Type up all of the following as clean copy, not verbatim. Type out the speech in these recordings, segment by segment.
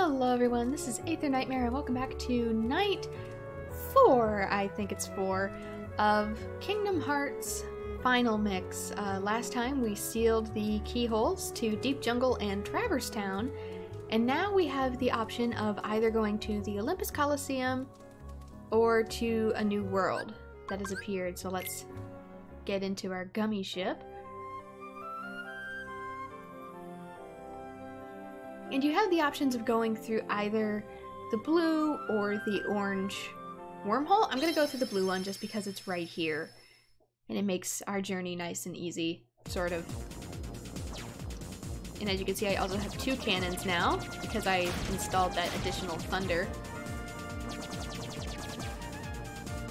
Hello everyone, this is AetherNightmare and welcome back to night 4, I think it's 4, of Kingdom Hearts Final Mix. Last time we sealed the keyholes to Deep Jungle and Traverse Town, and now we have the option of either going to the Olympus Coliseum or to a new world that has appeared. So let's get into our Gummi ship. And you have the options of going through either the blue or the orange wormhole. I'm going to go through the blue one just because it's right here. And it makes our journey nice and easy, sort of. And as you can see, I also have 2 cannons now because I installed that additional thunder.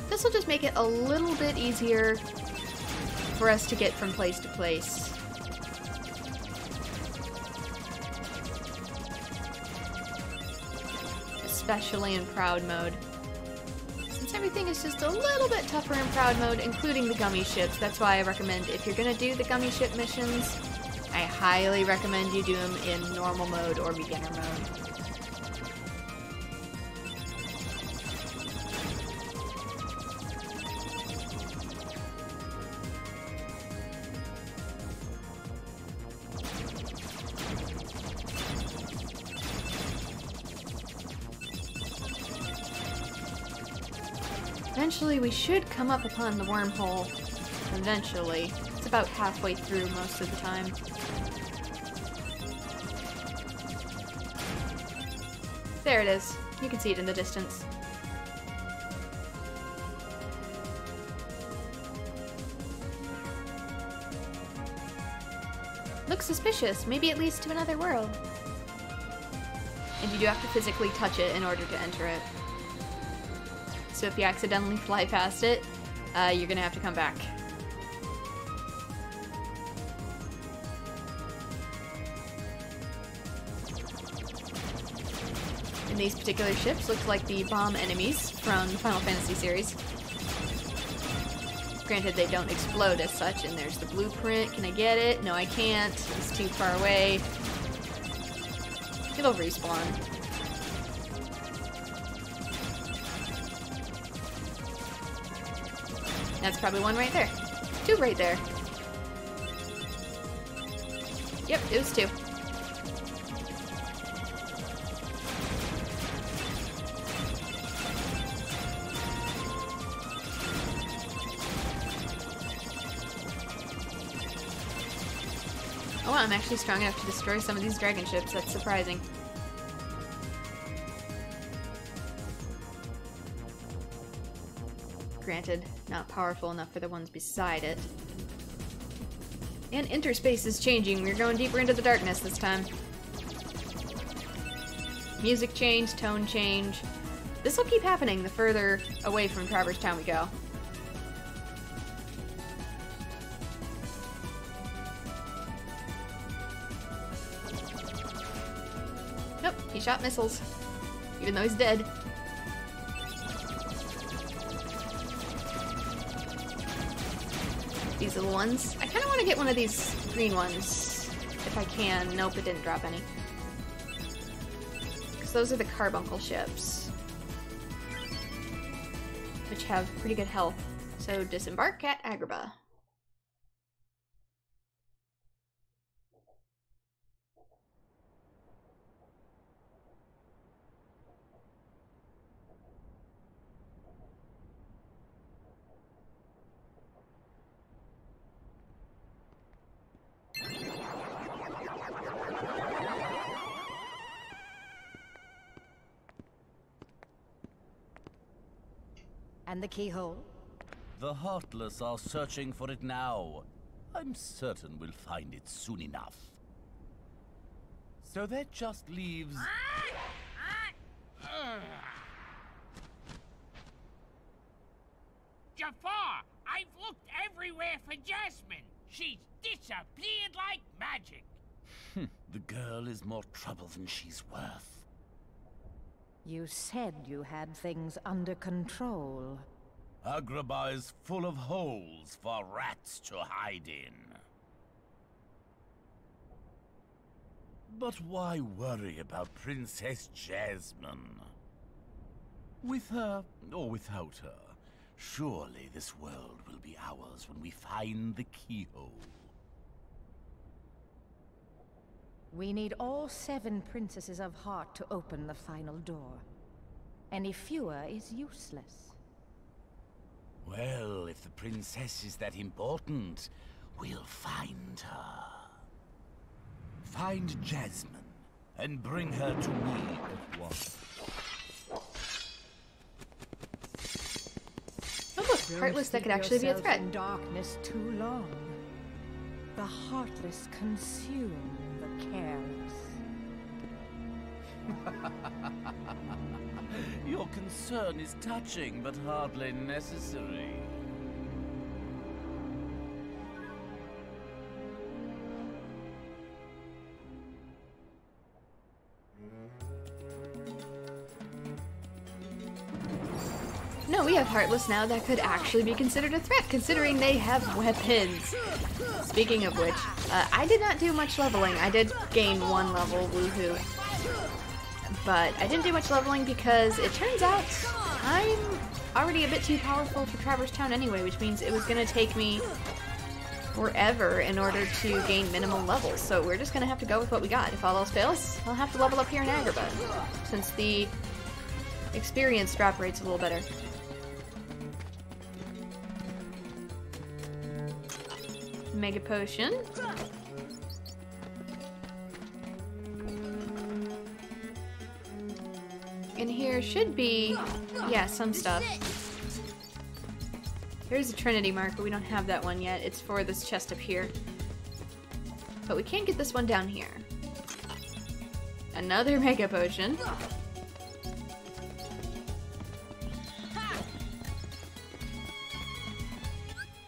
This will just make it a little bit easier for us to get from place to place. Especially in Proud Mode. Since everything is just a little bit tougher in Proud Mode, including the Gummi ships, that's why I recommend if you're gonna do the Gummi ship missions, I highly recommend you do them in normal mode or beginner mode. Eventually, we should come up upon the wormhole. Eventually. It's about halfway through most of the time. There it is. You can see it in the distance. Looks suspicious. Maybe it leads to another world. And you do have to physically touch it in order to enter it. So if you accidentally fly past it, you're gonna have to come back. And these particular ships look like the bomb enemies from the Final Fantasy series. Granted, they don't explode as such, and there's the blueprint. Can I get it? No, I can't. It's too far away. It'll respawn. That's probably one right there. 2 right there. Yep, it was 2. Oh, I'm actually strong enough to destroy some of these dragon ships. That's surprising. Granted, not powerful enough for the ones beside it. And interspace is changing. We're going deeper into the darkness this time. Music change, tone change. This will keep happening the further away from Traverse Town we go. Nope, he shot missiles. Even though he's dead. These little ones. I kind of want to get one of these green ones, if I can. Nope, it didn't drop any. Because those are the carbuncle ships. Which have pretty good health. So disembark at Agrabah. And the keyhole? The Heartless are searching for it now. I'm certain we'll find it soon enough. So that just leaves... Jafar! I've looked everywhere for Jasmine! She's disappeared like magic! The girl is more trouble than she's worth. You said you had things under control. Agrabah is full of holes for rats to hide in. But why worry about Princess Jasmine? With her or without her, surely this world will be ours when we find the keyhole. We need all 7 princesses of heart to open the final door. Any fewer is useless. Well, if the princess is that important, we'll find her. Find Jasmine and bring her to me at once. Oh look, Heartless, that could actually be a threat. In darkness too long. The heartless consume the careless. Your concern is touching, but hardly necessary. No, we have Heartless now that could actually be considered a threat, considering they have weapons. Speaking of which, I did not do much leveling. I did gain 1 level, woohoo. But I didn't do much leveling because it turns out I'm already a bit too powerful for Traverse Town anyway, which means it was going to take me forever in order to gain minimal levels. So we're just going to have to go with what we got. If all else fails, I'll have to level up here in Agrabah, since the experience drop rate's a little better. Mega Potion. In here should be, yeah, some stuff. Here's a Trinity Mark, but we don't have that one yet. It's for this chest up here. But we can't get this one down here. Another Mega Potion.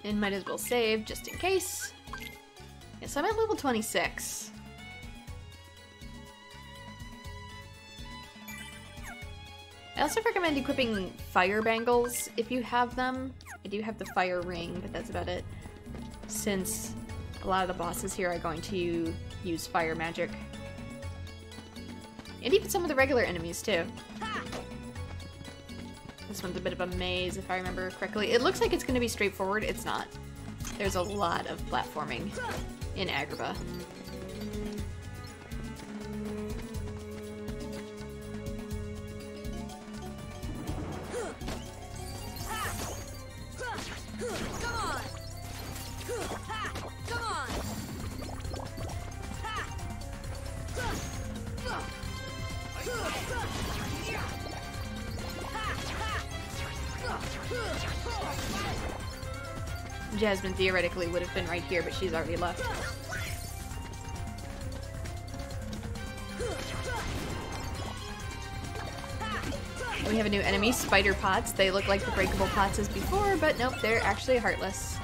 And might as well save, just in case. Yes, I'm at level 26. I also recommend equipping fire bangles if you have them. I do have the fire ring, but that's about it. Since a lot of the bosses here are going to use fire magic. And even some of the regular enemies, too. This one's a bit of a maze, if I remember correctly. It looks like it's going to be straightforward. It's not. There's a lot of platforming in Agrabah. Jasmine theoretically would have been right here, but she's already left. And we have a new enemy, spider pots. They look like the breakable pots as before, but nope, they're actually heartless.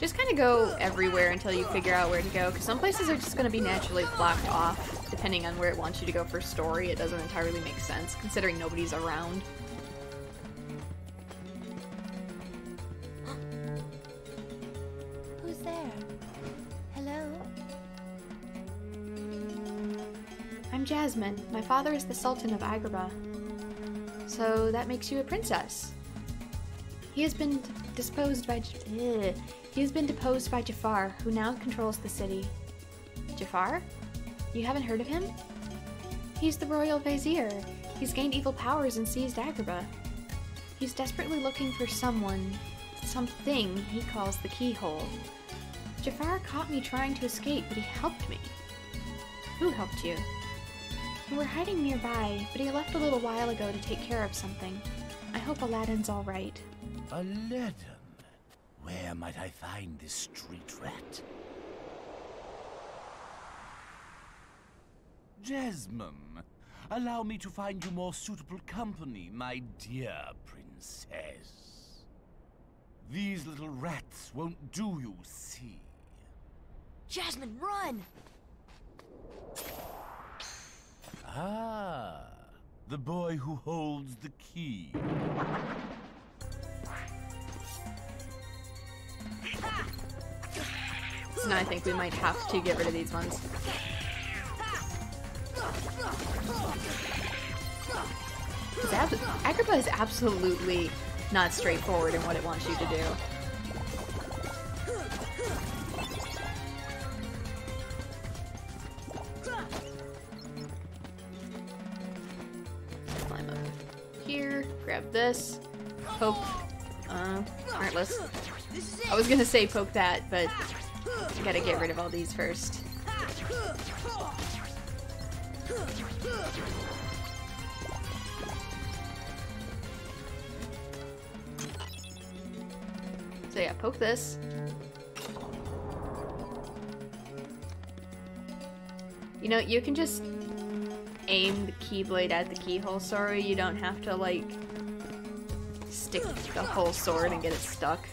Just kind of go everywhere until you figure out where to go, because some places are just going to be naturally blocked off. Depending on where it wants you to go for story, it doesn't entirely make sense, considering nobody's around. Who's there? Hello? I'm Jasmine. My father is the Sultan of Agrabah. So that makes you a princess. He has been deposed by Jafar, who now controls the city. Jafar? You haven't heard of him? He's the royal vizier. He's gained evil powers and seized Agrabah. He's desperately looking for something he calls the keyhole. Jafar caught me trying to escape, but he helped me. Who helped you? We were hiding nearby, but he left a little while ago to take care of something. I hope Aladdin's all right. Aladdin? Where might I find this street rat? Jasmine, allow me to find you more suitable company, my dear princess. These little rats won't do, you see. Jasmine, run! Ah, the boy who holds the key. reason I think we might have to get rid of these ones. Agrabah is absolutely not straightforward in what it wants you to do. Climb up here, grab this, poke, heartless. I was gonna say poke that, but I gotta get rid of all these first. So yeah, poke this. You know, you can just aim the keyblade at the keyhole, sorry, you don't have to, like, stick the whole sword and get it stuck.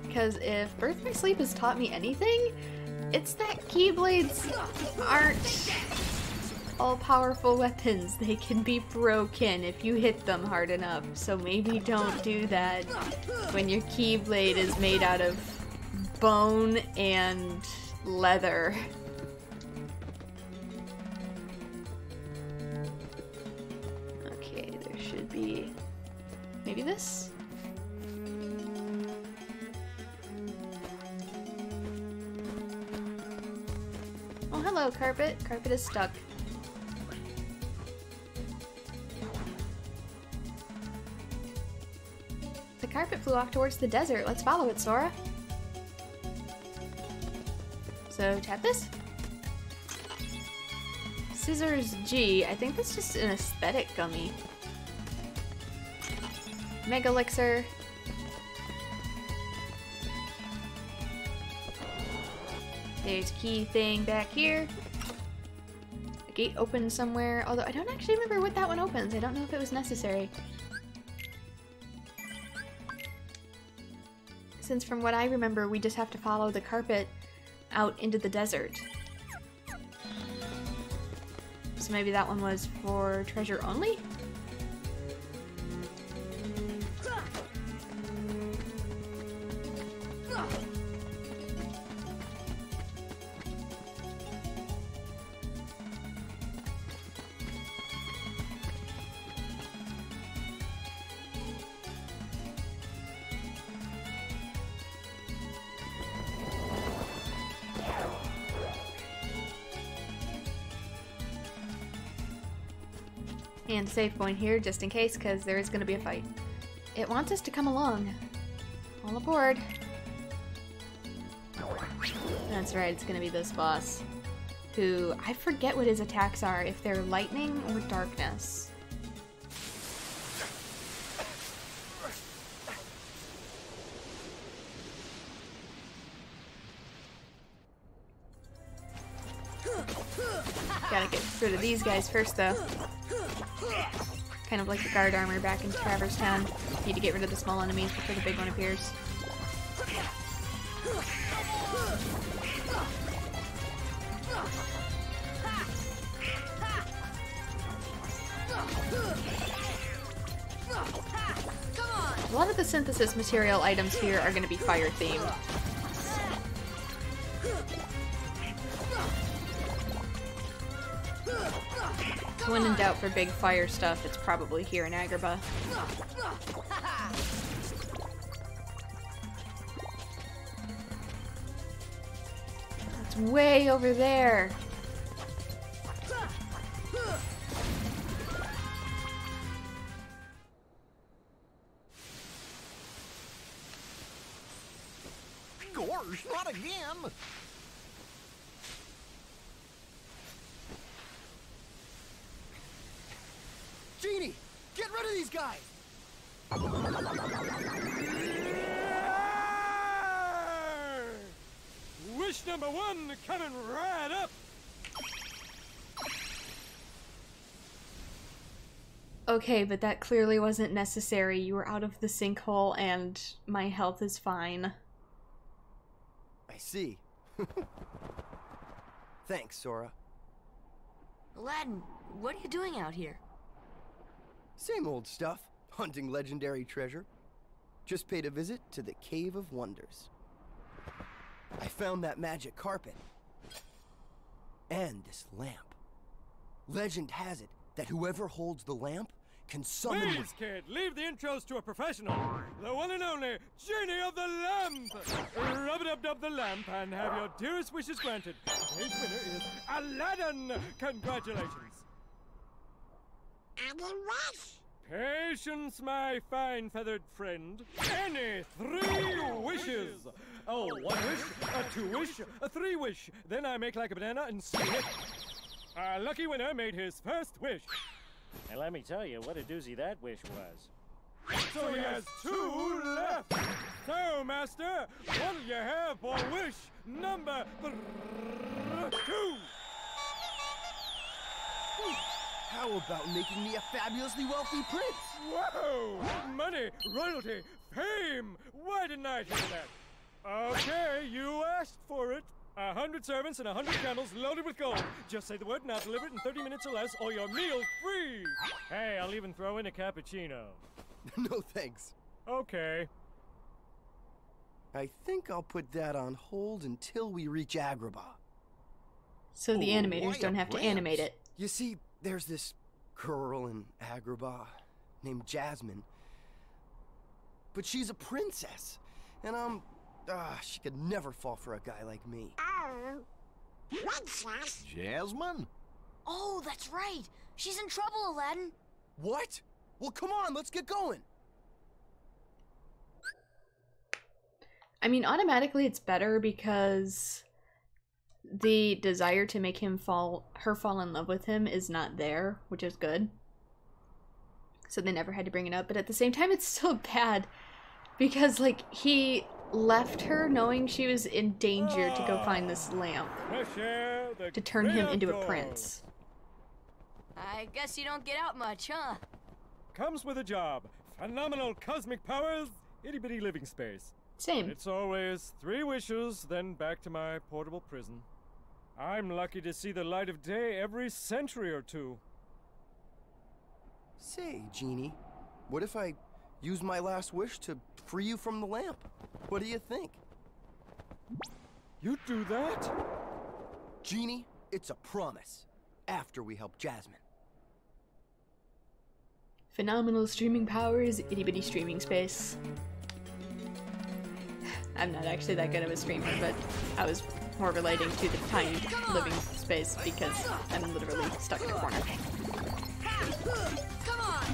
Because if Birth by Sleep has taught me anything, it's that keyblades aren't all-powerful weapons. They can be broken if you hit them hard enough, so maybe don't do that when your keyblade is made out of bone and leather. Okay, there should be maybe this? Oh, hello, carpet. Carpet is stuck. The carpet flew off towards the desert. Let's follow it, Sora. So, tap this. Scissors G. I think that's just an aesthetic gummy. Mega Elixir. There's a key thing back here. A gate opens somewhere, although I don't actually remember what that one opens. I don't know if it was necessary. Since from what I remember, we just have to follow the carpet out into the desert. So maybe that one was for treasure only? And save point here, just in case, because there is going to be a fight. It wants us to come along. All aboard. That's right, it's going to be this boss. Who, I forget what his attacks are, if they're lightning or darkness. Gotta get rid of these guys first, though. Kind of like the guard armor back in Traverse Town. Need to get rid of the small enemies before the big one appears. A lot of the synthesis material items here are going to be fire themed. When in doubt for big fire stuff, it's probably here in Agrabah. It's way over there. Gosh, not again! Genie, get rid of these guys! Wish number one coming right up! Okay, but that clearly wasn't necessary. You were out of the sinkhole and my health is fine. I see. Thanks, Sora. Aladdin, what are you doing out here? Same old stuff. Hunting legendary treasure. Just paid a visit to the Cave of Wonders. I found that magic carpet. And this lamp. Legend has it that whoever holds the lamp can summon... Please, kid, leave the intros to a professional. The one and only Genie of the Lamp. Rub-a-dub-dub the lamp and have your dearest wishes granted. Today's winner is Aladdin. Congratulations. Patience, my fine feathered friend. Any 3 wishes. Oh, 1 wish, a 2 wish, a 3 wish. Then I make like a banana and spin it. Our lucky winner made his first wish. And let me tell you what a doozy that wish was. So he has 2 left. So, Master, what do you have for wish number 2? How about making me a fabulously wealthy prince? Whoa! Money, royalty, fame! Why didn't I hear that? Okay, you asked for it. 100 servants and 100 camels loaded with gold. Just say the word and I'll deliver it in 30 minutes or less, or your meal's free. Hey, I'll even throw in a cappuccino. No thanks. Okay. I think I'll put that on hold until we reach Agrabah. So the animators why don't a have to branch? animate it. You see, there's this girl in Agrabah named Jasmine. But she's a princess. And she could never fall for a guy like me. Princess? Jasmine? Oh, that's right. She's in trouble, Aladdin. What? Well, come on, let's get going. I mean, automatically it's better because the desire to make her fall in love with him is not there, which is good. So they never had to bring it up, but at the same time it's still bad because, like, he left her knowing she was in danger to go find this lamp to turn him into a prince. I guess you don't get out much, huh? Comes with a job. Phenomenal cosmic powers, itty-bitty living space. Same. It's always 3 wishes, then back to my portable prison. I'm lucky to see the light of day every century or 2. Say, Genie, what if I use my last wish to free you from the lamp? What do you think? You do that? Genie, it's a promise. After we help Jasmine. Phenomenal streaming powers, itty-bitty streaming space. I'm not actually that good of a streamer, but I was more relating to the tiny living space because I'm literally stuck in a corner. Come on!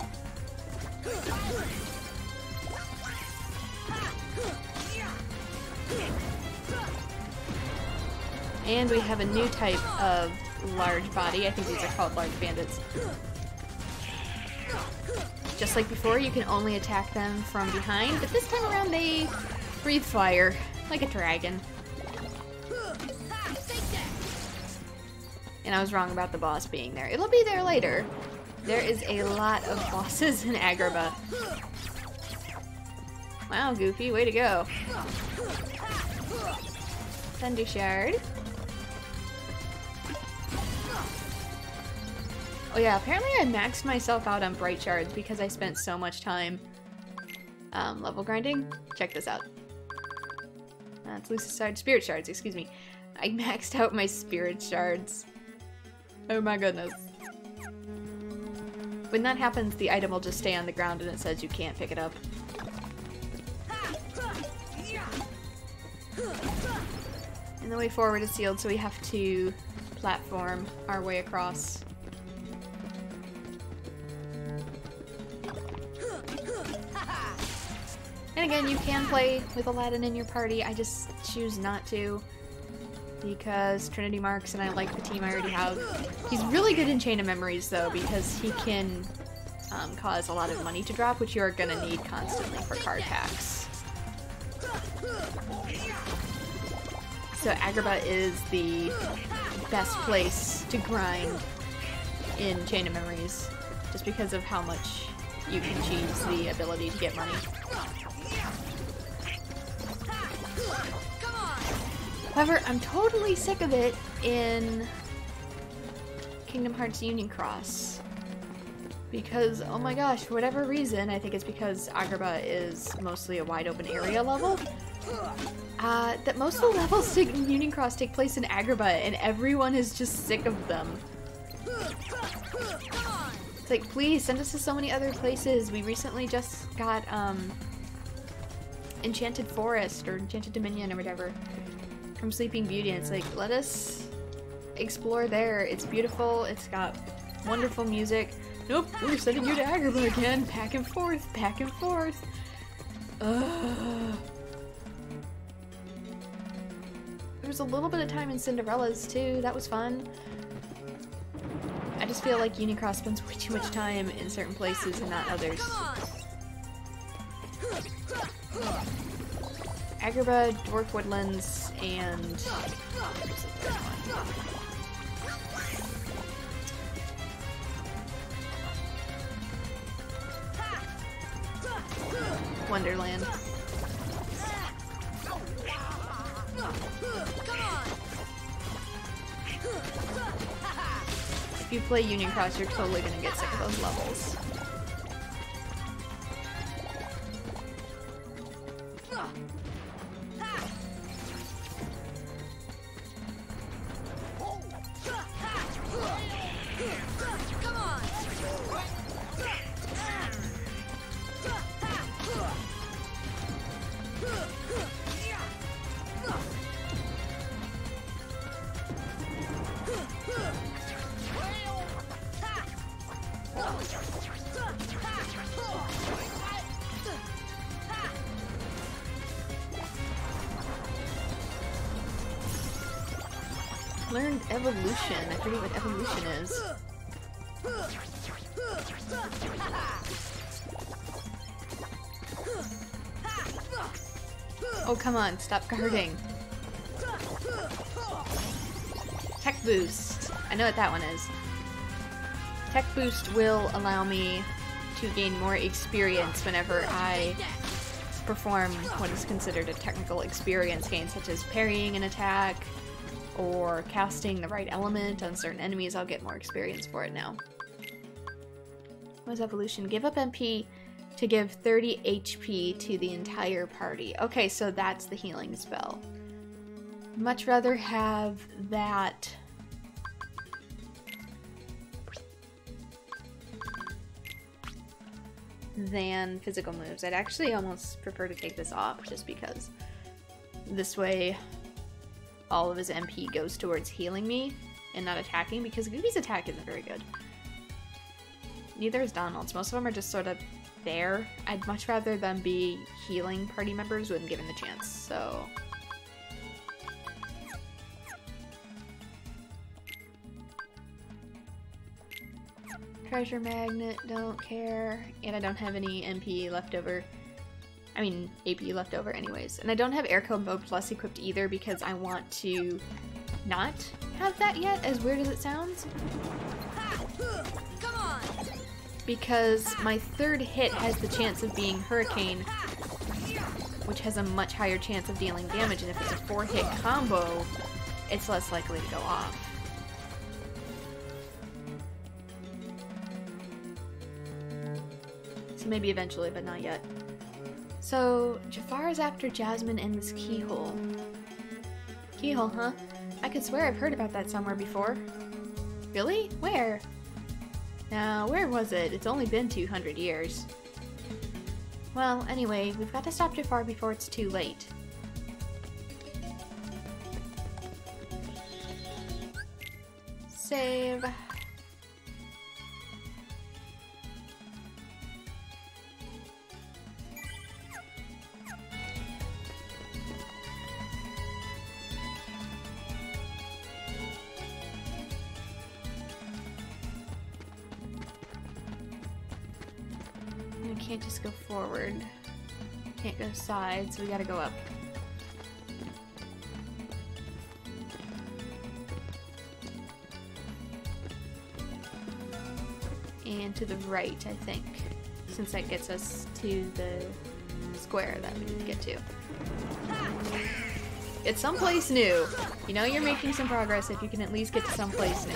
And we have a new type of large body. I think these are called large bandits. Just like before, you can only attack them from behind, but this time around they breathe fire, like a dragon. And I was wrong about the boss being there. It'll be there later. There is a lot of bosses in Agrabah. Wow, Goofy, way to go. Thunder Shard. Oh yeah, apparently I maxed myself out on Bright Shards because I spent so much time level grinding. Check this out. It's Lucid Spirit Shards, excuse me. I maxed out my Spirit Shards. Oh my goodness. When that happens, the item will just stay on the ground and it says you can't pick it up. And the way forward is sealed, so we have to platform our way across. And again, you can play with Aladdin in your party. I just choose not to because Trinity Marks and I like the team I already have. He's really good in Chain of Memories though because he can cause a lot of money to drop, which you are gonna need constantly for card packs. So Agrabah is the best place to grind in Chain of Memories just because of how much you can cheese the ability to get money. However, I'm totally sick of it in Kingdom Hearts Union Cross. Because, oh my gosh, for whatever reason, I think it's because Agrabah is mostly a wide open area level, that most of the levels in Union Cross take place in Agrabah, and everyone is just sick of them. It's like, please, send us to so many other places. We recently just got, Enchanted Forest, or Enchanted Dominion, or whatever, from Sleeping Beauty, and it's like, let us explore there. It's beautiful, it's got wonderful music. Nope, we're sending you to Agrabah again. Back and forth, back and forth. Ugh. There was a little bit of time in Cinderella's too. That was fun. I just feel like Union Cross spends way too much time in certain places and not others. Agrabah, Dwarf Woodlands, and Wonderland. If you play Union Cross, you're totally gonna get sick of those levels. Learned evolution. I forget what evolution is. Oh, come on, stop guarding. Tech boost. I know what that one is. Tech boost will allow me to gain more experience whenever I perform what is considered a technical experience gain, such as parrying an attack or casting the right element on certain enemies. I'll get more experience for it now. What is evolution? Give up MP to give 30 HP to the entire party. Okay, so that's the healing spell. Much rather have that than physical moves. I'd actually almost prefer to take this off just because this way all of his MP goes towards healing me and not attacking, because Gummi's attack isn't very good. Neither is Donald's. Most of them are just sort of there. I'd much rather them be healing party members when given the chance, so... Treasure magnet, don't care. And I don't have any MP left over. I mean, AP left over anyways. And I don't have Air Code Mode Plus equipped either because I want to not have that yet, as weird as it sounds. Come on. Because my third hit has the chance of being Hurricane, which has a much higher chance of dealing damage, and if it's a 4-hit combo, it's less likely to go off. So maybe eventually, but not yet. So, Jafar is after Jasmine and this keyhole. Keyhole, huh? I could swear I've heard about that somewhere before. Really? Where? Now, where was it? It's only been 200 years. Well, anyway, we've got to stop Jafar before it's too late. Save. Can't just go forward. Can't go side, so we gotta go up. And to the right, I think, since that gets us to the square that we need to get to. It's someplace new. You know you're making some progress if you can at least get to someplace new.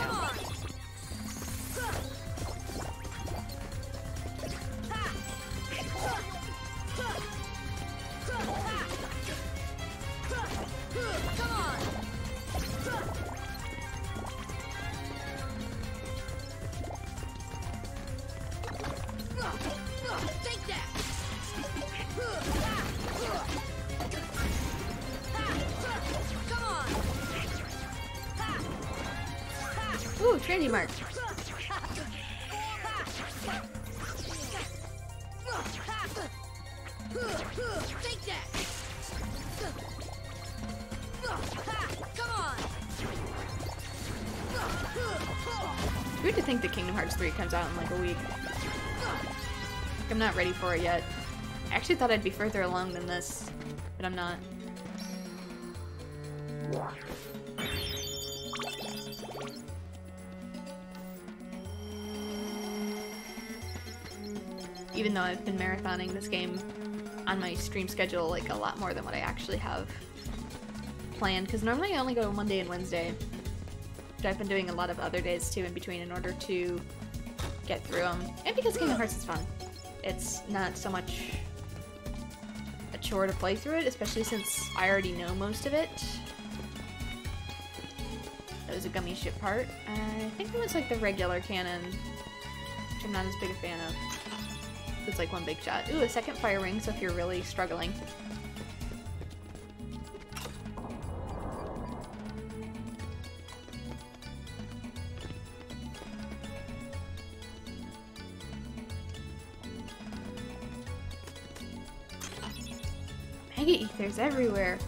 Trinity Mark. Take that! Come on! Weird to think that Kingdom Hearts 3 comes out in like a week. I'm not ready for it yet. I actually thought I'd be further along than this, but I'm not. Even though I've been marathoning this game on my stream schedule like a lot more than what I actually have planned, because normally I only go Monday and Wednesday, but I've been doing a lot of other days too in between in order to get through them, and because Kingdom Hearts is fun. It's not so much a chore to play through it, especially since I already know most of it. That was a Gummi ship part. I think it was like the regular canon, which I'm not as big a fan of. It's like one big shot. Ooh, a second fire ring, so if you're really struggling. Mega ethers everywhere.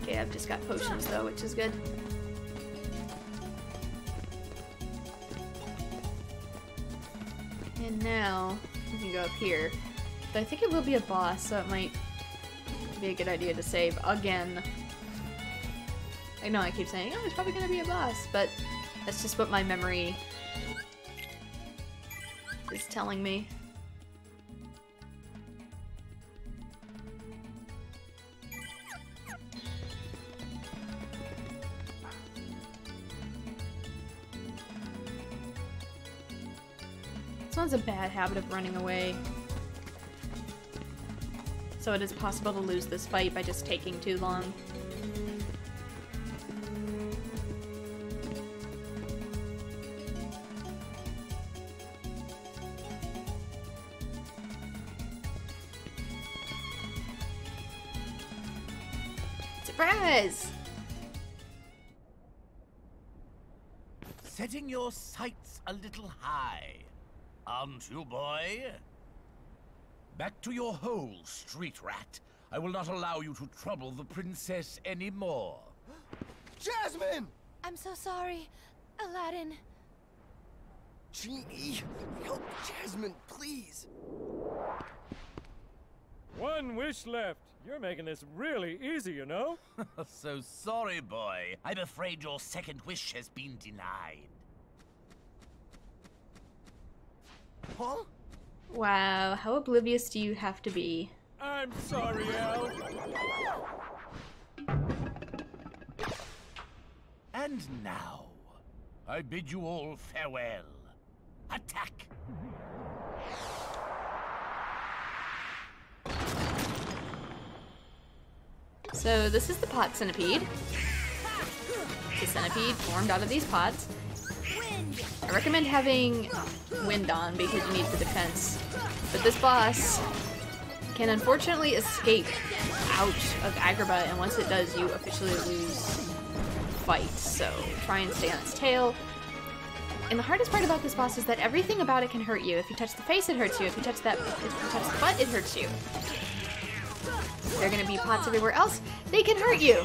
Okay, I've just got potions though, which is good. And now we can go up here. But I think it will be a boss, so it might be a good idea to save again. I know I keep saying, oh, it's probably gonna be a boss, but that's just what my memory is telling me. This one's a bad habit of running away. So it is possible to lose this fight by just taking too long. Surprise! Setting your sights a little high, aren't you, boy? Back to your hole, street rat. I will not allow you to trouble the princess anymore. Jasmine! I'm so sorry, Aladdin. Genie, help Jasmine, please. One wish left. You're making this really easy, you know? So sorry, boy. I'm afraid your second wish has been denied. Huh? Wow, how oblivious do you have to be? I'm sorry, Al. And now, I bid you all farewell. Attack! So this is the pot centipede. The centipede formed out of these pots. I recommend having wind on because you need the defense. But this boss can unfortunately escape out of Agrabah, and once it does, you officially lose fight. So try and stay on its tail. And the hardest part about this boss is that everything about it can hurt you. If you touch the face, it hurts you. If you touch the butt, it hurts you. There are gonna be pots everywhere else. They can hurt you.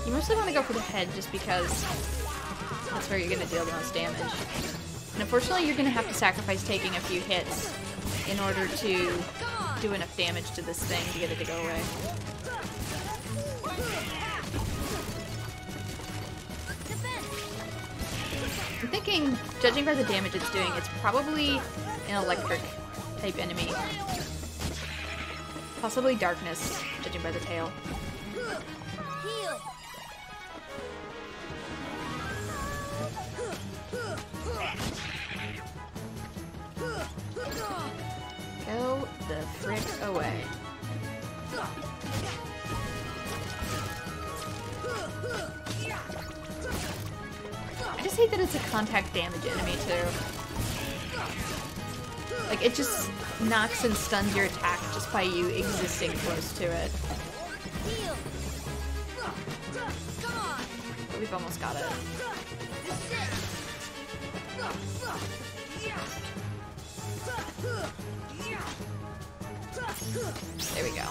You mostly want to go for the head just because that's where you're going to deal the most damage. And unfortunately, you're going to have to sacrifice taking a few hits in order to do enough damage to this thing to get it to go away. I'm thinking, judging by the damage it's doing, it's probably an electric type enemy. Possibly darkness, judging by the tail. just hate that it's a contact damage enemy too. Like, it just knocks and stuns your attack just by you existing close to it. But we've almost got it. There we go.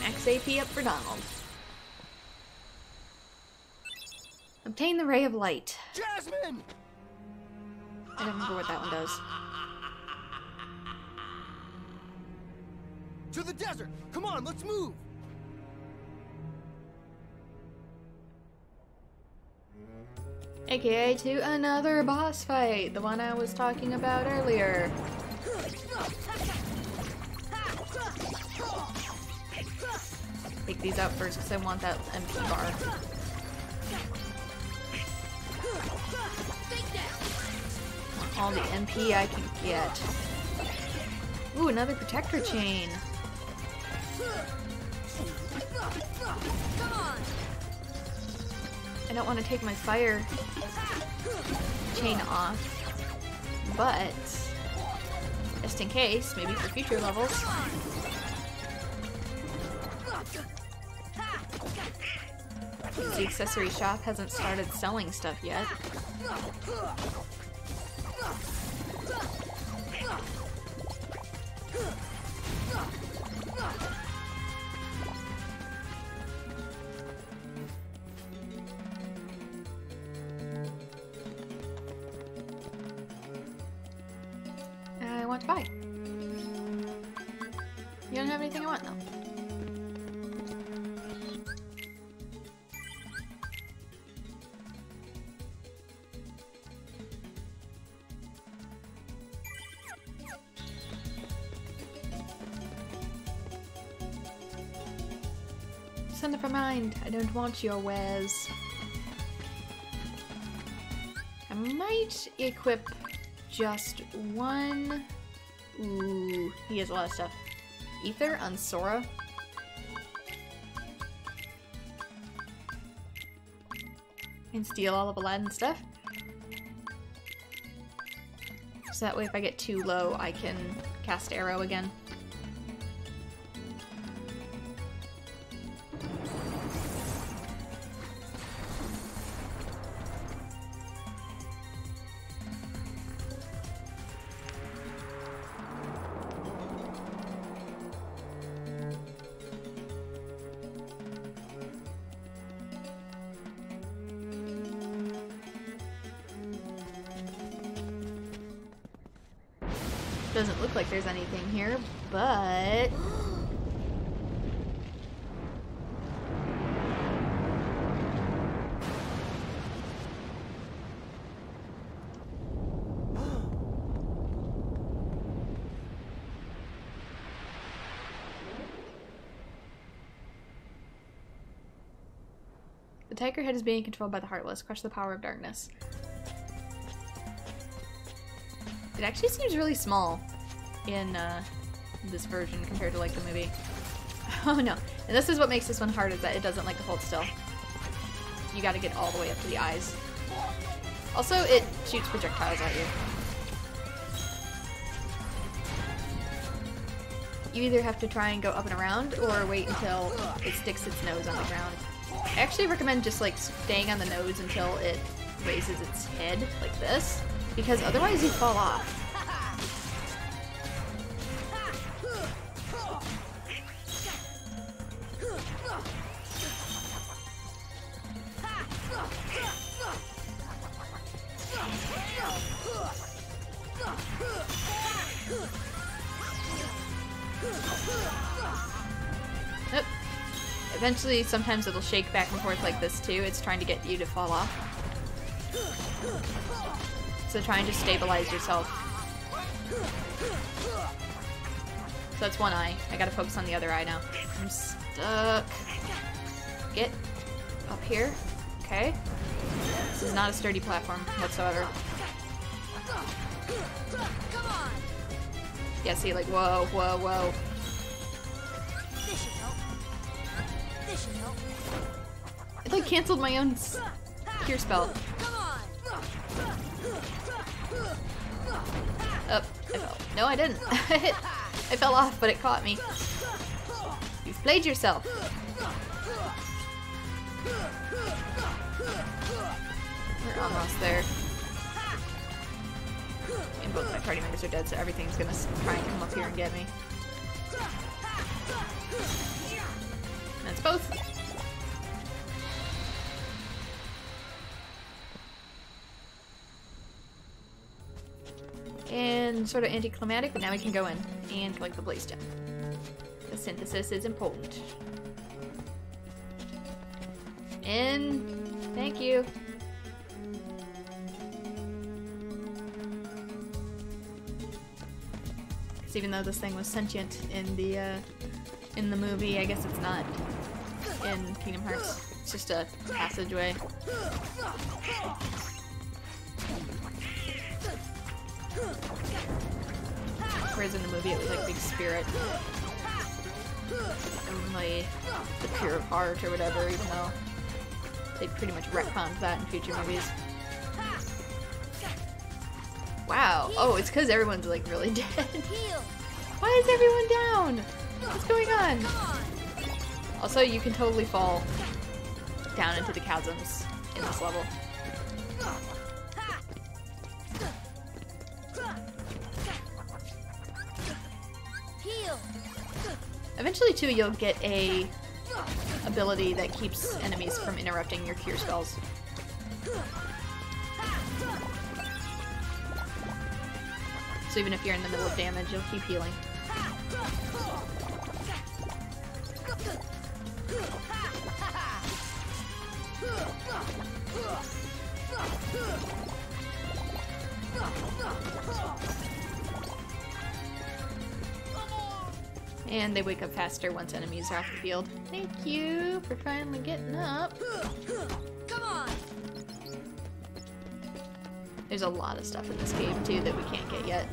Max AP up for Donald. Obtain the Ray of Light. Jasmine! I don't remember what that one does. To the desert! Come on, let's move! AKA to another boss fight, the one I was talking about earlier. Take these out first because I want that MP bar. Want all the MP I can get. Ooh, another protector chain. I don't want to take my fire chain off, but just in case, maybe for future levels. The accessory shop hasn't started selling stuff yet. I want to buy. You don't have anything I want though. Never mind, I don't want your wares. I might equip just one. Ooh, he has a lot of stuff. Ether on Sora. And steal all of Aladdin's stuff. So that way if I get too low, I can cast Arrow again. Doesn't look like there's anything here, but... The tiger head is being controlled by the Heartless. Crush the power of darkness. It actually seems really small in this version compared to like the movie. Oh no. And this is what makes this one hard, is that it doesn't like to hold still. You gotta get all the way up to the eyes. Also, it shoots projectiles at you. You either have to try and go up and around, or wait until it sticks its nose on the ground. I actually recommend just like staying on the nose until it raises its head, like this. Because otherwise you fall off. Oop. Eventually, sometimes it'll shake back and forth like this too. It's trying to get you to fall off. So try and just stabilize yourself. So that's one eye. I gotta focus on the other eye now. I'm stuck. Get up here. Okay. This is not a sturdy platform whatsoever. Yeah, see, like, whoa, whoa, whoa. I canceled my own cure spell. Oh, I fell. No, I didn't. I fell off, but it caught me. You've played yourself. We're almost there. And both my party members are dead, so everything's gonna try and come up here and get me. That's both. And sort of anticlimactic, but now we can go in and collect the blaze gem. The synthesis is important. And thank you. Because even though this thing was sentient in the movie, I guess it's not in Kingdom Hearts. It's just a passageway. Whereas in the movie it was like a big spirit. And like the pure of heart or whatever, even though they pretty much retconned that in future movies. Wow. Oh, it's because everyone's like really dead. Why is everyone down? What's going on? Also, you can totally fall down into the chasms in this level. Eventually, too, you'll get a ability that keeps enemies from interrupting your cure spells. So even if you're in the middle of damage, you'll keep healing. And they wake up faster once enemies are off the field. Thank you for finally getting up. Come on. There's a lot of stuff in this game too that we can't get yet.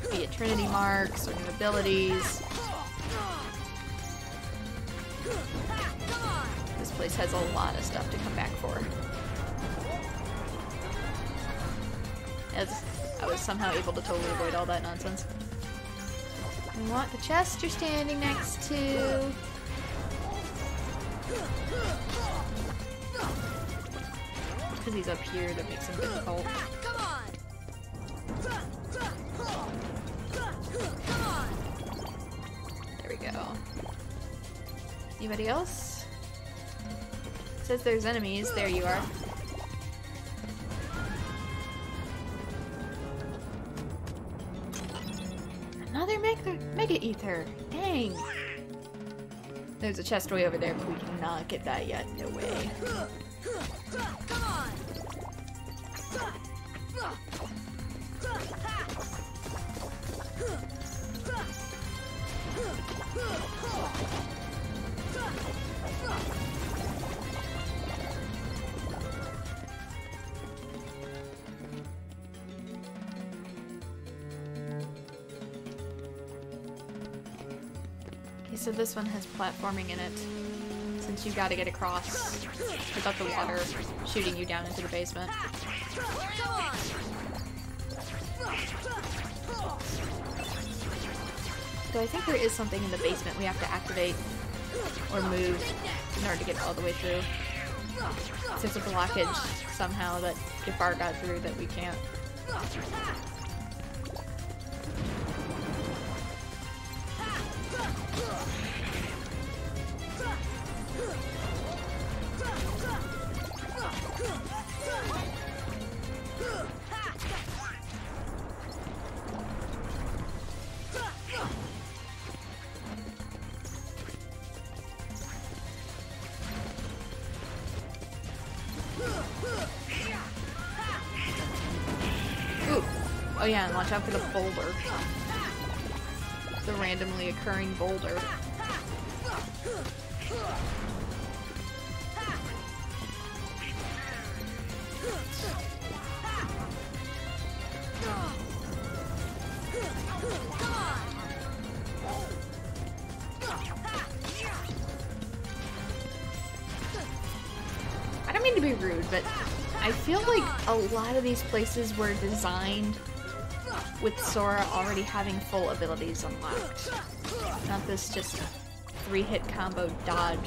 Be it Trinity marks or new abilities. This place has a lot of stuff to come back for. As I was somehow able to totally avoid all that nonsense. We want the chest you're standing next to. Because he's up here, that makes him difficult. There we go. Anybody else? It says there's enemies. There you are. Another Mega Ether! Dang! There's a chest way over there, but we cannot get that yet. No way. Come on. So this one has platforming in it, since you gotta get across without the water shooting you down into the basement. So I think there is something in the basement we have to activate or move in order to get all the way through. So there's a blockage somehow that Jafar got through that we can't. Ooh. Oh yeah, and watch out for the boulder. The randomly occurring boulder. don't mean to be rude, but I feel like a lot of these places were designed with Sora already having full abilities unlocked. Not this just 3-hit combo dodge.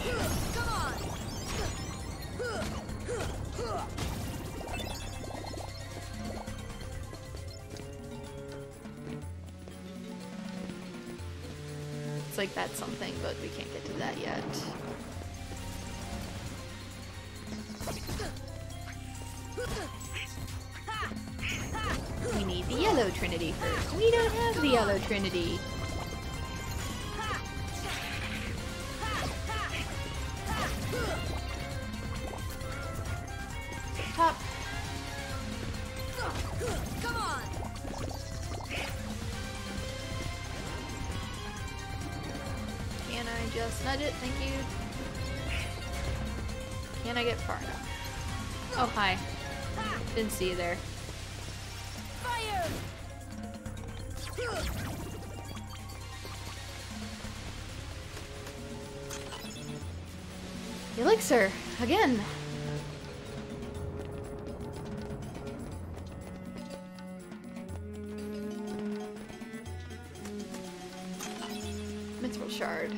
It's like that's something, but we can't get to that yet. We need the Yellow Trinity first. We don't have the Yellow Trinity. Top. Come on. Can I just nudge it? Thank you. Can I get far enough? Oh, hi. Didn't see you there. Fire! Elixir! Again! Mithril shard.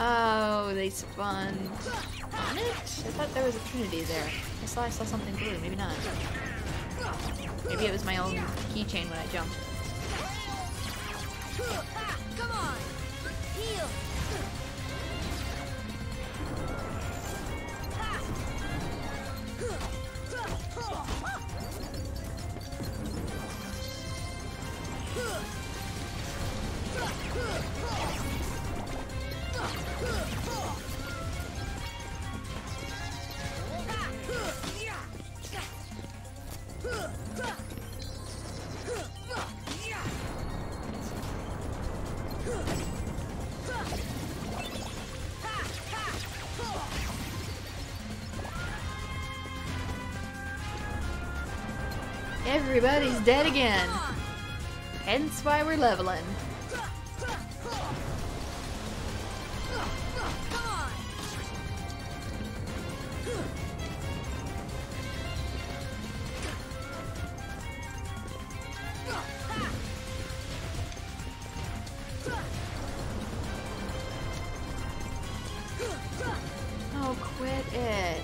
Oh, they spawned on it? I thought there was a trinity there. I saw something blue. Maybe not. Maybe it was my own keychain when I jumped. Come on! Heal! Everybody's dead again. Hence why we're leveling. Oh, quit it.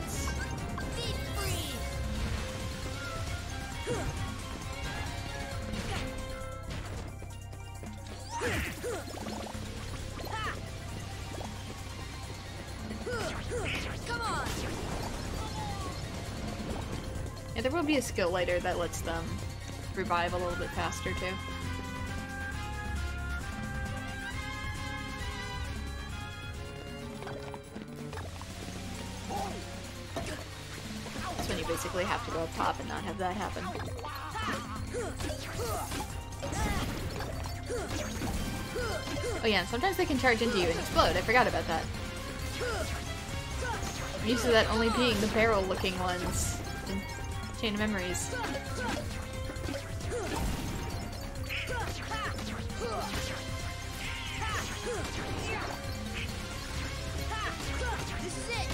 Yeah, there will be a skill later that lets them revive a little bit faster too. That's when you basically have to go up top and not have that happen. Oh yeah, and sometimes they can charge into you and explode. I forgot about that. I'm used to that only being the barrel looking ones in Chain of Memories. This is it!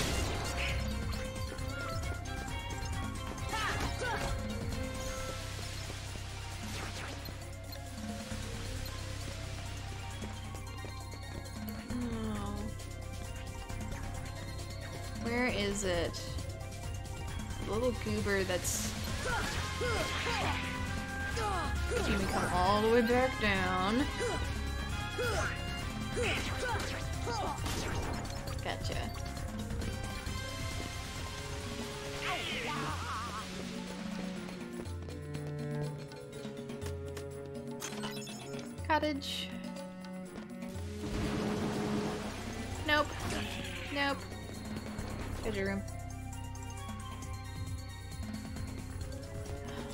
Where is it? The little goober that's... You can come all the way back down. Gotcha. Cottage. Nope. Nope. Treasure room.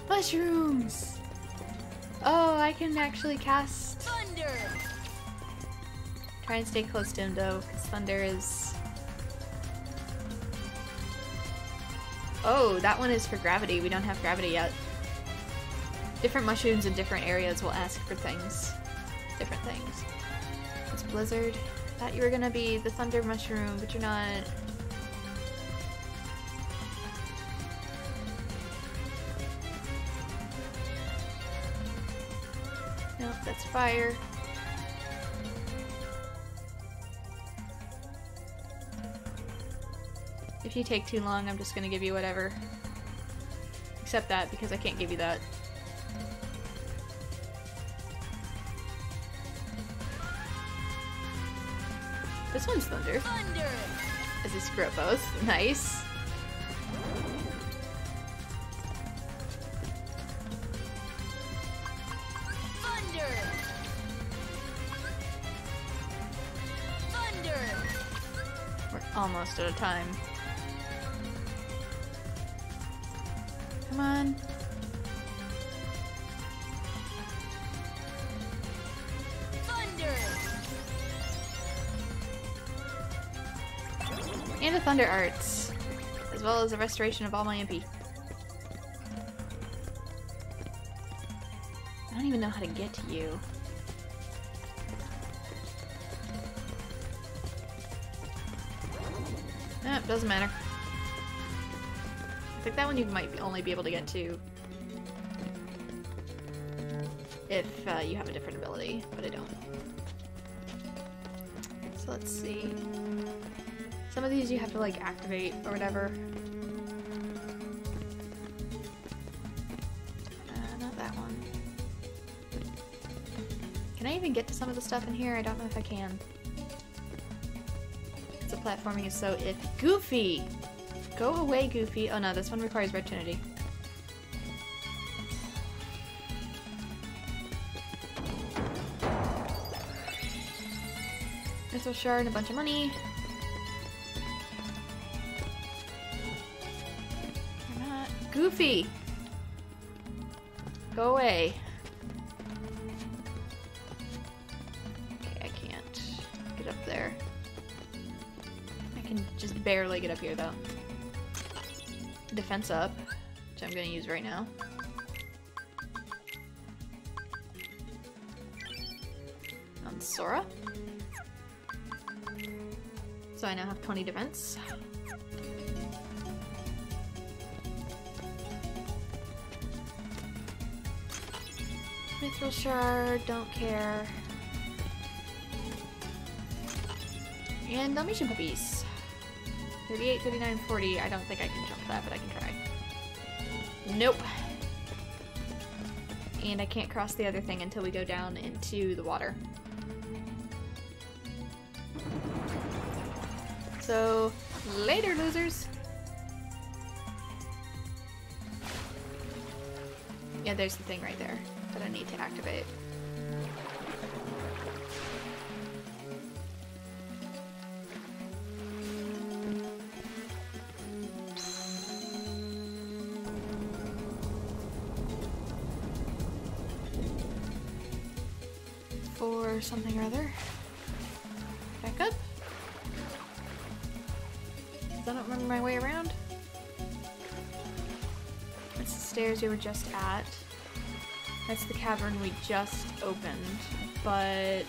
Mushrooms! Oh, I can actually cast... Thunder! Try and stay close to him though, because thunder is... Oh, that one is for gravity. We don't have gravity yet. Different mushrooms in different areas will ask for things. Different things. It's Blizzard. Thought you were gonna be the thunder mushroom, but you're not. Nope, that's fire. If you take too long, I'm just gonna give you whatever. Except that, because I can't give you that. This one's thunder. Thunder! As I screw up both. Nice. Thunder! Thunder! We're almost out of time. Come on. Thunder! And a Thunder Arts. As well as a restoration of all my MP. I don't even know how to get to you. It doesn't matter. I think that one you might only be able to get to if you have a different ability, but I don't. So let's see. Some of these you have to like activate or whatever. Not that one. Can I even get to some of the stuff in here? I don't know if I can. The platforming is so iffy. Goofy! Go away, Goofy. Oh no, this one requires Red Trinity. Missile shard and a bunch of money. You're not. Goofy! Go away. Okay, I can't get up there. I can just barely get up here though. Defense up, which I'm gonna use right now. On Sora. So I now have 20 defense. Mithril shard, don't care. And Dalmatian puppies. 38, 39, 40. I don't think I can jump that, but I can try. Nope. And I can't cross the other thing until we go down into the water. So, later, losers! Yeah, there's the thing right there that I need to activate. Or something or other. Back up. 'Cause I don't remember my way around. That's the stairs we were just at. That's the cavern we just opened. But...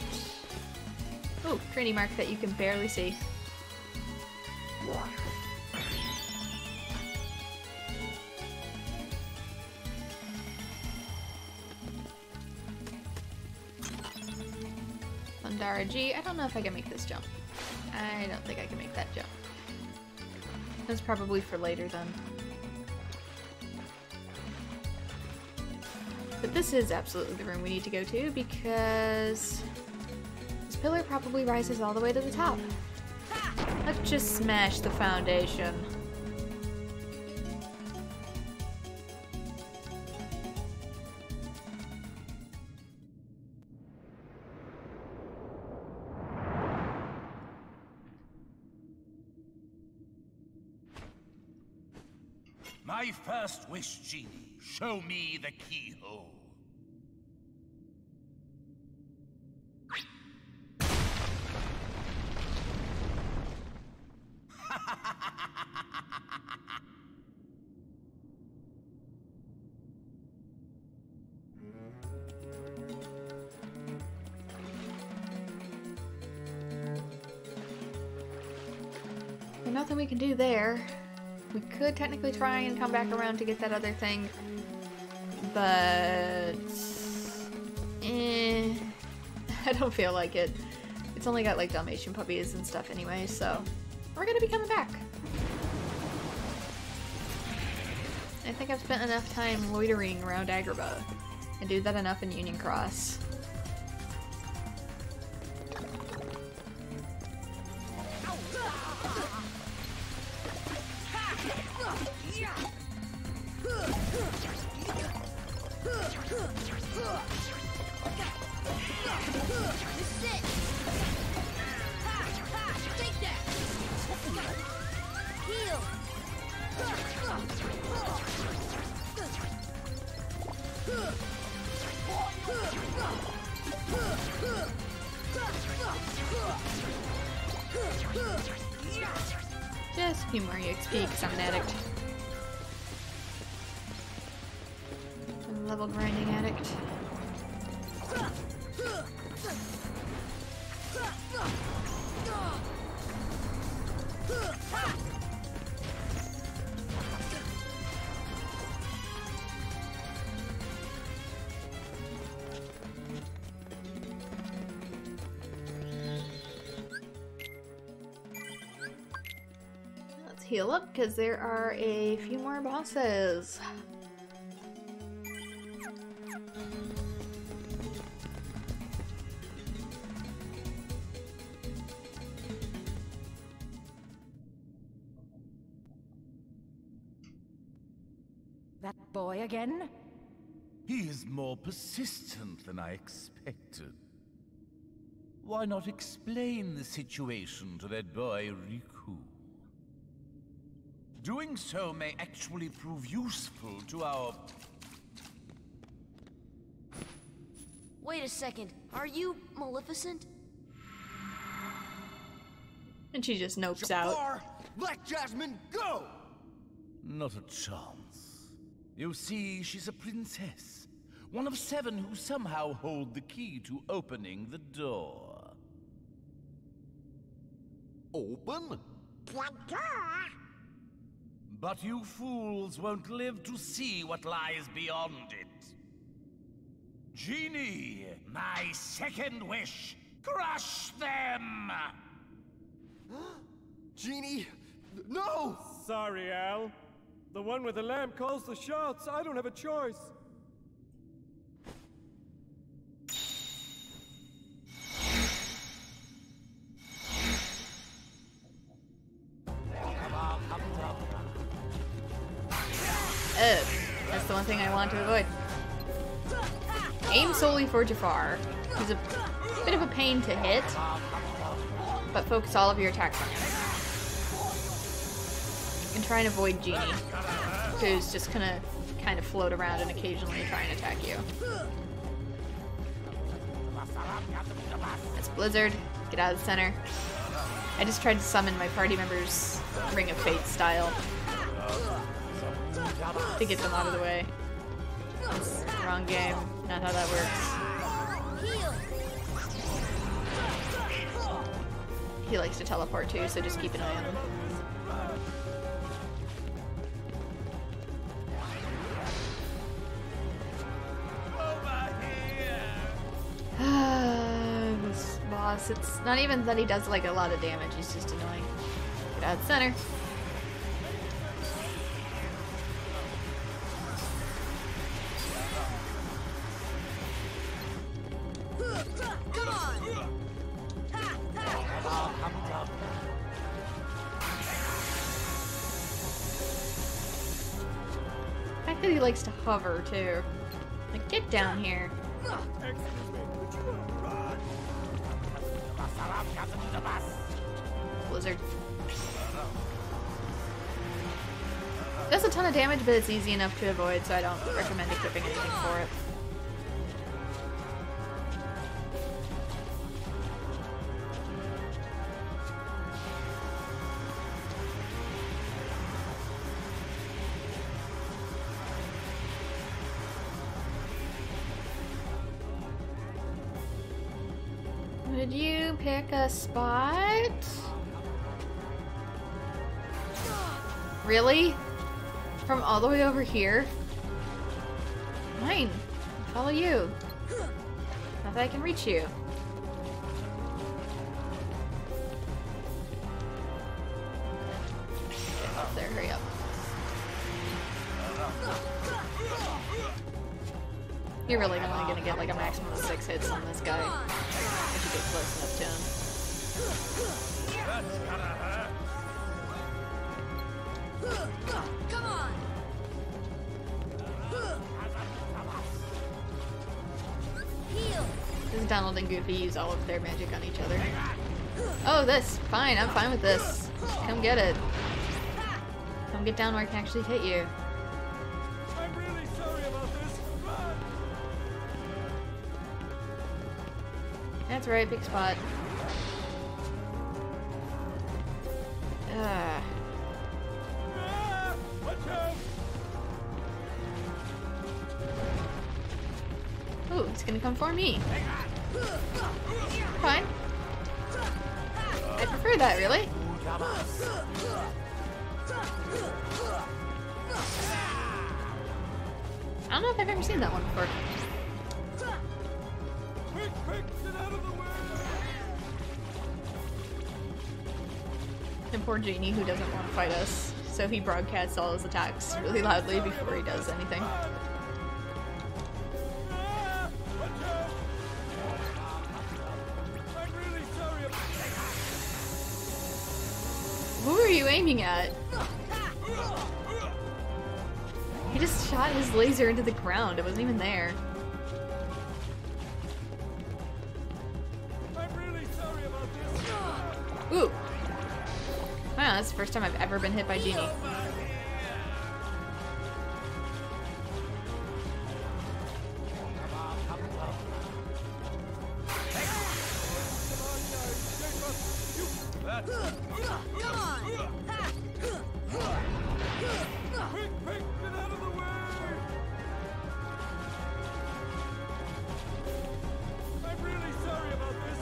oh, Trinity mark that you can barely see. G. I don't know if I can make this jump. I don't think I can make that jump. That's probably for later then. But this is absolutely the room we need to go to because this pillar probably rises all the way to the top. Let's just smash the foundation. My first wish, Genie. Show me the keyhole. There's nothing we can do there. We could technically try and come back around to get that other thing, but... I don't feel like it. It's only got like Dalmatian puppies and stuff anyway, so we're gonna be coming back. I think I've spent enough time loitering around Agrabah. I do that enough in Union Cross. Just a few more EXP because I'm an addict. I'm a level grinding addict. Heal up because there are a few more bosses. That boy again? He is more persistent than I expected. Why not explain the situation to that boy, Riku? Doing so may actually prove useful to our... Wait a second. Are you Maleficent? And she just nopes Jafar, out. let Jasmine go! Not a chance. You see, she's a princess. One of 7 who somehow hold the key to opening the door. Open? But you fools won't live to see what lies beyond it. Genie, my second wish, crush them! Genie, no! Sorry, Al. The one with the lamp calls the shots. I don't have a choice. That's the one thing I want to avoid. Aim solely for Jafar. He's a bit of a pain to hit, but focus all of your attacks on him. You can try and avoid Genie, who's just gonna kind of float around and occasionally try and attack you. That's Blizzard. Get out of the center. I just tried to summon my party members Ring of Fate style to get them out of the way. Wrong game. Not how that works. He likes to teleport too, so just keep an eye on him. This boss, it's not even that he does like a lot of damage, he's just annoying. Get out of the center. The fact that he likes to hover too. Like, get down here. Blizzard. Does a ton of damage, but it's easy enough to avoid, so I don't recommend equipping anything for it. Would you pick a spot? Really? From all the way over here? Fine. I'll follow you. Not that I can reach you. You're really only gonna get like a maximum of 6 hits on this guy if you get close enough to him. Come on! Heal! Because Donald and Goofy use all of their magic on each other. Oh, this! Fine, I'm fine with this. Come get it. Come get down where I can actually hit you. I'm really sorry about this. Run! That's right, big spot. Ah, watch out! Ooh, it's gonna come for me. Fine. I prefer that, really. I don't know if I've ever seen that one before. Quick, quick, get out of the way! And poor Genie, who doesn't want to fight us, so he broadcasts all his attacks really loudly before he does anything. Ah, watch out! I'm really sorry about Who are you aiming at? He just shot his laser into the ground. It wasn't even there. I'm really sorry about this. Ooh. Wow, that's the first time I've ever been hit by Genie. Come on! Quick, quick, get out of the way! I'm really sorry about this.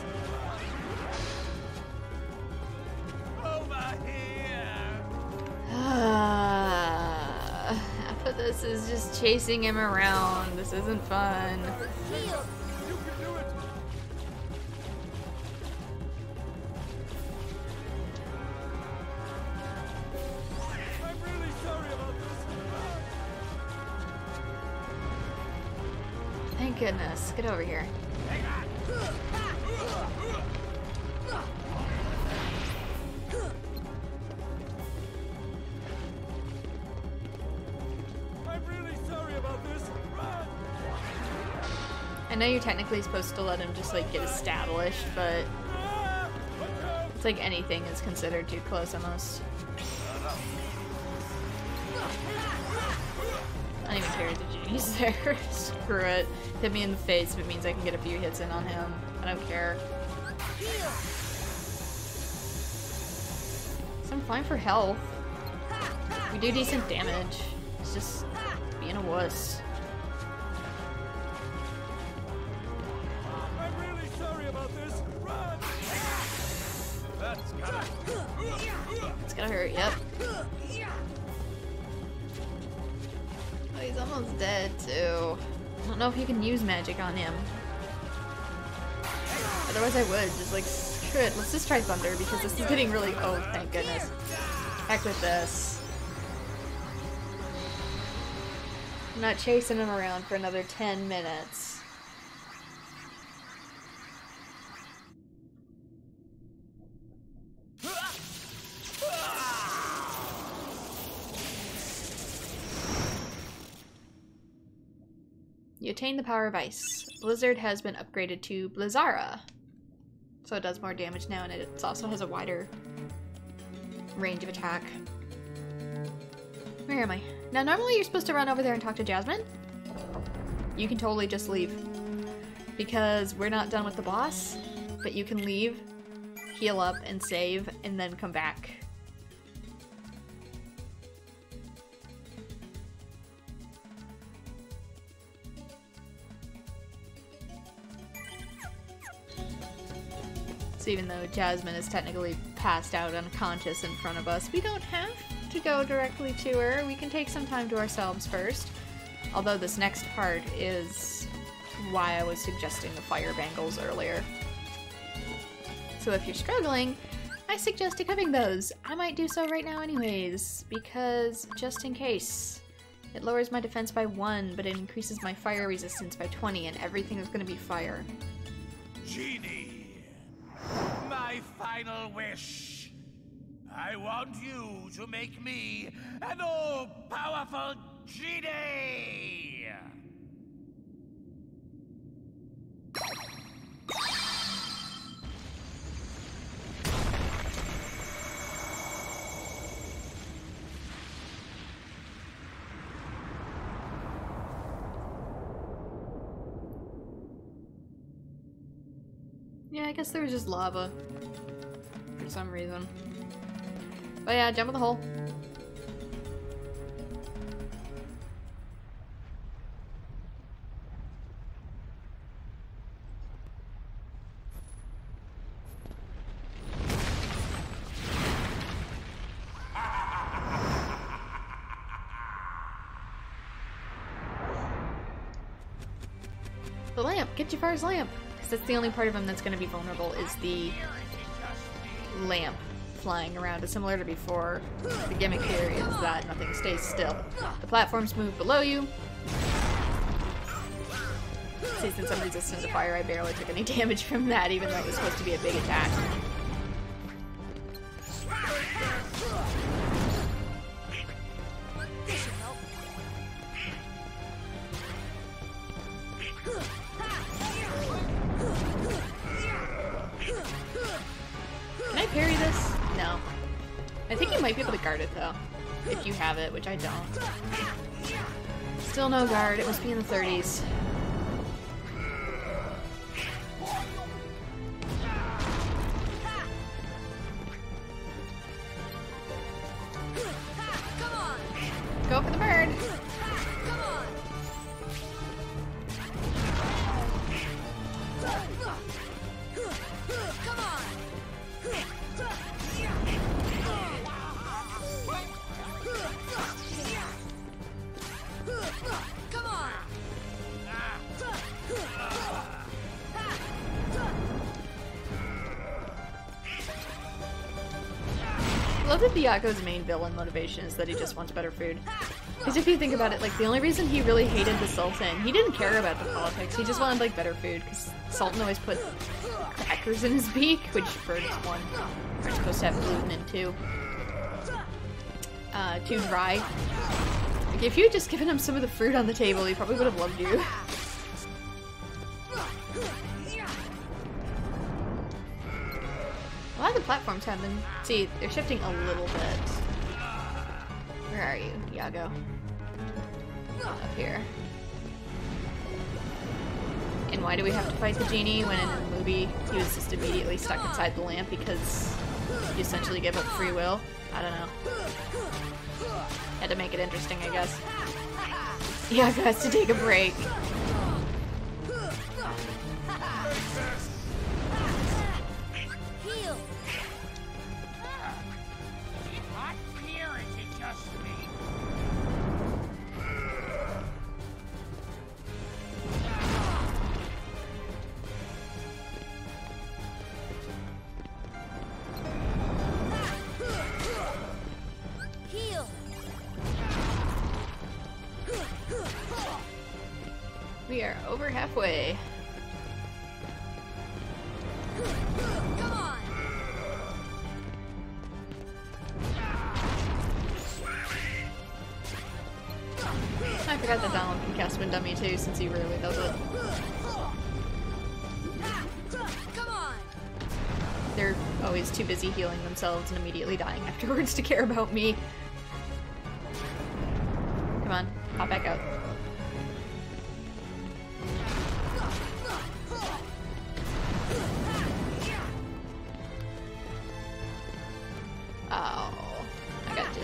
Over here! Half of this is just chasing him around. This isn't fun. Heal! You can do it! I'm really sorry about this. Thank goodness. Get over here. I'm really sorry about this. Run! I know you're technically supposed to let him just like get established, but Ah, watch out! it's like anything is considered too close almost. I don't even care that Genie's there. Screw it. Hit me in the face if it means I can get a few hits in on him. I don't care. So I'm fine for health. We do decent damage. It's just being a wuss. I'm really sorry about this. Run! That's got it. It's gonna hurt, yep. Oh, he's almost dead too. I don't know if you can use magic on him. Otherwise I would, just like, screw it, let's just try Thunder because this is getting really, oh thank goodness. Heck with this. I'm not chasing him around for another 10 minutes. You attain the power of ice. Blizzard has been upgraded to Blizzara. So it does more damage now and it also has a wider range of attack. Where am I? Now normally you're supposed to run over there and talk to Jasmine. You can totally just leave. Because we're not done with the boss, but you can leave, heal up and save, and then come back. So even though Jasmine is technically passed out unconscious in front of us, we don't have to go directly to her. We can take some time to ourselves first. Although this next part is why I was suggesting the fire bangles earlier. So if you're struggling, I suggest equipping those. I might do so right now anyways, because just in case. It lowers my defense by 1, but it increases my fire resistance by 20, and everything is gonna be fire. Genie, my final wish. I want you to make me an all-powerful genie! Yeah, I guess there was just lava. For some reason. But yeah, jump in the hole. The lamp! Get Jafar's lamp! That's the only part of him that's going to be vulnerable is the lamp flying around. It's similar to before. The gimmick here is that nothing stays still. The platforms move below you. See, since I'm resistant to fire, I barely took any damage from that, even though it was supposed to be a big attack. Can I parry this? No. I think you might be able to guard it though. If you have it, which I don't. Still no guard, it must be in the 30s. Go for the bird! I love that Diako's main villain motivation is that he just wants better food. Because if you think about it, like, the only reason he really hated the Sultan, he didn't care about the politics, he just wanted, like, better food, because Sultan always put crackers in his beak, which birds, 1, are supposed to have gluten in 2. 2 dry. Like, if you had just given him some of the fruit on the table, he probably would have loved you. A lot of the platforms have been... See, they're shifting a little bit. Where are you, Iago? Up here. And why do we have to fight the genie when in the movie he was just immediately stuck inside the lamp because you essentially give up free will? I don't know. Had to make it interesting, I guess. Iago has to take a break. We are over halfway. Come on. I forgot that Donald can cast Wind Dummy too, since he rarely does it. Come on. They're always too busy healing themselves and immediately dying afterwards to care about me. Come on, pop back out. Oh, I got you.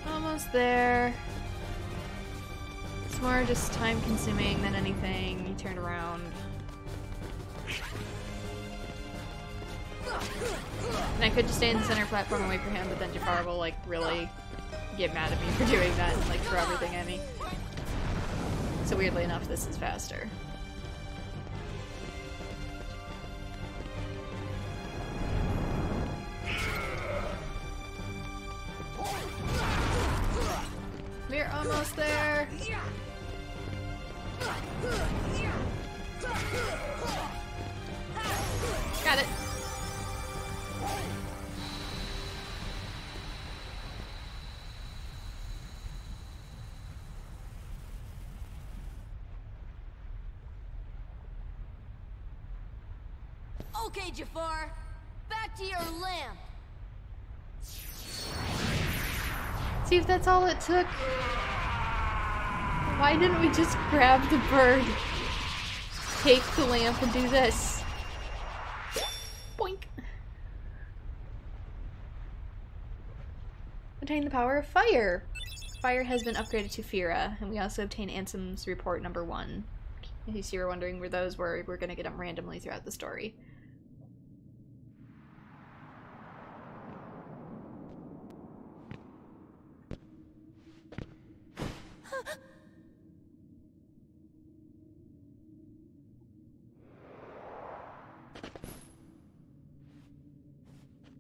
Almost there. It's more just time consuming than anything. You turn around. And I could just stay in the center platform and wait for him, but then Jafar will like really get mad at me for doing that and like throw everything at me. So weirdly enough, this is faster. We're almost there. Got it. Okay, Jafar. Back to your lamp. See if that's all it took. Why didn't we just grab the bird, take the lamp, and do this? Boink. Obtain the power of fire. Fire has been upgraded to Fira, and we also obtain Ansem's report number 1. In case you were wondering where those were, we're gonna get them randomly throughout the story.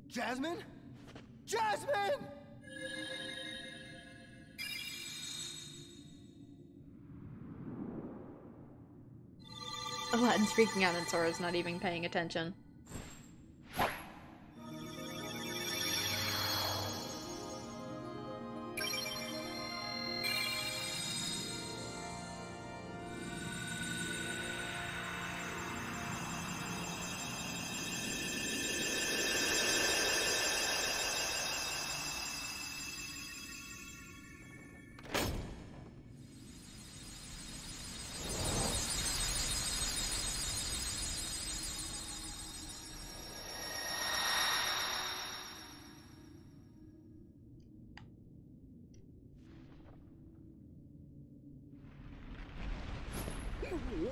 Jasmine? Jasmine! Aladdin's freaking out and Sora's not even paying attention.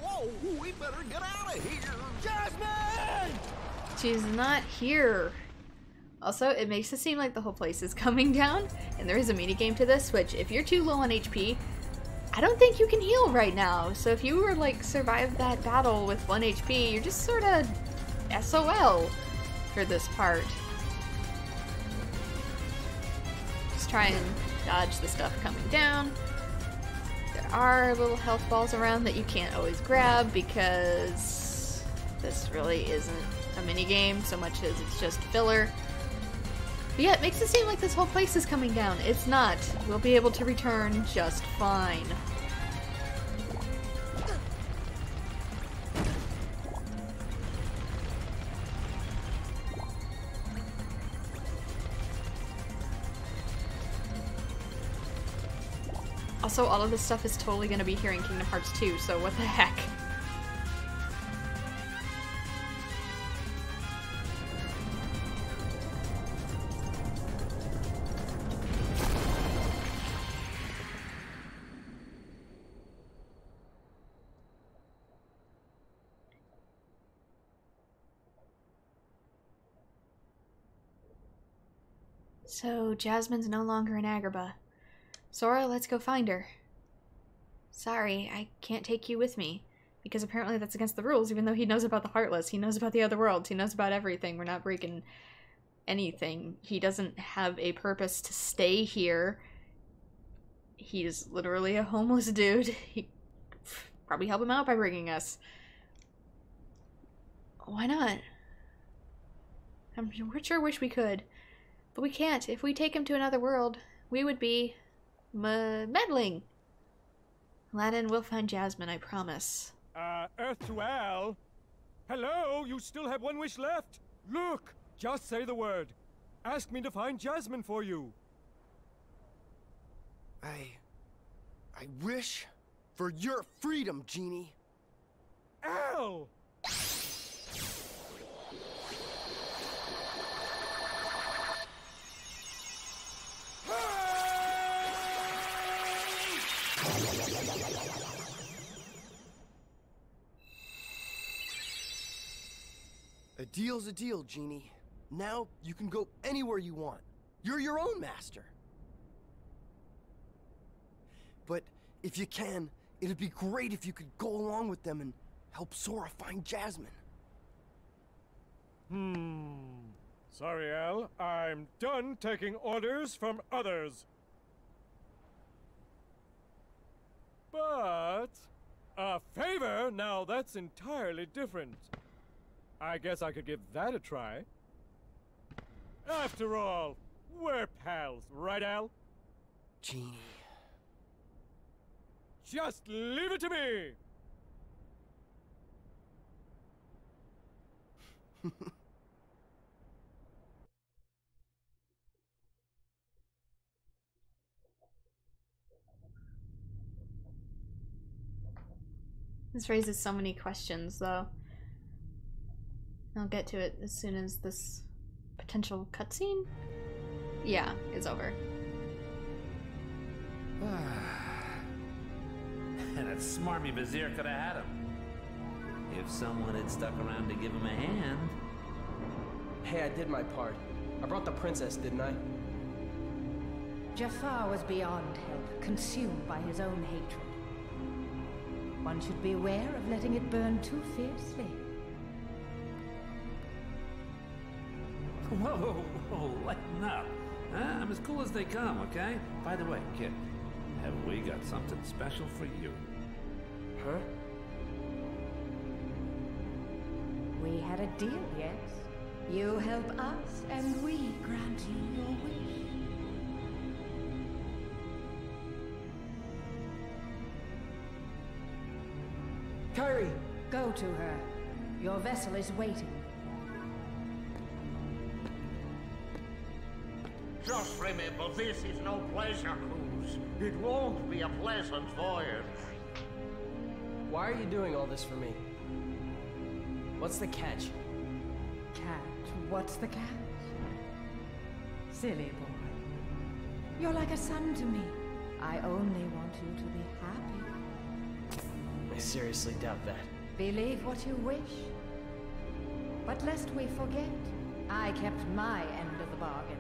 Whoa, we better get out of here! Jasmine! She's not here. Also, it makes it seem like the whole place is coming down, and there is a minigame to this, which if you're too low on HP, I don't think you can heal right now. So if you were like survive that battle with 1 HP, you're just sort of SOL for this part. Just try and dodge the stuff coming down. There are little health balls around that you can't always grab because this really isn't a minigame so much as it's just filler. But yeah, it makes it seem like this whole place is coming down. It's not. We'll be able to return just fine. Also, all of this stuff is totally going to be here in Kingdom Hearts 2, so what the heck? So, Jasmine's no longer in Agrabah. Sora, let's go find her. Sorry, I can't take you with me. Because apparently that's against the rules, even though he knows about the Heartless. He knows about the other worlds. He knows about everything. We're not breaking anything. He doesn't have a purpose to stay here. He's literally a homeless dude. He probably help him out by bringing us. Why not? I'm sure wish we could. But we can't. If we take him to another world, we would be meddling. Aladdin, we'll find Jasmine, I promise. Earth to Al? Hello, you still have 1 wish left? Look, just say the word. Ask me to find Jasmine for you. I wish for your freedom, Genie. Al! A deal's a deal, Genie. Now you can go anywhere you want. You're your own master. But if you can, It'd be great if you could go along with them and help Sora find Jasmine. Sorry, Al. I'm done taking orders from others. But a favor? Now that's entirely different. I guess I could give that a try. After all, we're pals, right, Al? Genie. Just leave it to me! This raises so many questions, though. I'll get to it as soon as this potential cutscene, yeah, is over. That smarmy vizier could have had him. If someone had stuck around to give him a hand. Hey, I did my part. I brought the princess, didn't I? Jafar was beyond help, consumed by his own hatred. One should beware of letting it burn too fiercely. Whoa, whoa, lighten up. I'm as cool as they come, okay? By the way, kid, have we got something special for you? Huh? We had a deal, yes? You help us, and we grant you your wish. Kyrie! Go to her. Your vessel is waiting. Just remember, this is no pleasure cruise. It won't be a pleasant voyage. Why are you doing all this for me? What's the catch? Catch? What's the catch? Silly boy. You're like a son to me. I only want you to be happy. I seriously doubt that. Believe what you wish. But lest we forget, I kept my end of the bargain.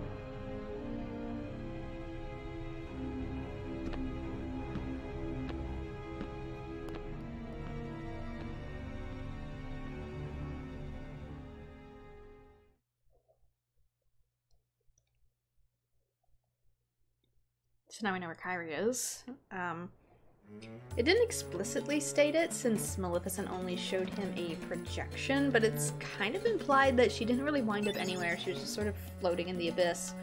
So now we know where Kyrie is. It didn't explicitly state it since Maleficent only showed him a projection, but it's kind of implied that she didn't really wind up anywhere. She was just sort of floating in the abyss.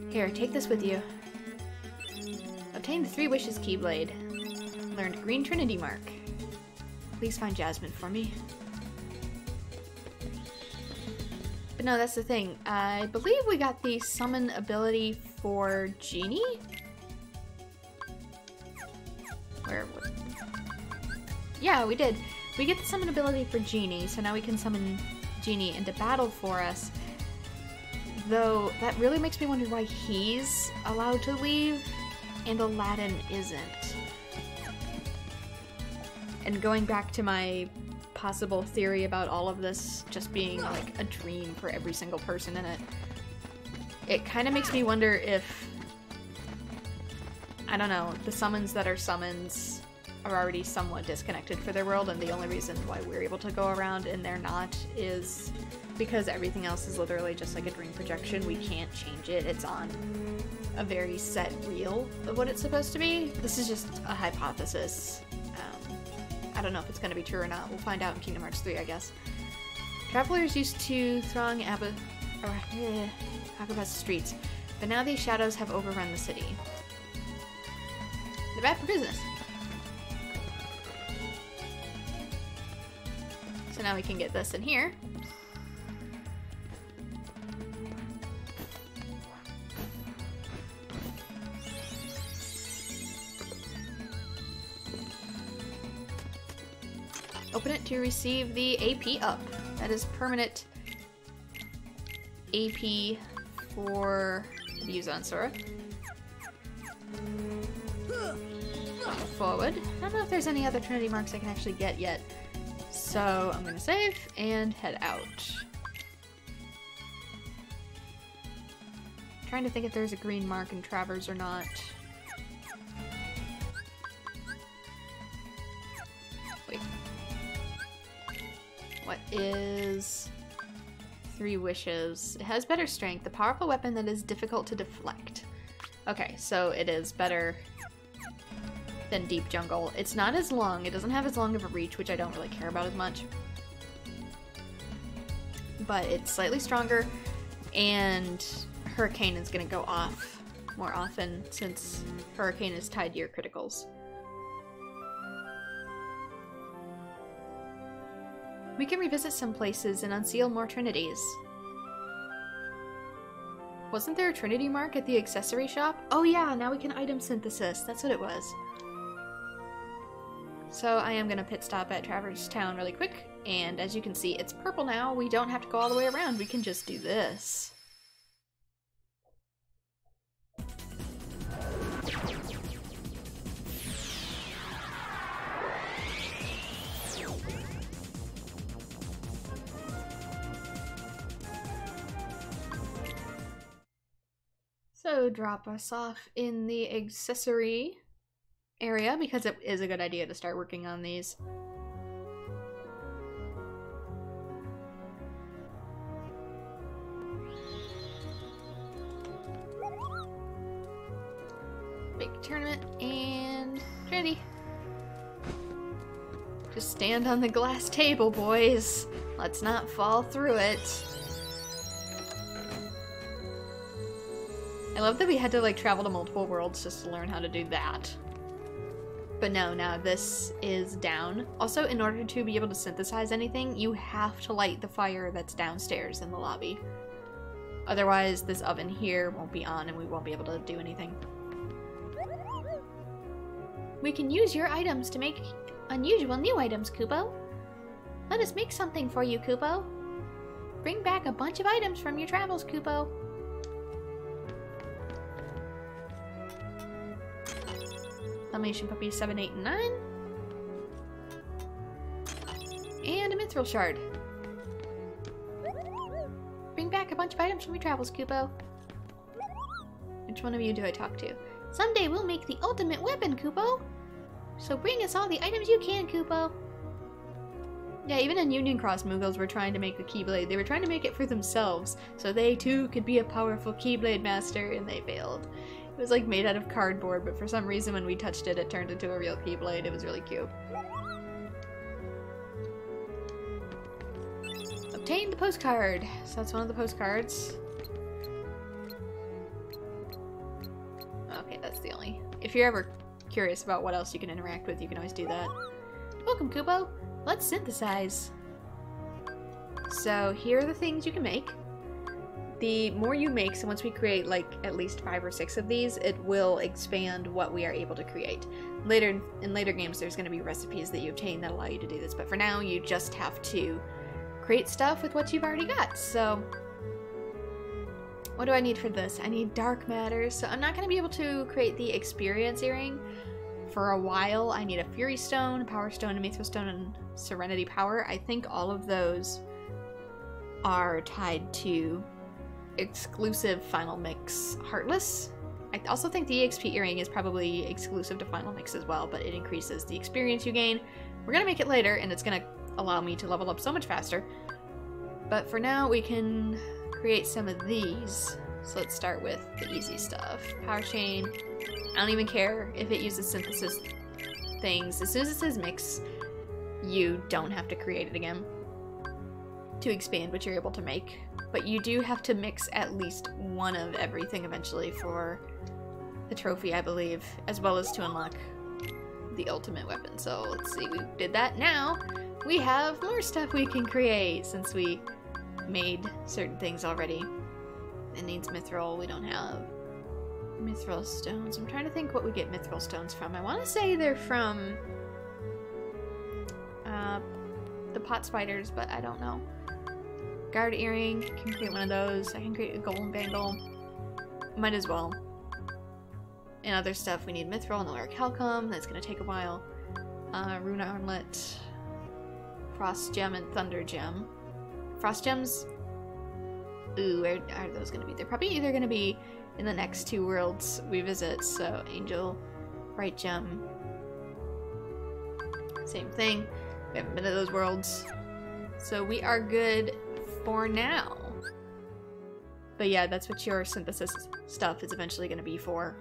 Here, take this with you. Obtain the Three Wishes Keyblade. Learned Green Trinity Mark. Please find Jasmine for me. But no, that's the thing. I believe we got the summon ability for Genie? Where? Yeah, we did. We get the summon ability for Genie, so now we can summon Genie into battle for us. Though, that really makes me wonder why he's allowed to leave and Aladdin isn't. And going back to my possible theory about all of this just being like a dream for every single person in it, it kind of makes me wonder if, I don't know, the summons that are summons are already somewhat disconnected for their world, and the only reason why we're able to go around and they're not is because everything else is literally just like a dream projection. We can't change it. It's on a very set reel of what it's supposed to be. This is just a hypothesis. I don't know if it's going to be true or not. We'll find out in Kingdom Hearts 3, I guess. Travelers used to throng Agrabah's streets, but now these shadows have overrun the city. They're bad for business. So now we can get this in here. Open it to receive the AP up. That is permanent AP for the use on Sora. Forward. I don't know if there's any other Trinity marks I can actually get yet. So I'm gonna save and head out. Trying to think if there's a green mark in Travers or not. is 3 wishes. It has better strength. A powerful weapon that is difficult to deflect. Okay, so it is better than Deep Jungle. It's not as long. It doesn't have as long of a reach, which I don't really care about as much. But it's slightly stronger, and Hurricane is going to go off more often since Hurricane is tied to your criticals. We can revisit some places and unseal more trinities. Wasn't there a trinity mark at the accessory shop? Oh yeah, now we can item synthesis. That's what it was. So I am going to pit stop at Traverse Town really quick, and as you can see, it's purple now. We don't have to go all the way around. We can just do this. So drop us off in the accessory area because it is a good idea to start working on these. Big tournament and ready. Just stand on the glass table, boys. Let's not fall through it. I love that we had to like travel to multiple worlds just to learn how to do that. But no, now this is down. Also, in order to be able to synthesize anything, you have to light the fire that's downstairs in the lobby. Otherwise, this oven here won't be on and we won't be able to do anything. We can use your items to make unusual new items, Kupo. Let us make something for you, Kupo. Bring back a bunch of items from your travels, Kupo. Dalmatian Puppy 7, 8, and 9. And a Mithril Shard. Bring back a bunch of items from your travels, Kupo. Which one of you do I talk to? Someday we'll make the ultimate weapon, Kupo! So bring us all the items you can, Kupo! Yeah, even in Union Cross, Moogles were trying to make the Keyblade. They were trying to make it for themselves, so they too could be a powerful Keyblade master, and they failed. It was like made out of cardboard, but for some reason when we touched it, it turned into a real Keyblade. It was really cute. Obtain the postcard. So that's one of the postcards. Okay, that's the only... If you're ever curious about what else you can interact with, you can always do that. Welcome, Kupo. Let's synthesize. So here are the things you can make. The more you make, so once we create like at least 5 or 6 of these, it will expand what we are able to create. Later in later games, there's going to be recipes that you obtain that allow you to do this, but for now, you just have to create stuff with what you've already got. So what do I need for this? I need dark matter, so I'm not going to be able to create the experience earring for a while. I need a Fury Stone, a Power Stone, a Mithril Stone, and Serenity Power. I think all of those are tied to exclusive Final Mix Heartless. I also think the EXP earring is probably exclusive to Final Mix as well, but it increases the experience you gain. We're gonna make it later, and it's gonna allow me to level up so much faster. But for now, we can create some of these. So let's start with the easy stuff. Power Chain. I don't even care if it uses synthesis things. As soon as it says mix, you don't have to create it again to expand what you're able to make. But you do have to mix at least one of everything eventually for the trophy, I believe, as well as to unlock the ultimate weapon. So let's see, we did that. Now we have more stuff we can create since we made certain things already. It needs mithril. We don't have mithril stones. I'm trying to think what we get mithril stones from. I want to say they're from the pot spiders, but I don't know. Guard earring, can create one of those. I can create a golden bangle. Might as well. And other stuff, we need mithril and Alaric Halcom. That's going to take a while. Rune Armlet, Frost Gem, and Thunder Gem. Frost Gems? Ooh, where are those going to be? They're probably either going to be in the next 2 worlds we visit. So, Angel, Bright Gem. Same thing. We haven't been to those worlds. So we are good for now. But yeah, that's what your synthesis stuff is eventually going to be for.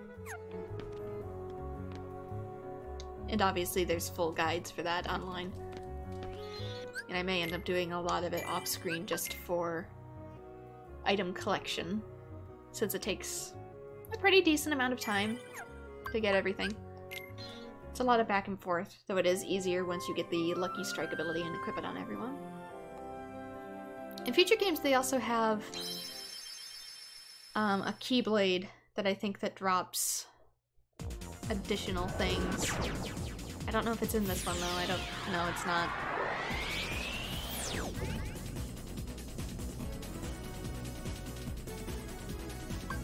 And obviously there's full guides for that online. And I may end up doing a lot of it off screen just for item collection, since it takes a pretty decent amount of time to get everything. It's a lot of back and forth, though it is easier once you get the Lucky Strike ability and equip it on everyone. In future games they also have a Keyblade that I think that drops additional things. I don't know if it's in this one though, I don't know, it's not.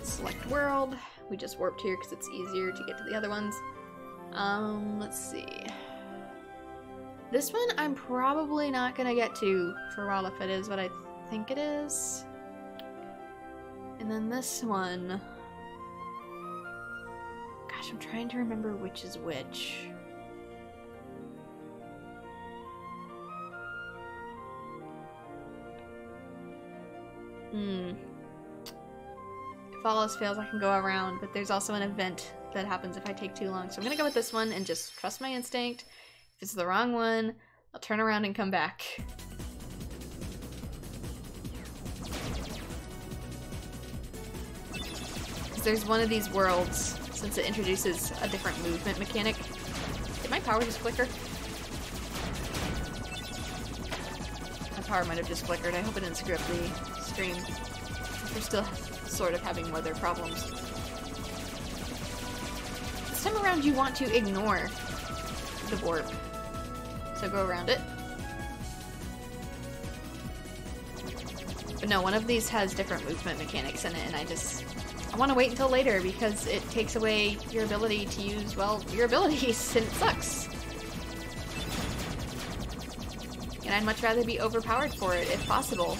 Select world. We just warped here because it's easier to get to the other ones. Let's see. This one I'm probably not gonna get to for a while if it is what I think it is. And then this one... Gosh, I'm trying to remember which is which. If all else fails, I can go around, but there's also an event that happens if I take too long. So I'm gonna go with this one and just trust my instinct. If it's the wrong one, I'll turn around and come back. Because there's one of these worlds, since it introduces a different movement mechanic. Did my power just flicker? My power might have just flickered. I hope it didn't screw up the stream. We're still sort of having weather problems. This time around you want to ignore the warp. So go around it. But no, one of these has different movement mechanics in it, and I want to wait until later because it takes away your ability to use, well, your abilities, and it sucks. And I'd much rather be overpowered for it, if possible.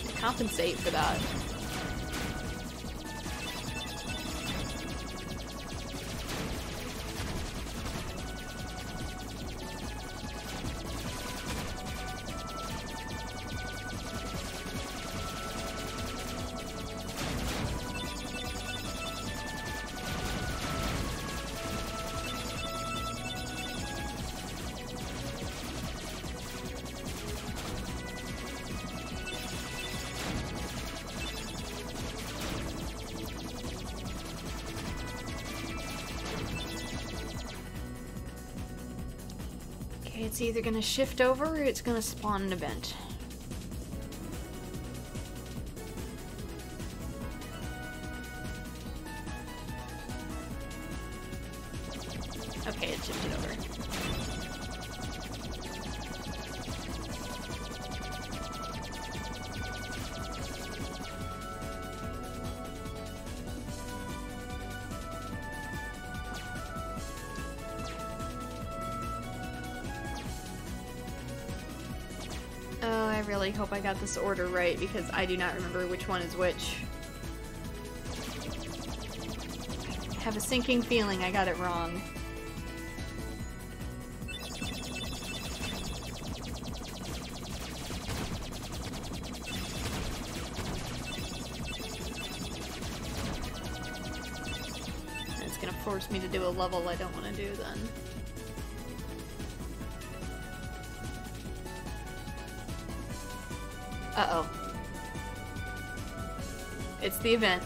To compensate for that. It's either gonna shift over or it's gonna spawn an event. Okay, it shifted over. I really hope I got this order right because I do not remember which one is which. I have a sinking feeling I got it wrong. It's gonna force me to do a level I don't want to do then. Uh-oh. It's the event.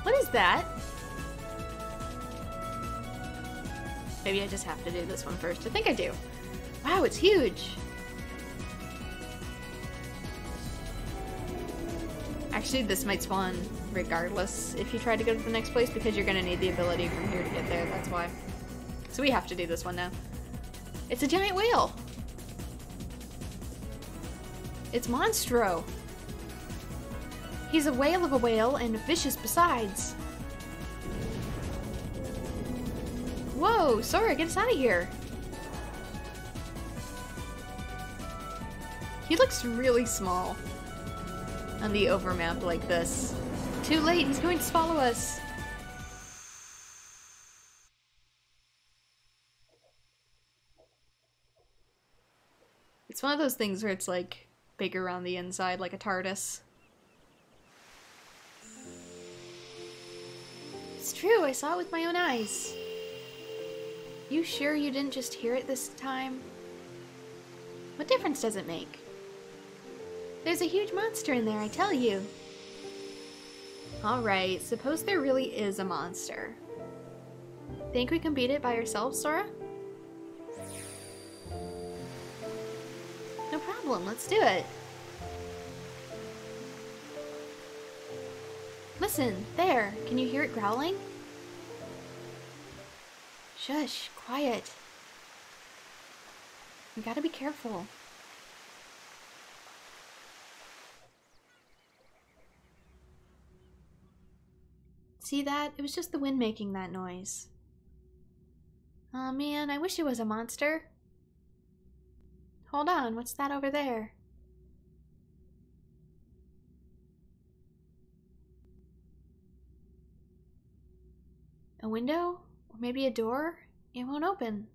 What is that? Maybe I just have to do this one first. I think I do. Wow, it's huge! Actually, this might spawn regardless if you try to go to the next place because you're gonna need the ability from here to get there, that's why. So we have to do this one now. It's a giant whale! It's Monstro! He's a whale of a whale and vicious besides. Whoa, Sora, get us out of here! He looks really small on the overmap like this. Too late, he's going to swallow us! It's one of those things where it's like bigger on the inside, like a TARDIS. It's true, I saw it with my own eyes. You sure you didn't just hear it this time? What difference does it make? There's a huge monster in there, I tell you. Alright, suppose there really is a monster. Think we can beat it by ourselves, Sora? No problem, let's do it. Listen, there. Can you hear it growling? Shush, quiet. We gotta be careful. See that? It was just the wind making that noise. Aw, man, I wish it was a monster. Hold on, what's that over there? A window? Or maybe a door? It won't open.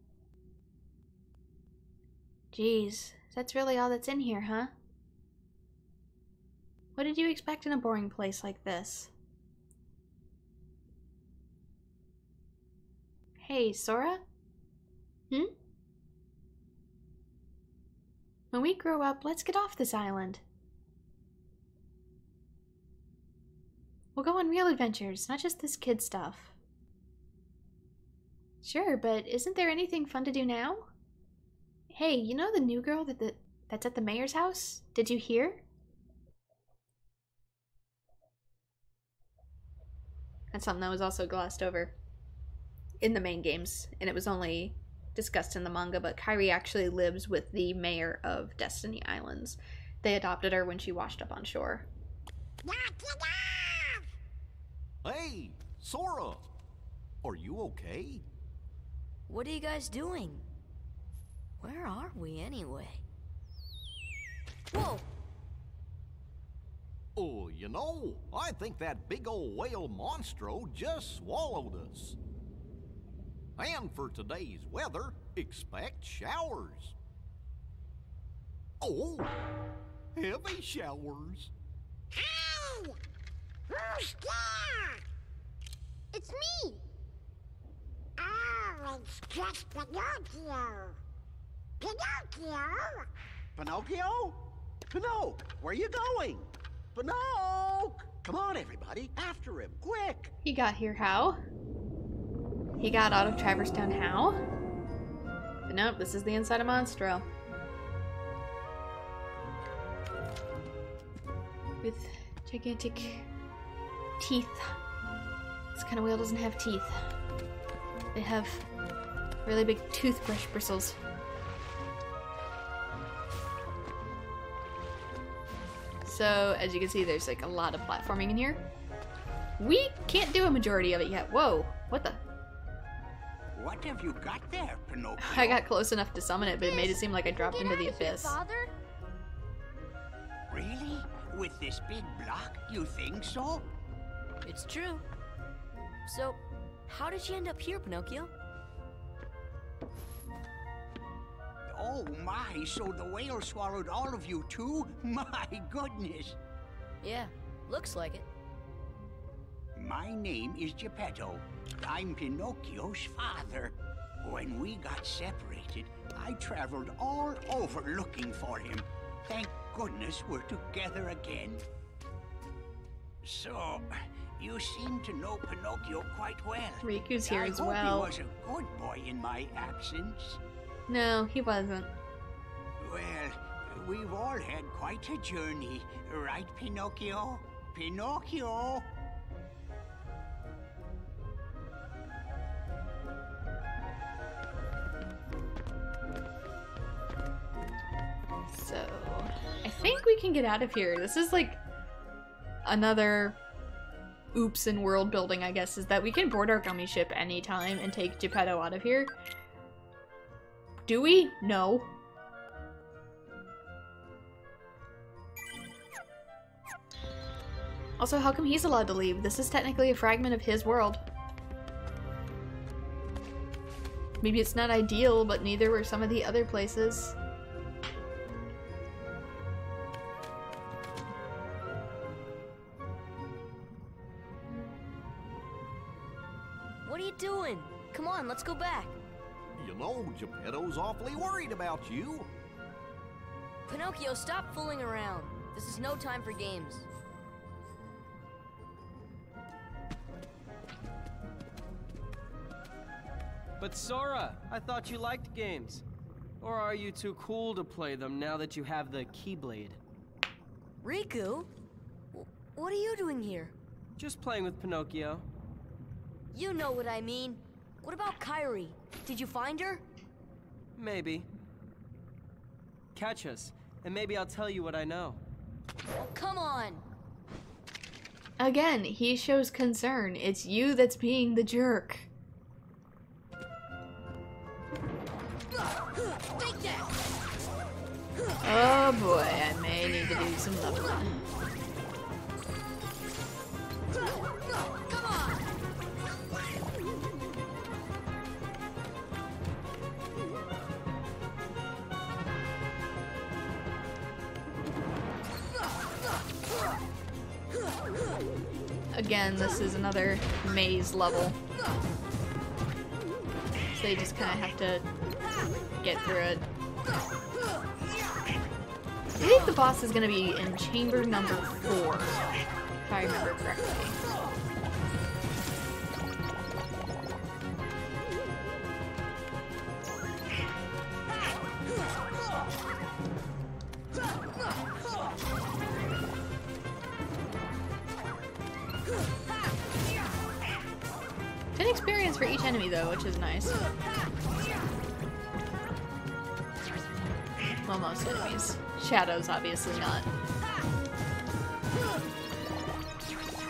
Jeez, that's really all that's in here, huh? What did you expect in a boring place like this? Hey, Sora? When we grow up, let's get off this island. We'll go on real adventures, not just this kid stuff. Sure, but isn't there anything fun to do now? Hey, you know the new girl that's at the mayor's house? Did you hear? That's something that was also glossed over in the main games, and it was only discussed in the manga, but Kairi actually lives with the mayor of Destiny Islands. They adopted her when she washed up on shore. Hey, Sora! Are you okay? What are you guys doing? Where are we anyway? Whoa! Oh, you know, I think that big old whale Monstro just swallowed us. And for today's weather, expect showers. Oh, heavy showers. Hey! Who's there? It's me! Oh, it's just Pinocchio. Pinocchio? Pinocchio? Pinocchio, where are you going? Pinocchio! Come on, everybody, after him, quick! He got here how? He got out of Traverse Town how? But nope, this is the inside of Monstro. With gigantic teeth. This kind of whale doesn't have teeth. They have really big toothbrush bristles. So, as you can see, there's like a lot of platforming in here. We can't do a majority of it yet. Whoa, what the? What have you got there, Pinocchio? I got close enough to summon it, but it made it seem like I dropped into the abyss. Father? Really? With this big block, you think so? It's true. So, how did you end up here, Pinocchio? Oh my, so the whale swallowed all of you too? My goodness. Yeah, looks like it. My name is Geppetto. I'm Pinocchio's father. When we got separated, I traveled all over looking for him. Thank goodness we're together again. So, you seem to know Pinocchio quite well. Riku's here as well. I hope he was a good boy in my absence. No, he wasn't. Well, we've all had quite a journey, right, Pinocchio? Pinocchio! So, I think we can get out of here. This is like another oops in world building, I guess, is that we can board our Gummi ship anytime and take Geppetto out of here. Do we? No. Also, how come he's allowed to leave? This is technically a fragment of his world. Maybe it's not ideal, but neither were some of the other places. go back. You know, Geppetto's awfully worried about you. Pinocchio, stop fooling around. This is no time for games. But Sora, I thought you liked games. Or are you too cool to play them now that you have the Keyblade? Riku? What are you doing here? Just playing with Pinocchio. You know what I mean. What about Kairi? Did you find her? Maybe. Catch us, and maybe I'll tell you what I know. Oh, come on! Again, he shows concern. It's you that's being the jerk. Oh boy, I may need to do some leveling. Come on! Again, this is another maze level. So you just kind of have to get through it. I think the boss is going to be in chamber number 4, if I remember correctly. Good experience for each enemy though, which is nice. Well, most enemies. Shadows, obviously not.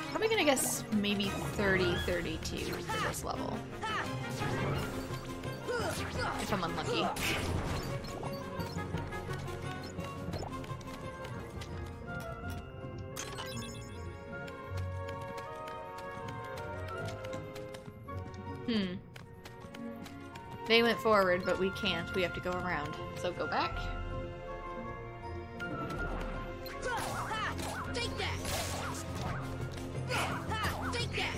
Probably gonna guess maybe 30, 32 for this level. If I'm unlucky. They went forward, but we can't. We have to go around. So go back. Take that! Take that!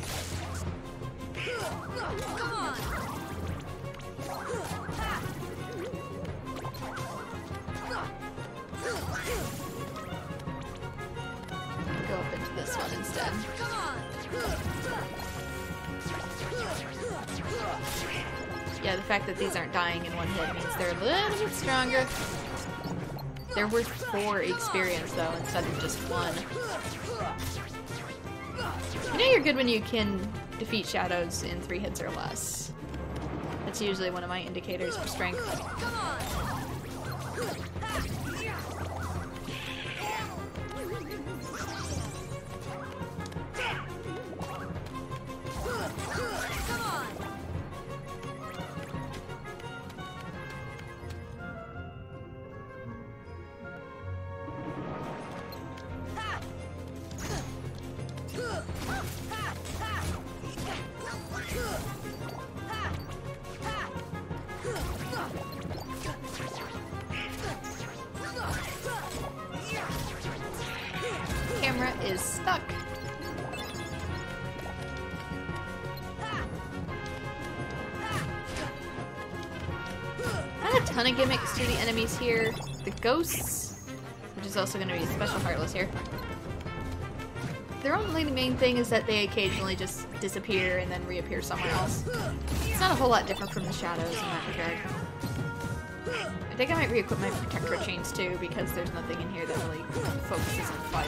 Come on! Go up into this one instead. Come on! Yeah, the fact that these aren't dying in one hit means they're a little bit stronger. They're worth 4 experience though, instead of just 1. You know you're good when you can defeat shadows in 3 hits or less. That's usually one of my indicators of strength. Come on! Camera is stuck. Not a ton of gimmicks to the enemies here. The ghosts, which is also going to be special heartless here. Their only main thing is that they occasionally just disappear and then reappear somewhere else. It's not a whole lot different from the shadows in that regard. I think I might re-equip my Protector chains too, because there's nothing in here that really focuses on fire.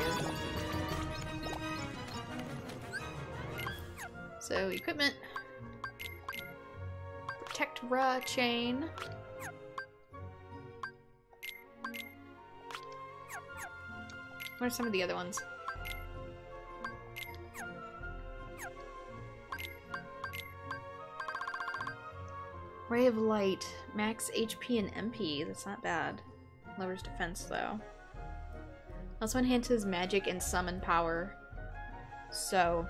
So, equipment. Protector chain. What are some of the other ones? Ray of Light. Max HP and MP. That's not bad. Lowers defense though. Also enhances magic and summon power. So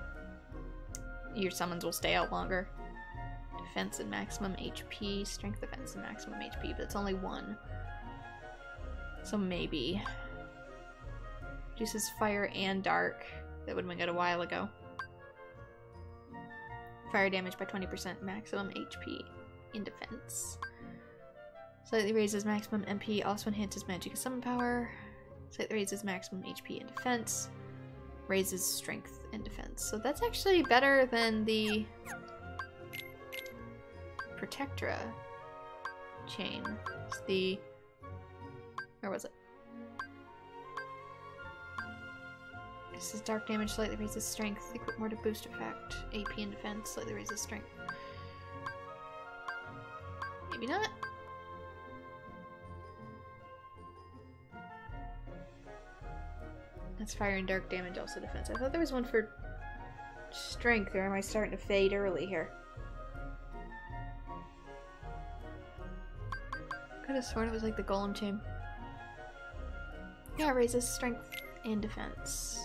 your summons will stay out longer. Defense and maximum HP. Strength, defense, and maximum HP. But it's only 1. So maybe. Reduces fire and dark. That would have been good a while ago. Fire damage by 20%. Maximum HP. in defense. Slightly raises maximum MP, also enhances magic and summon power. Slightly raises maximum HP and defense. Raises strength and defense. So that's actually better than the Protectra chain. It's the... where was it? This is dark damage, slightly raises strength. Equip more to boost effect. AP and defense, slightly raises strength. Maybe not? That's fire and dark damage, also defense. I thought there was one for strength, or am I starting to fade early here? Could have sworn it was like the golem chain. Yeah, it raises strength and defense.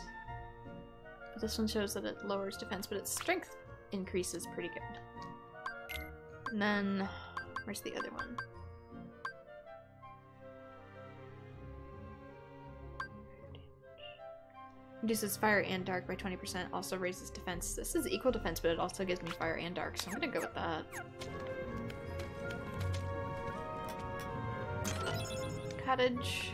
But this one shows that it lowers defense, but its strength increases pretty good. And then, where's the other one? Reduces fire and dark by 20%, also raises defense. This is equal defense, but it also gives me fire and dark, so I'm gonna go with that. Cottage.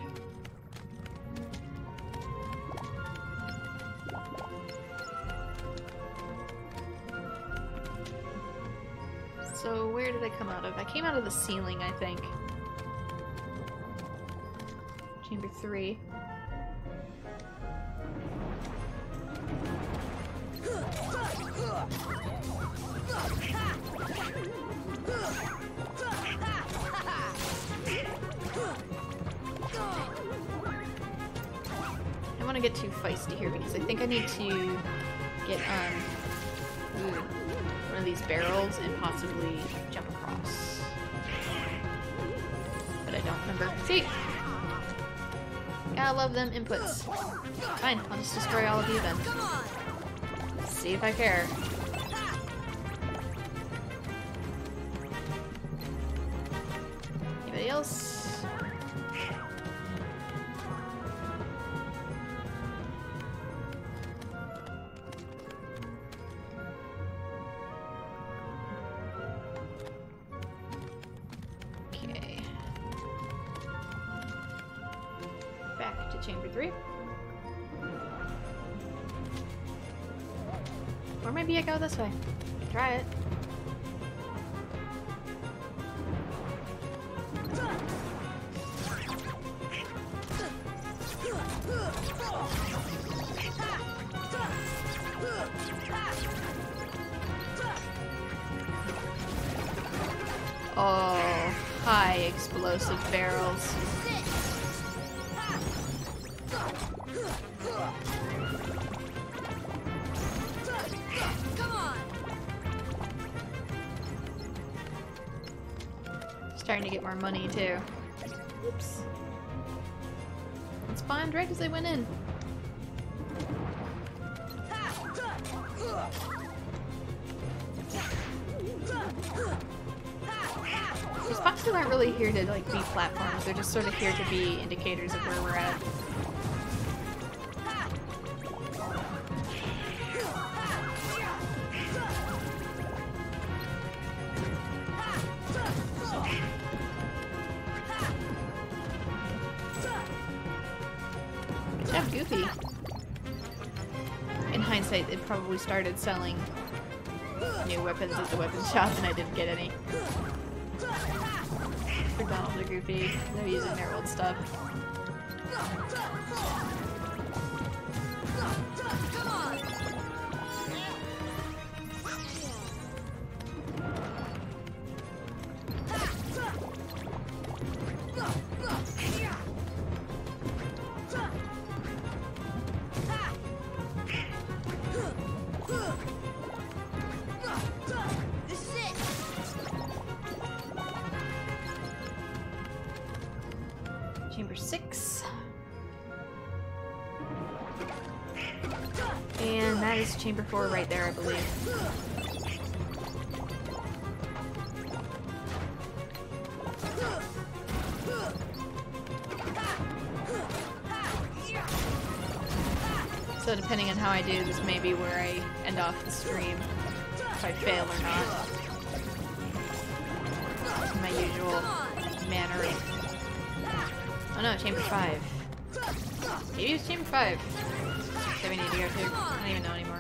So where did I come out of? I came out of the ceiling, I think. Chamber 3. I don't want to get too feisty here because I think I need to get one of these barrels and possibly jump across. But I don't remember. See? Gotta love them inputs. Fine, I'll just destroy all of you then. See if I care. Anybody else? Okay. Back to chamber 3. Or maybe I go this way. Try it. Oh, high explosive barrels. Starting to get more money too. Oops. It spawned right as I went in. These boxes aren't really here to like be platforms, they're just sort of here to be indicators of where we're at. Good job, Goofy. In hindsight, it probably started selling new weapons at the weapons shop and I didn't get any. For Donald or Goofy, they're using their old stuff. Chamber 6. And that is chamber 4 right there, I believe. So depending on how I do, this may be where I end off the stream, if I fail or not. my usual manner. Oh no, Chamber 5. Maybe it's Chamber 5 that we need to go to. I don't even know anymore.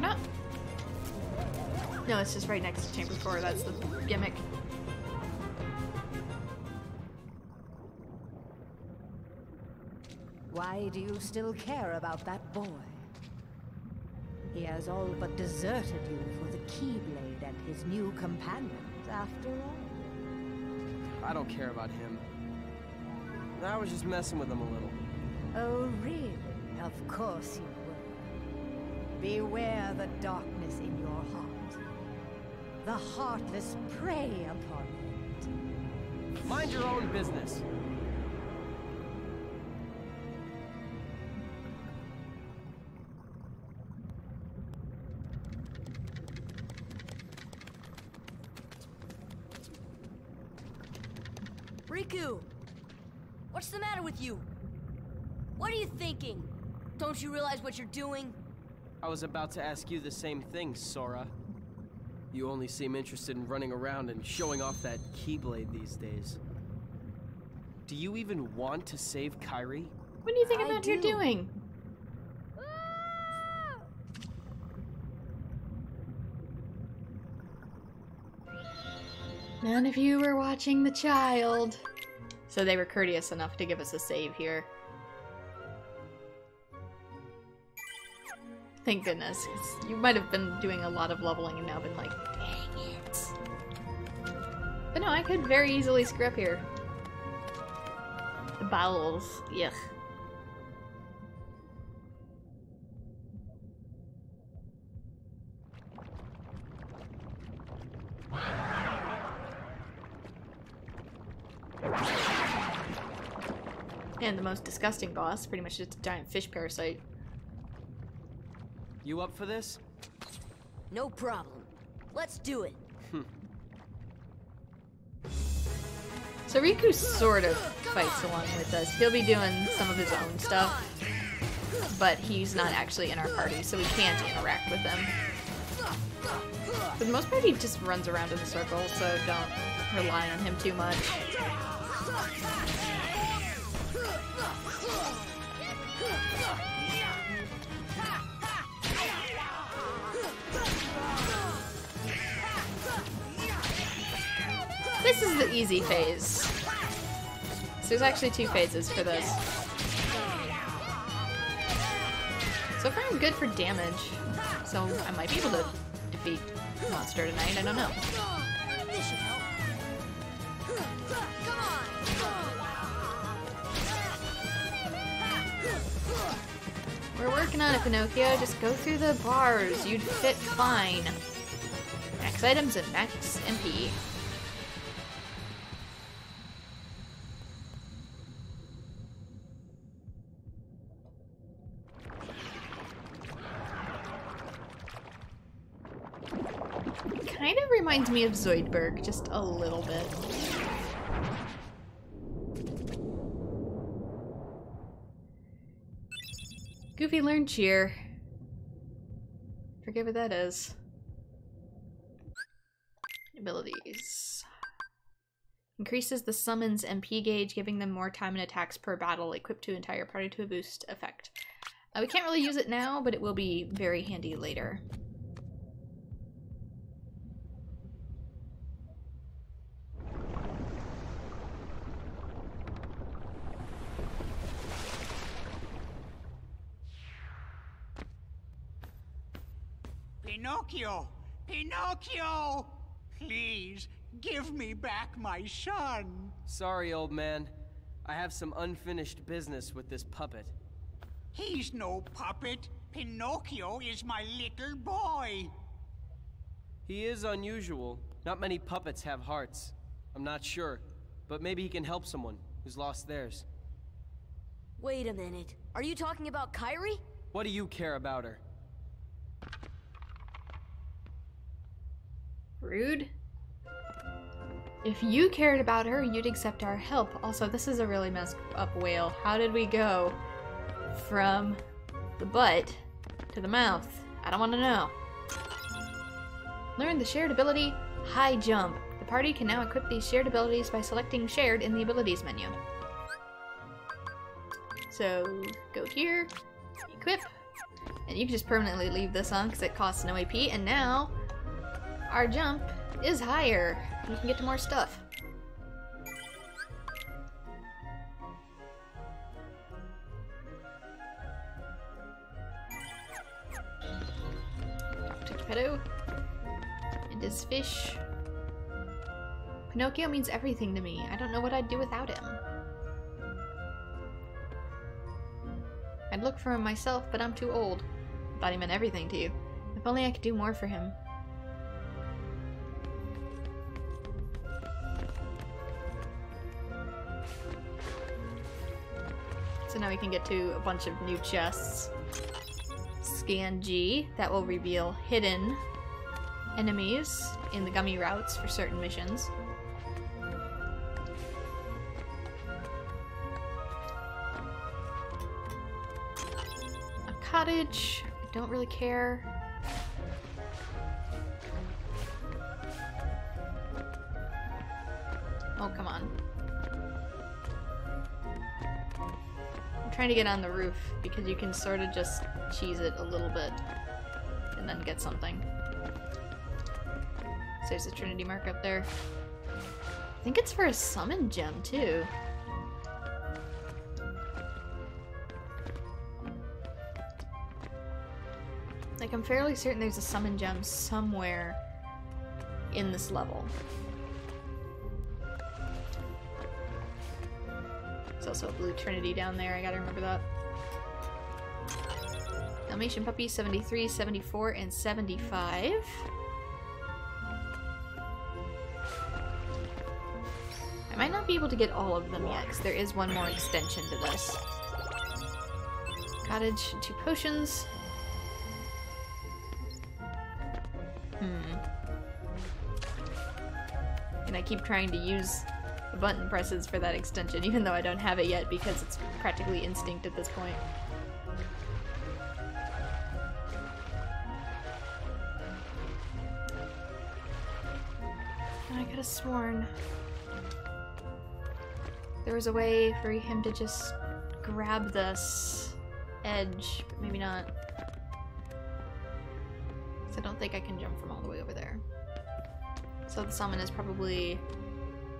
No. No, it's just right next to Chamber 4. That's the gimmick. Why do you still care about that boy? He has all but deserted you for the Keyblade and his new companions, after all. I don't care about him. I was just messing with him a little. Oh, really? Of course you were. Beware the darkness in your heart. The heartless prey upon it. Mind your own business. Riku! What's the matter with you? What are you thinking? Don't you realize what you're doing? I was about to ask you the same thing, Sora. You only seem interested in running around and showing off that Keyblade these days. Do you even want to save Kairi? What do you think about you're doing? None of you were watching the child. So they were courteous enough to give us a save here. Thank goodness, 'cause you might have been doing a lot of leveling and now been like, dang it. But no, I could very easily screw up here. The bowels, yuck. And the most disgusting boss, pretty much just a giant fish parasite. You up for this? No problem. Let's do it. So Riku sort of fights along with us. He'll be doing some of his own stuff, but he's not actually in our party, so we can't interact with him. For the most part, he just runs around in a circle, so don't rely on him too much. This is the easy phase. So there's actually 2 phases for this. So far I'm good for damage, so I might be able to defeat Monstro tonight, I don't know. This should help. We're working on it, Pinocchio. Just go through the bars. You'd fit fine. Max items and max MP. Kind of reminds me of Zoidberg, just a little bit. Goofy learned cheer. Forget what that is. Abilities. Increases the summons MP gauge, giving them more time and attacks per battle, equipped to entire party to a boost effect. We can't really use it now, but it will be very handy later. Pinocchio! Pinocchio! Please, give me back my son! Sorry, old man. I have some unfinished business with this puppet. He's no puppet. Pinocchio is my little boy. He is unusual. Not many puppets have hearts. I'm not sure. but maybe he can help someone who's lost theirs. Wait a minute. Are you talking about Kyrie? What do you care about her? Rude. If you cared about her, you'd accept our help. Also, this is a really messed up whale. How did we go from the butt to the mouth? I don't want to know. Learn the shared ability, High Jump. The party can now equip these shared abilities by selecting Shared in the abilities menu. So, go here, equip, and you can just permanently leave this on because it costs no AP, and now our jump is higher. We can get to more stuff. Talk to Geppetto and his fish. Pinocchio means everything to me. I don't know what I'd do without him. I'd look for him myself, but I'm too old. I thought he meant everything to you. If only I could do more for him. So now we can get to a bunch of new chests. Scan G, that will reveal hidden enemies in the Gummi routes for certain missions. Cottage. I don't really care. Oh, come on. I'm trying to get on the roof because you can sort of just cheese it a little bit and then get something. So there's a Trinity mark up there. I think it's for a summon gem too. Like, I'm fairly certain there's a summon gem somewhere in this level. There's also a blue Trinity down there, I gotta remember that. Dalmatian Puppy 73, 74, and 75. I might not be able to get all of them yet, because there is one more extension to this. Cottage, 2 potions. And I keep trying to use the button presses for that extension, even though I don't have it yet because it's practically instinct at this point. I could have sworn there was a way for him to just grab this edge, but maybe not. So I don't think I can jump from all the way over there. So the summon is probably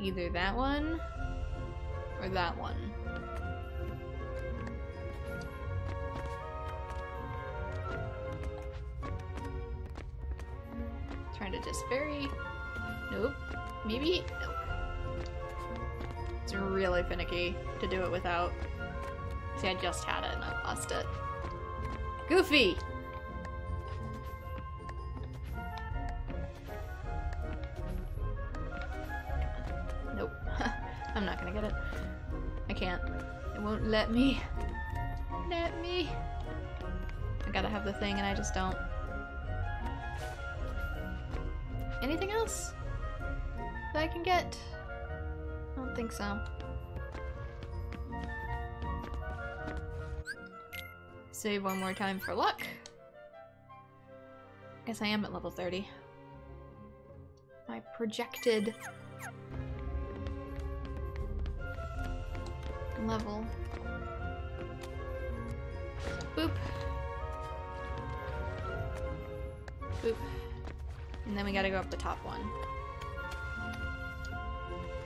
either that one or that one. Trying to just very... Nope. Maybe? Nope. It's really finicky to do it without. See, I just had it and I lost it. Goofy! Nope. I'm not gonna get it. I can't. It won't let me. Let me. I gotta have the thing and I just don't. Anything else that I can get? I don't think so. Save one more time for luck. Guess I am at level 30. My projected level. Boop. Boop. And then we gotta go up the top one.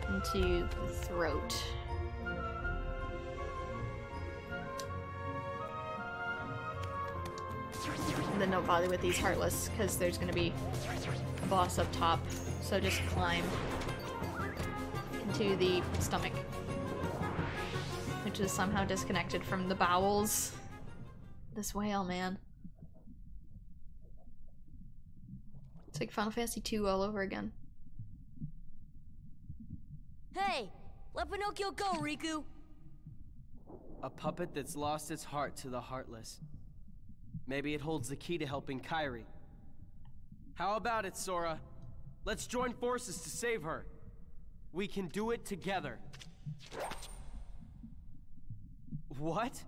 Into the throat. And then don't bother with these heartless, because there's gonna be a boss up top. So just climb into the stomach, which is somehow disconnected from the bowels. This whale, man. It's like Final Fantasy II all over again. Hey, Let Pinocchio go, Riku! A puppet that's lost its heart to the heartless. Maybe it holds the key to helping Kairi. How about it, Sora? Let's join forces to save her. We can do it together. What?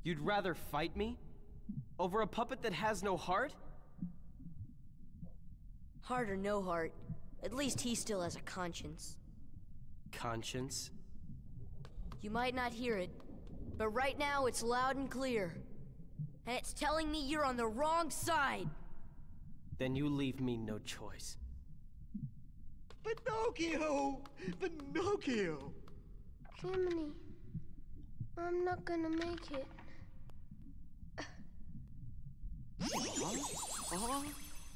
You'd rather fight me? Over a puppet that has no heart? Heart or no heart, at least he still has a conscience. Conscience? You might not hear it, but right now it's loud and clear. And it's telling me you're on the wrong side! Then you leave me no choice. Pinocchio! Pinocchio! Jiminy, I'm not gonna make it.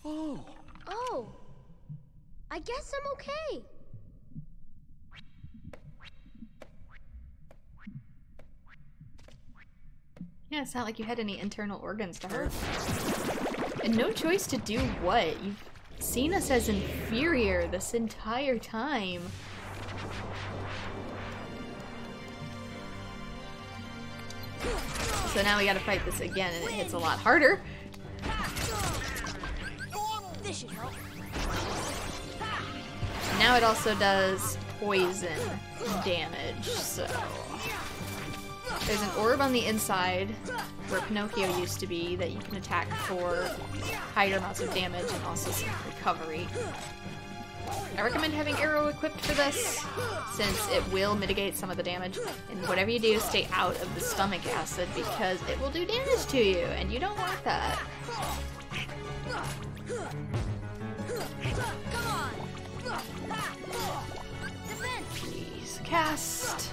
Oh, I guess I'm okay. Yeah, it's not like you had any internal organs to hurt. And no choice to do what? You've seen us as inferior this entire time. So now we gotta fight this again, and it hits a lot harder. This should help. Now it also does poison damage, so... There's an orb on the inside, where Pinocchio used to be, that you can attack for higher amounts of damage and also some recovery. I recommend having Arrow equipped for this, since it will mitigate some of the damage. And whatever you do, stay out of the stomach acid, because it will do damage to you, and you don't want that. Please cast.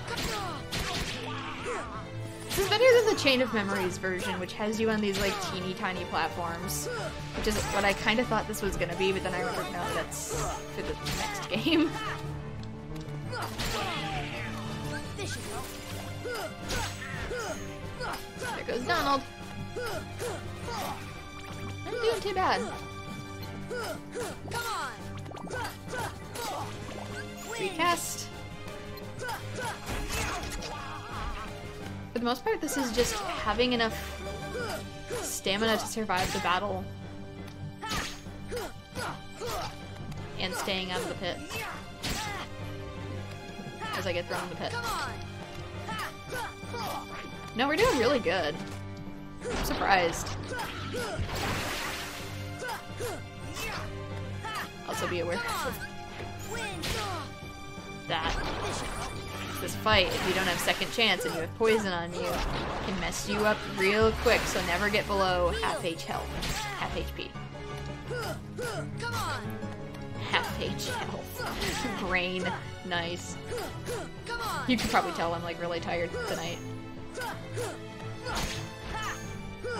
This is better than the Chain of Memories version, which has you on these like teeny tiny platforms, which is what I kind of thought this was gonna be, but then I remembered, no, that's for the next game. There goes Donald. I'm doing too bad. Recast. For the most part, this is just having enough stamina to survive the battle and staying out of the pit as I get thrown in the pit. No, we're doing really good. I'm surprised. Also be aware of that. This fight, if you don't have second chance and you have poison on you, can mess you up real quick, so never get below half HP. Half H health. Brain. Nice. You can probably tell I'm like really tired tonight.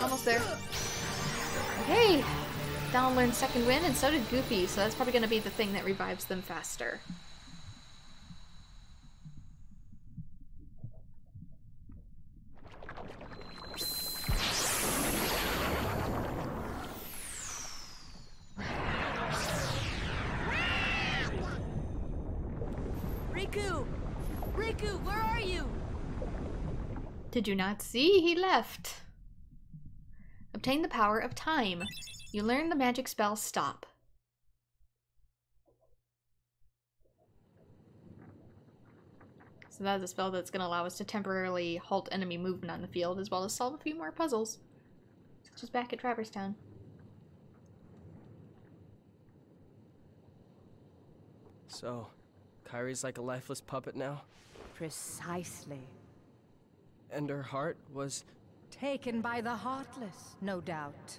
Almost there. Okay! Donald learned second wind, and so did Goofy, so that's probably gonna be the thing that revives them faster. Riku, where are you? Did you not see? He left. Obtain the power of time. You learn the magic spell Stop. So that's a spell that's going to allow us to temporarily halt enemy movement on the field, as well as solve a few more puzzles, such as back at Traverse Town. So, Kairi's like a lifeless puppet now? Precisely. And her heart was... taken by the Heartless, no doubt.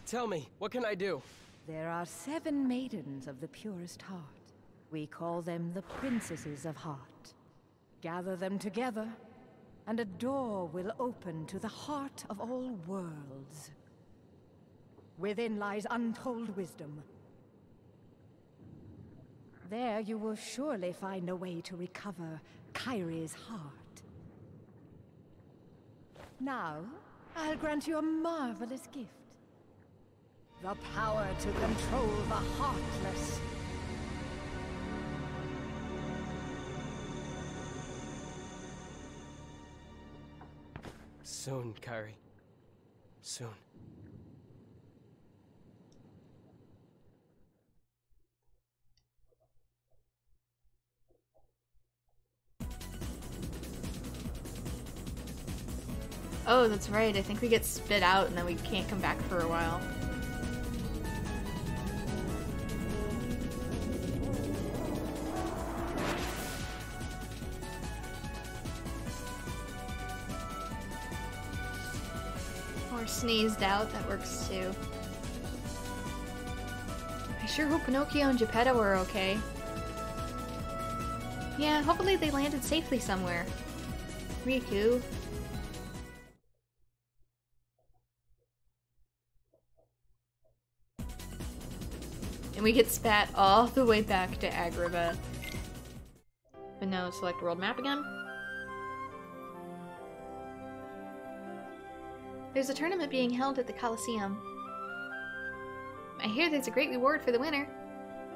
Tell me, what can I do? There are 7 maidens of the purest heart. We call them the Princesses of Heart. Gather them together, and a door will open to the heart of all worlds. Within lies untold wisdom. There you will surely find a way to recover Kairi's heart. Now, I'll grant you a marvelous gift. The power to control the Heartless. Soon, Kyrie. Soon. Oh, that's right. I think we get spit out and then we can't come back for a while. Or sneezed out, that works too. I sure hope Pinocchio and Geppetto are okay. Yeah, hopefully they landed safely somewhere. Riku. And we get spat all the way back to Agrabah. But no, select world map again. There's a tournament being held at the Colosseum. I hear there's a great reward for the winner.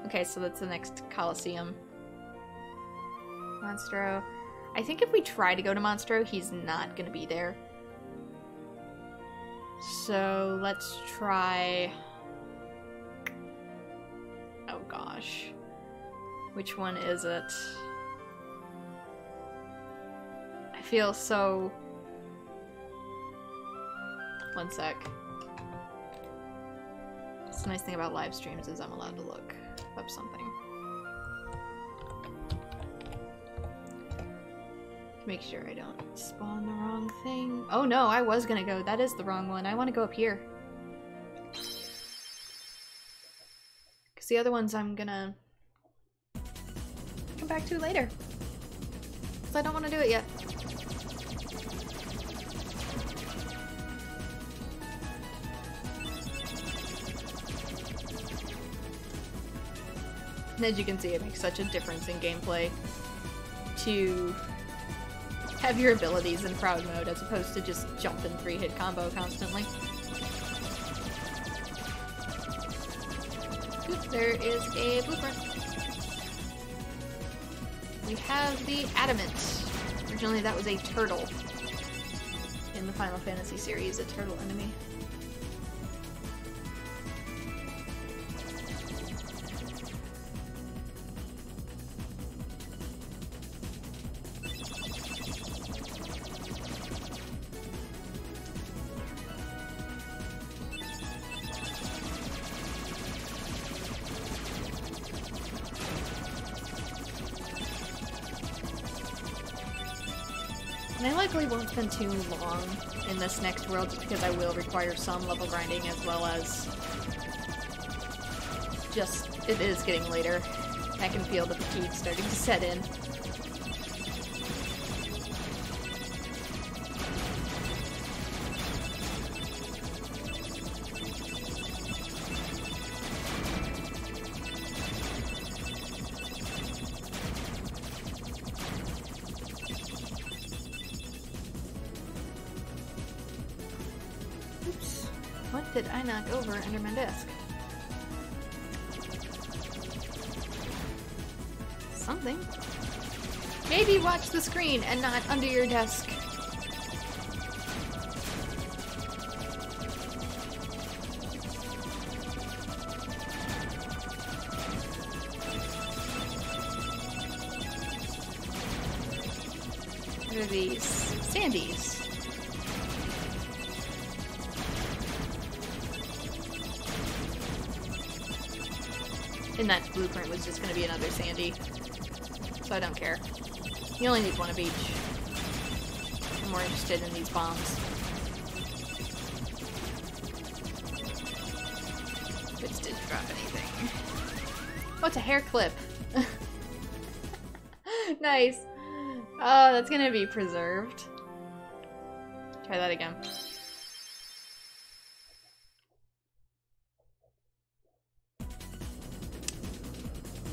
Okay, so that's the next Colosseum. Monstro. I think if we try to go to Monstro, he's not gonna be there. So let's try... Oh gosh. Which one is it? I feel so... One sec. That's the nice thing about live streams is I'm allowed to look up something. Make sure I don't spawn the wrong thing. Oh no, I was gonna go. That is the wrong one. I want to go up here. Because the other ones I'm gonna come back to later. Because I don't want to do it yet. And as you can see, it makes such a difference in gameplay to have your abilities in proud mode as opposed to just jump and 3-hit combo constantly. Oop, there is a blueprint. We have the Adamant. Originally that was a turtle in the Final Fantasy series, a turtle enemy. And I likely won't spend too long in this next world just because I will require some level grinding as well as just, it is getting later. I can feel the fatigue starting to set in. What did I knock over under my desk? Something. Maybe watch the screen and not under your desk. What are these? Sandies. And that blueprint was just going to be another Sandy. So I don't care. You only need one of each. I'm more interested in these bombs. Which didn't drop anything. Oh, it's a hair clip. Nice. Oh, that's going to be preserved. Try that again.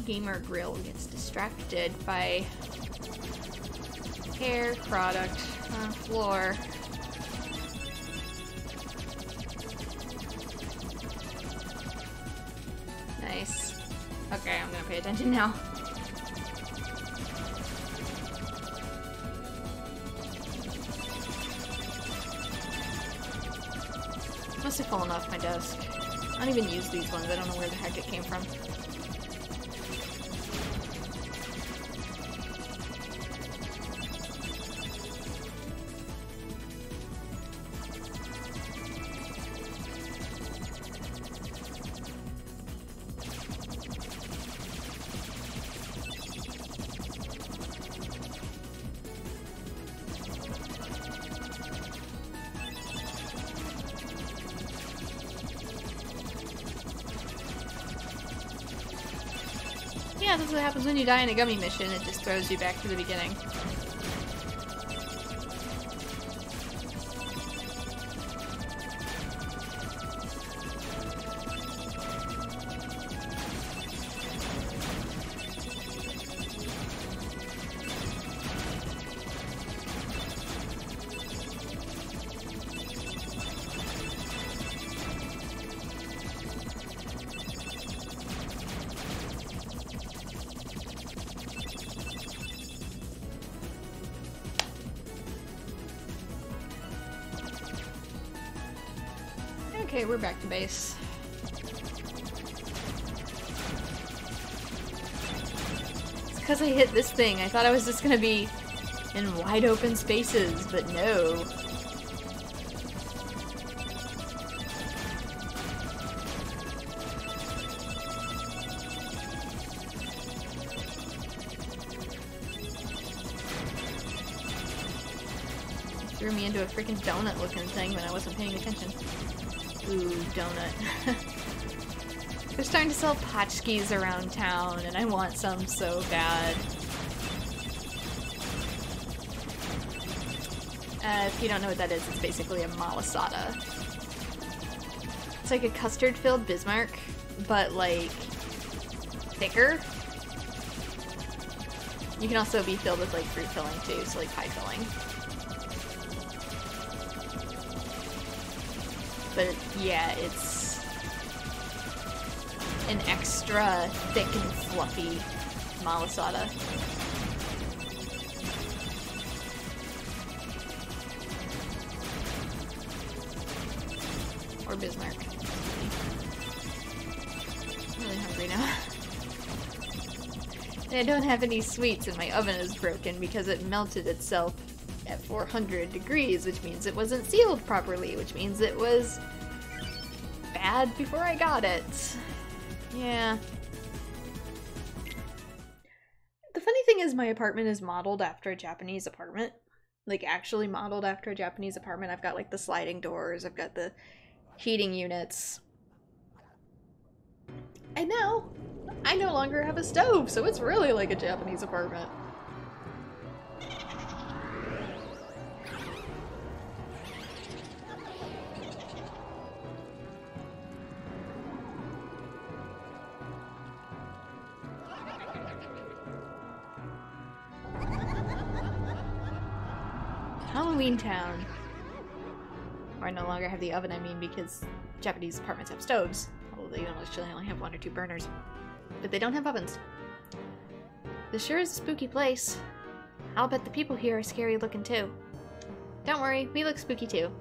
Gamer Grill gets distracted by hair product on floor. Nice. Okay, I'm gonna pay attention now. must have fallen off my desk. I don't even use these ones. I don't know where the heck it came from. Yeah, that's what happens when you die in a Gummi mission. It just throws you back to the beginning. Okay, we're back to base. It's because I hit this thing. I thought I was just gonna be in wide open spaces, but no. It threw me into a freaking donut looking thing when I wasn't paying attention. Ooh, donut. They're starting to sell potchkis around town, and I want some so bad. If you don't know what that is, it's basically a malasada. It's like a custard-filled Bismarck, but like thicker. You can also be filled with like fruit filling too, so like pie filling. But yeah, it's an extra thick and fluffy malasada. Or Bismarck. I'm really hungry now. And I don't have any sweets and my oven is broken because it melted itself at 400 degrees, which means it wasn't sealed properly, which means it was bad before I got it. Yeah. The funny thing is my apartment is modeled after a Japanese apartment. Like, actually modeled after a Japanese apartment. I've got, like, the sliding doors, I've got the heating units. And now, I no longer have a stove, so it's really like a Japanese apartment. Halloween Town. Or I no longer have the oven, I mean, because Japanese apartments have stoves. Although they usually only have 1 or 2 burners. But they don't have ovens. This sure is a spooky place. I'll bet the people here are scary looking too. Don't worry, we look spooky too.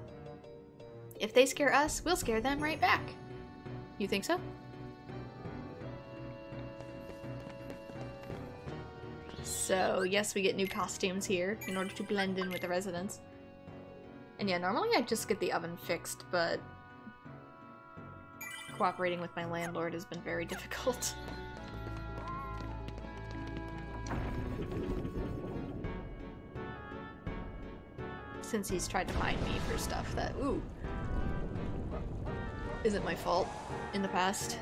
If they scare us, we'll scare them right back. You think so? So, yes, we get new costumes here in order to blend in with the residents. And yeah, normally I just get the oven fixed, but cooperating with my landlord has been very difficult. Since he's tried to find me for stuff that, ooh, isn't my fault in the past.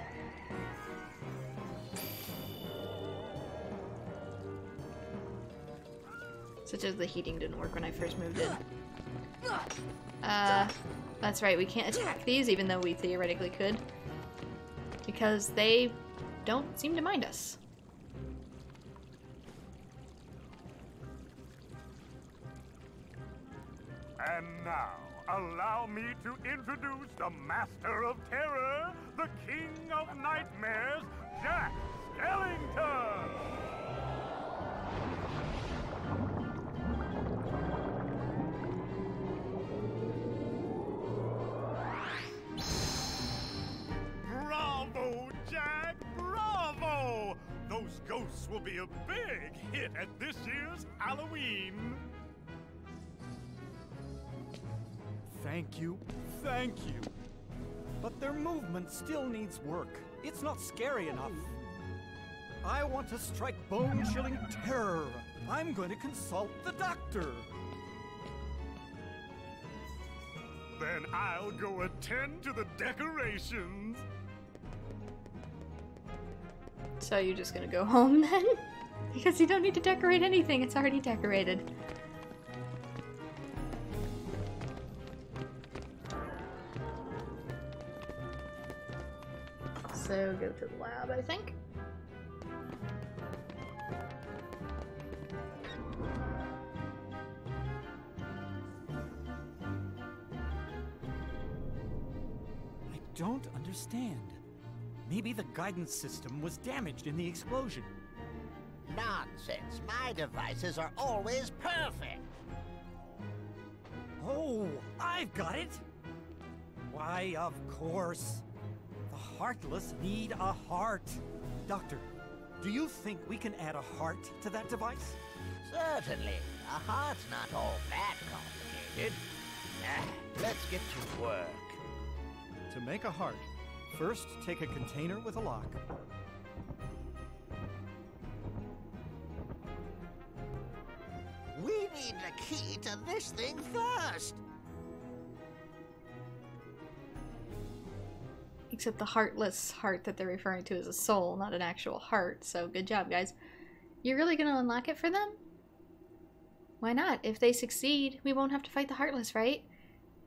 Such as the heating didn't work when I first moved in. That's right, we can't attack these even though we theoretically could. Because they don't seem to mind us. And now, allow me to introduce the Master of Terror, the King of Nightmares, Jack Skellington! will be a big hit at this year's Halloween. Thank you. But their movement still needs work. It's not scary enough. I want to strike bone-chilling terror. I'm going to consult the doctor. Then I'll go attend to the decorations. So you're just gonna go home then? Because you don't need to decorate anything, it's already decorated. So go to the lab, I think. I don't understand. Maybe the guidance system was damaged in the explosion. Nonsense. My devices are always perfect. Oh, I've got it! Why, of course. The Heartless need a heart. Doctor, do you think we can add a heart to that device? Certainly. A heart's not all that complicated. Let's get to work. To make a heart, first take a container with a lock. We need the key to this thing first. Except the heartless heart that they're referring to is a soul, not an actual heart. So good job, guys. You're really gonna unlock it for them? Why not? If they succeed, we won't have to fight the Heartless, right?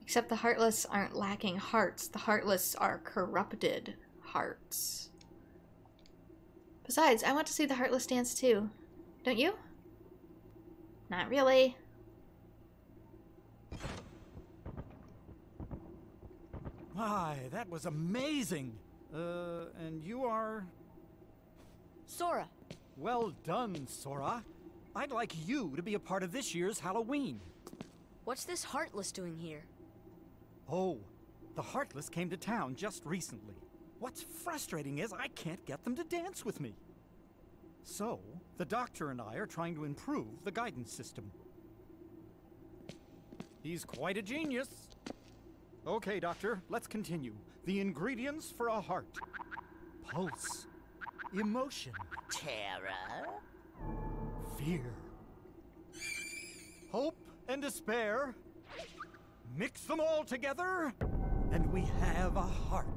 Except the Heartless aren't lacking hearts. The Heartless are corrupted hearts. Besides, I want to see the Heartless dance too. Don't you? Not really. My, that was amazing! And you are... Sora! Well done, Sora. I'd like you to be a part of this year's Halloween. What's this Heartless doing here? Oh, the Heartless came to town just recently. What's frustrating is I can't get them to dance with me. So, the Doctor and I are trying to improve the guidance system. He's quite a genius. Okay, Doctor, let's continue. The ingredients for a heart. Pulse. Emotion. Terror. Fear. Hope and despair. Mix them all together, and we have a heart.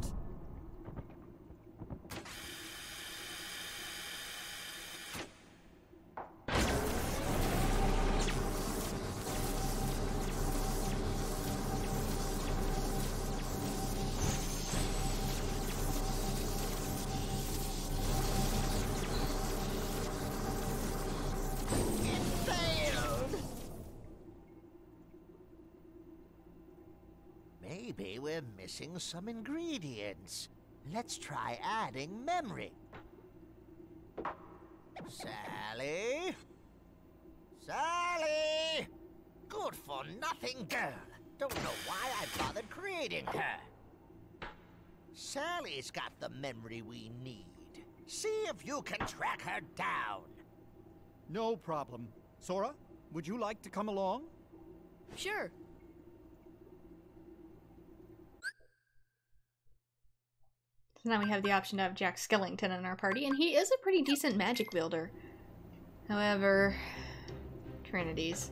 Maybe we're missing some ingredients. Let's try adding memory. Sally? Sally! Good-for-nothing girl. Don't know why I bothered creating her. Sally's got the memory we need. See if you can track her down. No problem. Sora, would you like to come along? Sure. So now we have the option to have Jack Skellington in our party, and he is a pretty decent magic wielder. However, Trinities.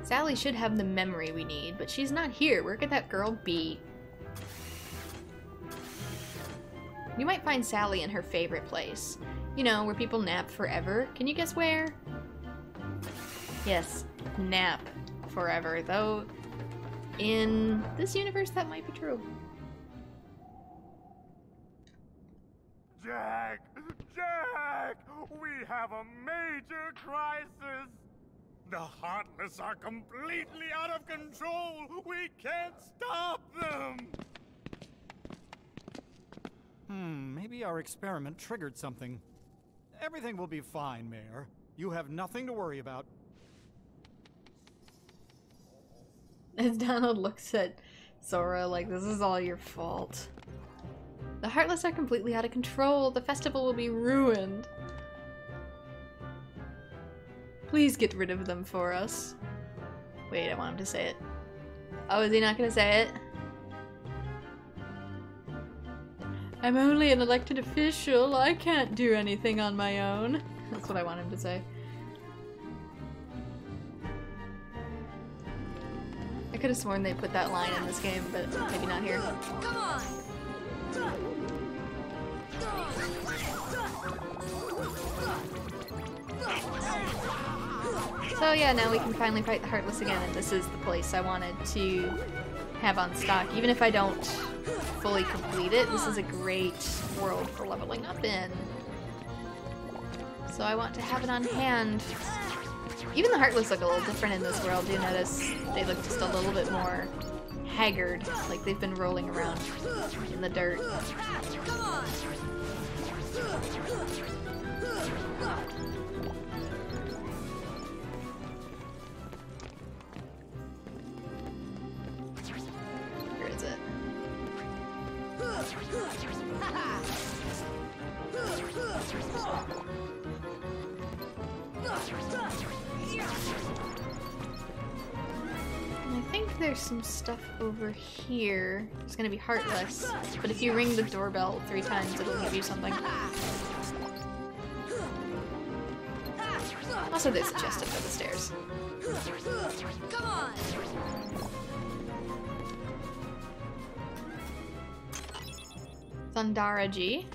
Sally should have the memory we need, but she's not here. Where could that girl be? You might find Sally in her favorite place. You know, where people nap forever. Can you guess where? Yes, nap forever. Though, in this universe, that might be true. Jack! Jack! We have a major crisis! The Heartless are completely out of control! We can't stop them! Maybe our experiment triggered something. Everything will be fine, Mayor. You have nothing to worry about. As Donald looks at Sora like, this is all your fault. The Heartless are completely out of control. The festival will be ruined. Please get rid of them for us. Wait, I want him to say it. Oh, is he not gonna say it? I'm only an elected official. I can't do anything on my own. That's what I want him to say. I could have sworn they put that line in this game, but maybe not here. Come on! So yeah, now we can finally fight the Heartless again, and this is the place I wanted to have on stock. Even if I don't fully complete it, this is a great world for leveling up in. So I want to have it on hand. Even the Heartless look a little different in this world. Do you notice they look just a little bit more haggard, like they've been rolling around in the dirt. Come on! Where is it? I think there's some stuff over here. It's gonna be Heartless, but if you ring the doorbell 3 times, it'll give you something. Also, there's a chest up by the stairs. Come on! Thundaraji.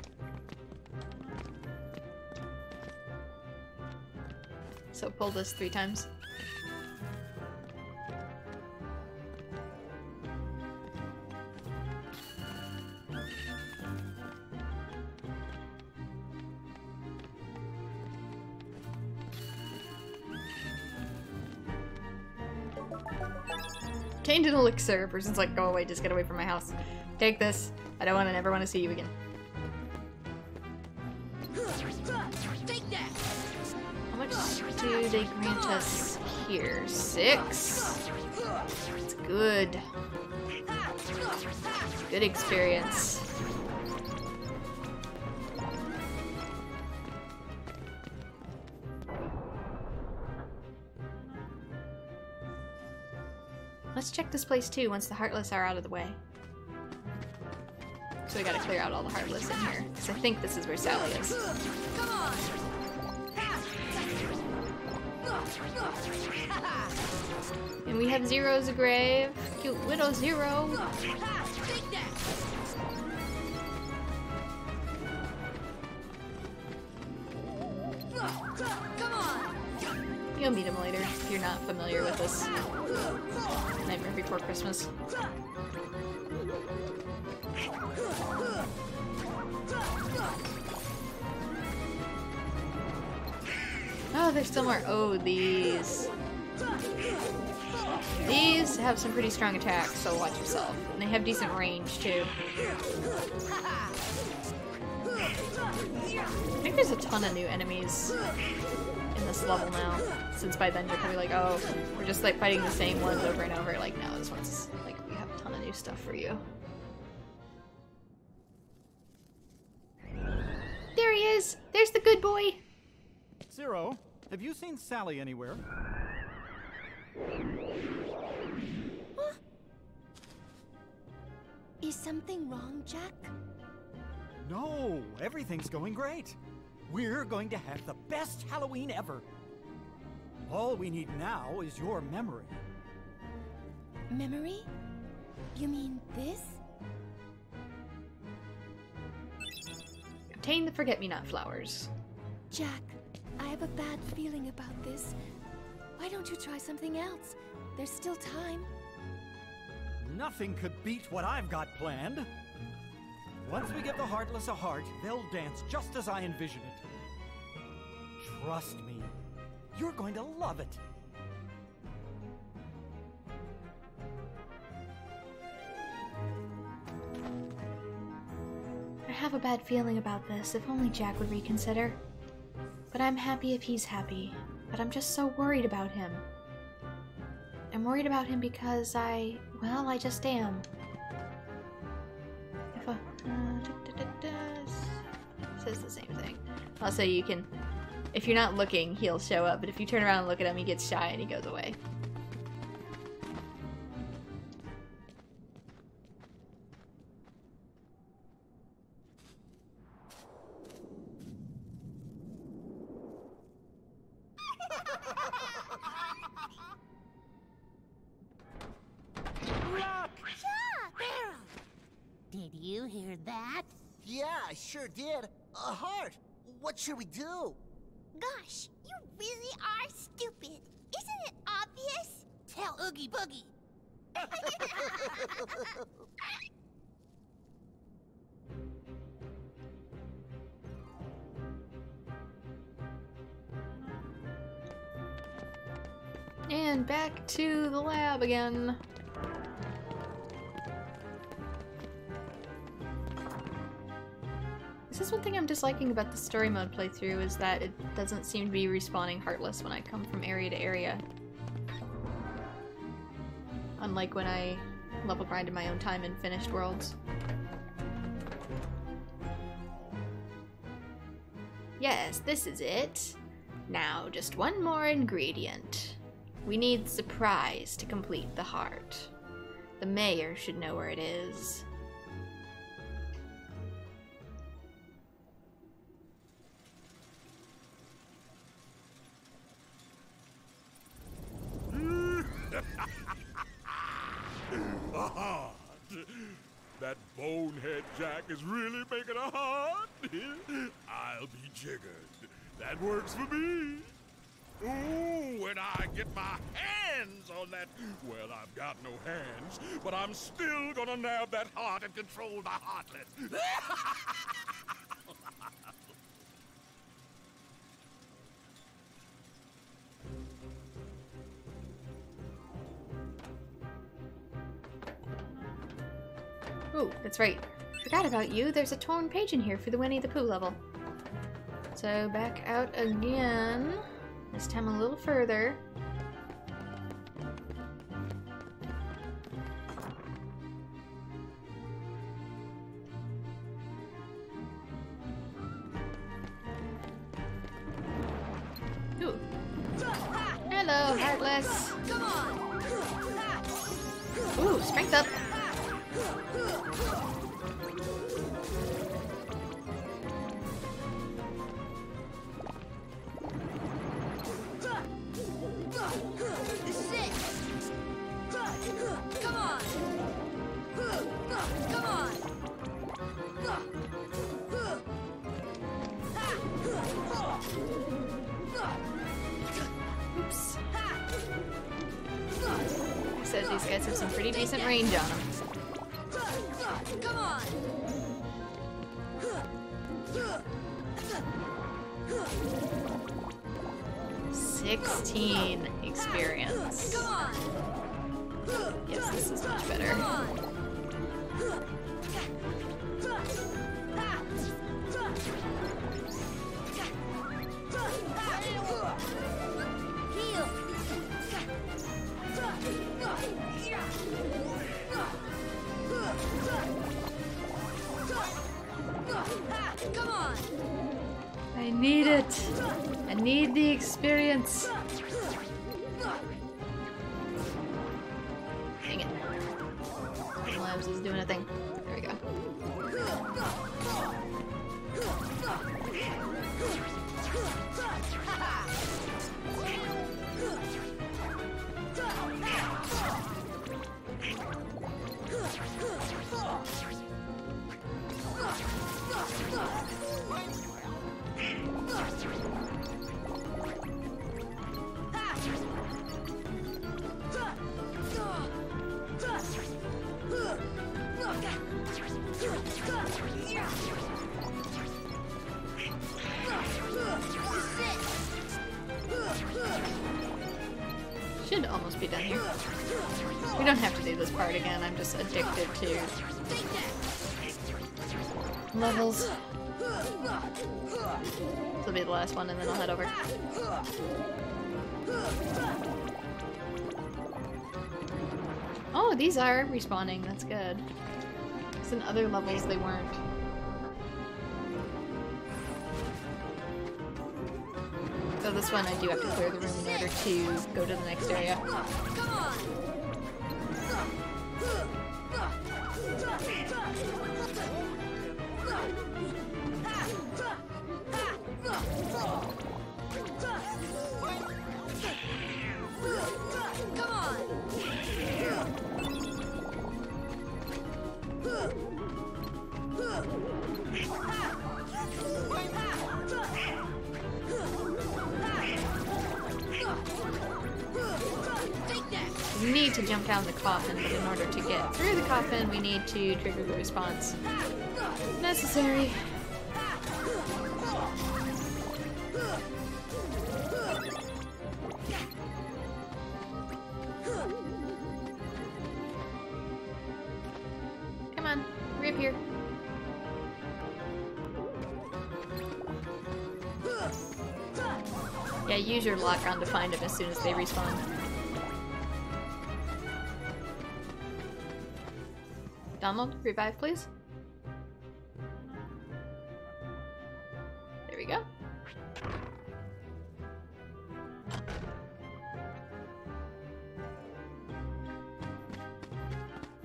So pull this 3 times. Tainted elixir. Person's like, go away, just get away from my house. Take this. I don't ever want to see you again. Take that. How much do they grant us here? 6? It's good. Good experience. Let's check this place too once the Heartless are out of the way. So we gotta clear out all the Heartless in here, because I think this is where Sally is. Come on! And we have Zero's grave. Cute Widow Zero. Take that. Come on! You'll meet him later if you're not familiar with this. Nightmare Before Christmas. Oh, there's still more. Oh, these. These have some pretty strong attacks, so watch yourself. And they have decent range, too. I think there's a ton of new enemies in this level now. Since by then you're probably like, oh, we're just like fighting the same ones over and over. Like, no, this one's like, we have a ton of new stuff for you. There he is! There's the good boy! Zero, have you seen Sally anywhere? Huh? Is something wrong, Jack? No, everything's going great. We're going to have the best Halloween ever. All we need now is your memory. Memory? You mean this? Obtain the Forget-Me-Not flowers. Jack, I have a bad feeling about this. Why don't you try something else? There's still time. Nothing could beat what I've got planned. Once we give the Heartless a heart, they'll dance just as I envision it. Trust me, you're going to love it. I have a bad feeling about this. If only Jack would reconsider. But I'm happy if he's happy. But I'm just so worried about him. I'm worried about him because I just am. If the same thing. Also, you can, if you're not looking, he'll show up, but if you turn around and look at him, he gets shy and he goes away. Did you hear that? Yeah, I sure did. A heart. What should we do? Gosh, you really are stupid. Isn't it obvious? Tell Oogie Boogie. And back to the lab again. This is one thing I'm disliking about the story mode playthrough, is that it doesn't seem to be respawning Heartless when I come from area to area. Unlike when I level grind in my own time in finished worlds. Yes, this is it. Now, just one more ingredient. We need surprise to complete the heart. The mayor should know where it is. A heart. That bonehead Jack is really making a heart. I'll be jiggered. That works for me. Ooh, when I get my hands on that... Well, I've got no hands, but I'm still gonna nab that heart and control the Heartless. Ooh, that's right. Forgot about you. There's a torn page in here for the Winnie the Pooh level. So back out again. This time a little further. Ooh. Hello, Heartless. Ooh, strength up. This is it! Come on! Come on! Oops. Says these guys have some pretty decent range on them. Come on! 16 experience. Come on! Yes, this is much better. Come on! Heal! Come on! I need it. I need the experience. Dang it. Labs is doing a thing. There we go. Should almost be done here. We don't have to do this part again, I'm just addicted to levels. This will be the last one and then I'll head over. Oh, these are respawning, that's good. Because in other levels they weren't. this one I do have to clear the room in order to go to the next area. Come on! Come on! We need to jump down the coffin, but in order to get through the coffin, we need to trigger the response. Necessary. Come on, reappear. Yeah, use your lock on to find them as soon as they respawn. Donald, revive, please. There we go.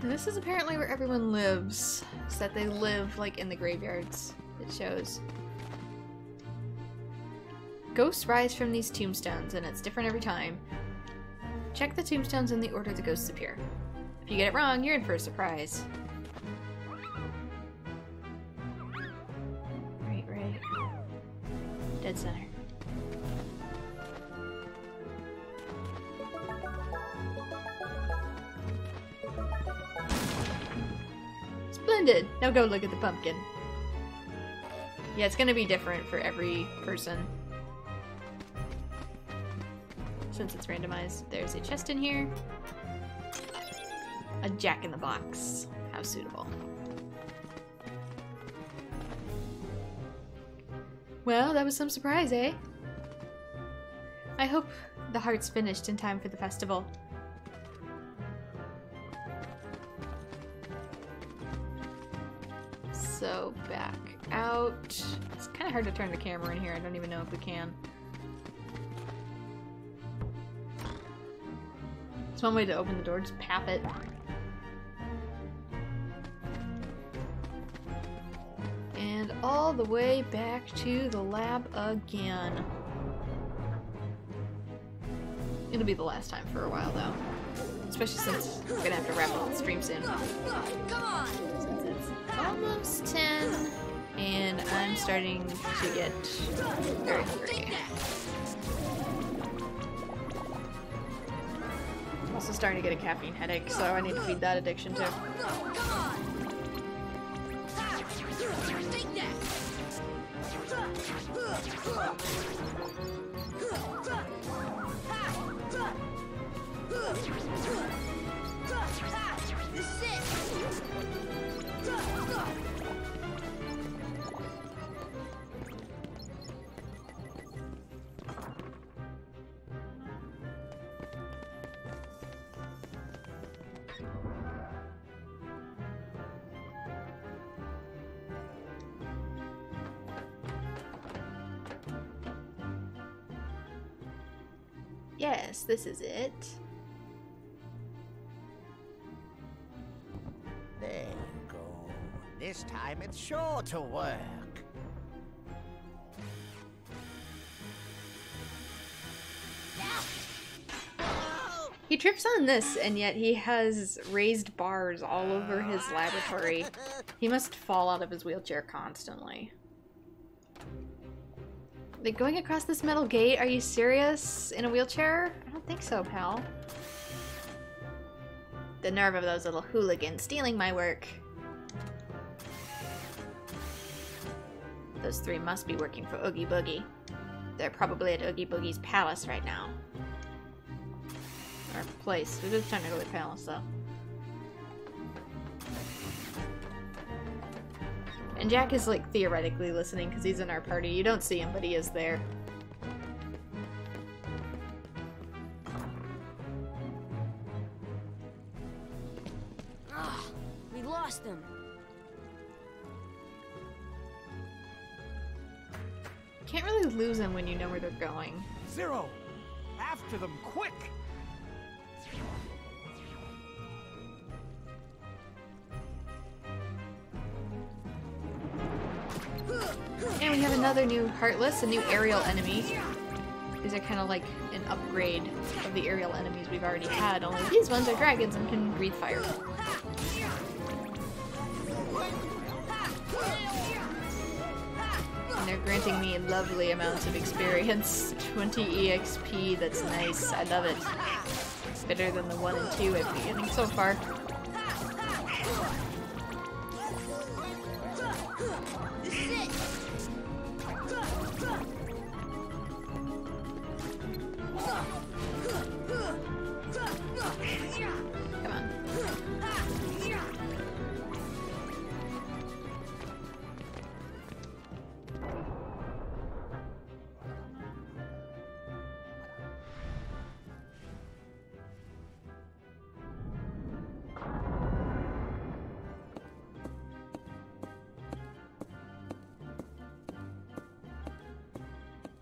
And this is apparently where everyone lives. Is that they live, like, in the graveyards, it shows. Ghosts rise from these tombstones, and it's different every time. Check the tombstones in the order the ghosts appear. If you get it wrong, you're in for a surprise. Right. Dead center. Splendid! Now go look at the pumpkin. Yeah, it's gonna be different for every person. Since it's randomized. There's a chest in here. A jack-in-the-box. How suitable. Well, that was some surprise, eh? I hope the heart's finished in time for the festival. So, back out. It's kind of hard to turn the camera in here. I don't even know if we can. There's one way to open the door, just pap it. And all the way back to the lab again. It'll be the last time for a while, though. Especially since we're gonna have to wrap up the stream soon. Come on! Since it's almost 10, and I'm starting to get very hungry. I'm also starting to get a caffeine headache, so I need to feed that addiction too. Yes, this is it. There you go. This time it's sure to work. He trips on this, and yet he has raised bars all over his laboratory. He must fall out of his wheelchair constantly. Like, going across this metal gate? Are you serious? In a wheelchair? I don't think so, pal. The nerve of those little hooligans stealing my work. Those three must be working for Oogie Boogie. They're probably at Oogie Boogie's palace right now. Or place. It is technically palace, though. And Jack is, like, theoretically listening because he's in our party. You don't see him, but he is there. Ah, we lost them. can't really lose them when you know where they're going. Zero! After them, quick! And we have another new Heartless, a new aerial enemy. These are kind of like an upgrade of the aerial enemies we've already had, only these ones are dragons and can breathe fire. And they're granting me lovely amounts of experience. 20 EXP, that's nice. I love it. It's better than the 1 and 2 I've been getting so far. Come on.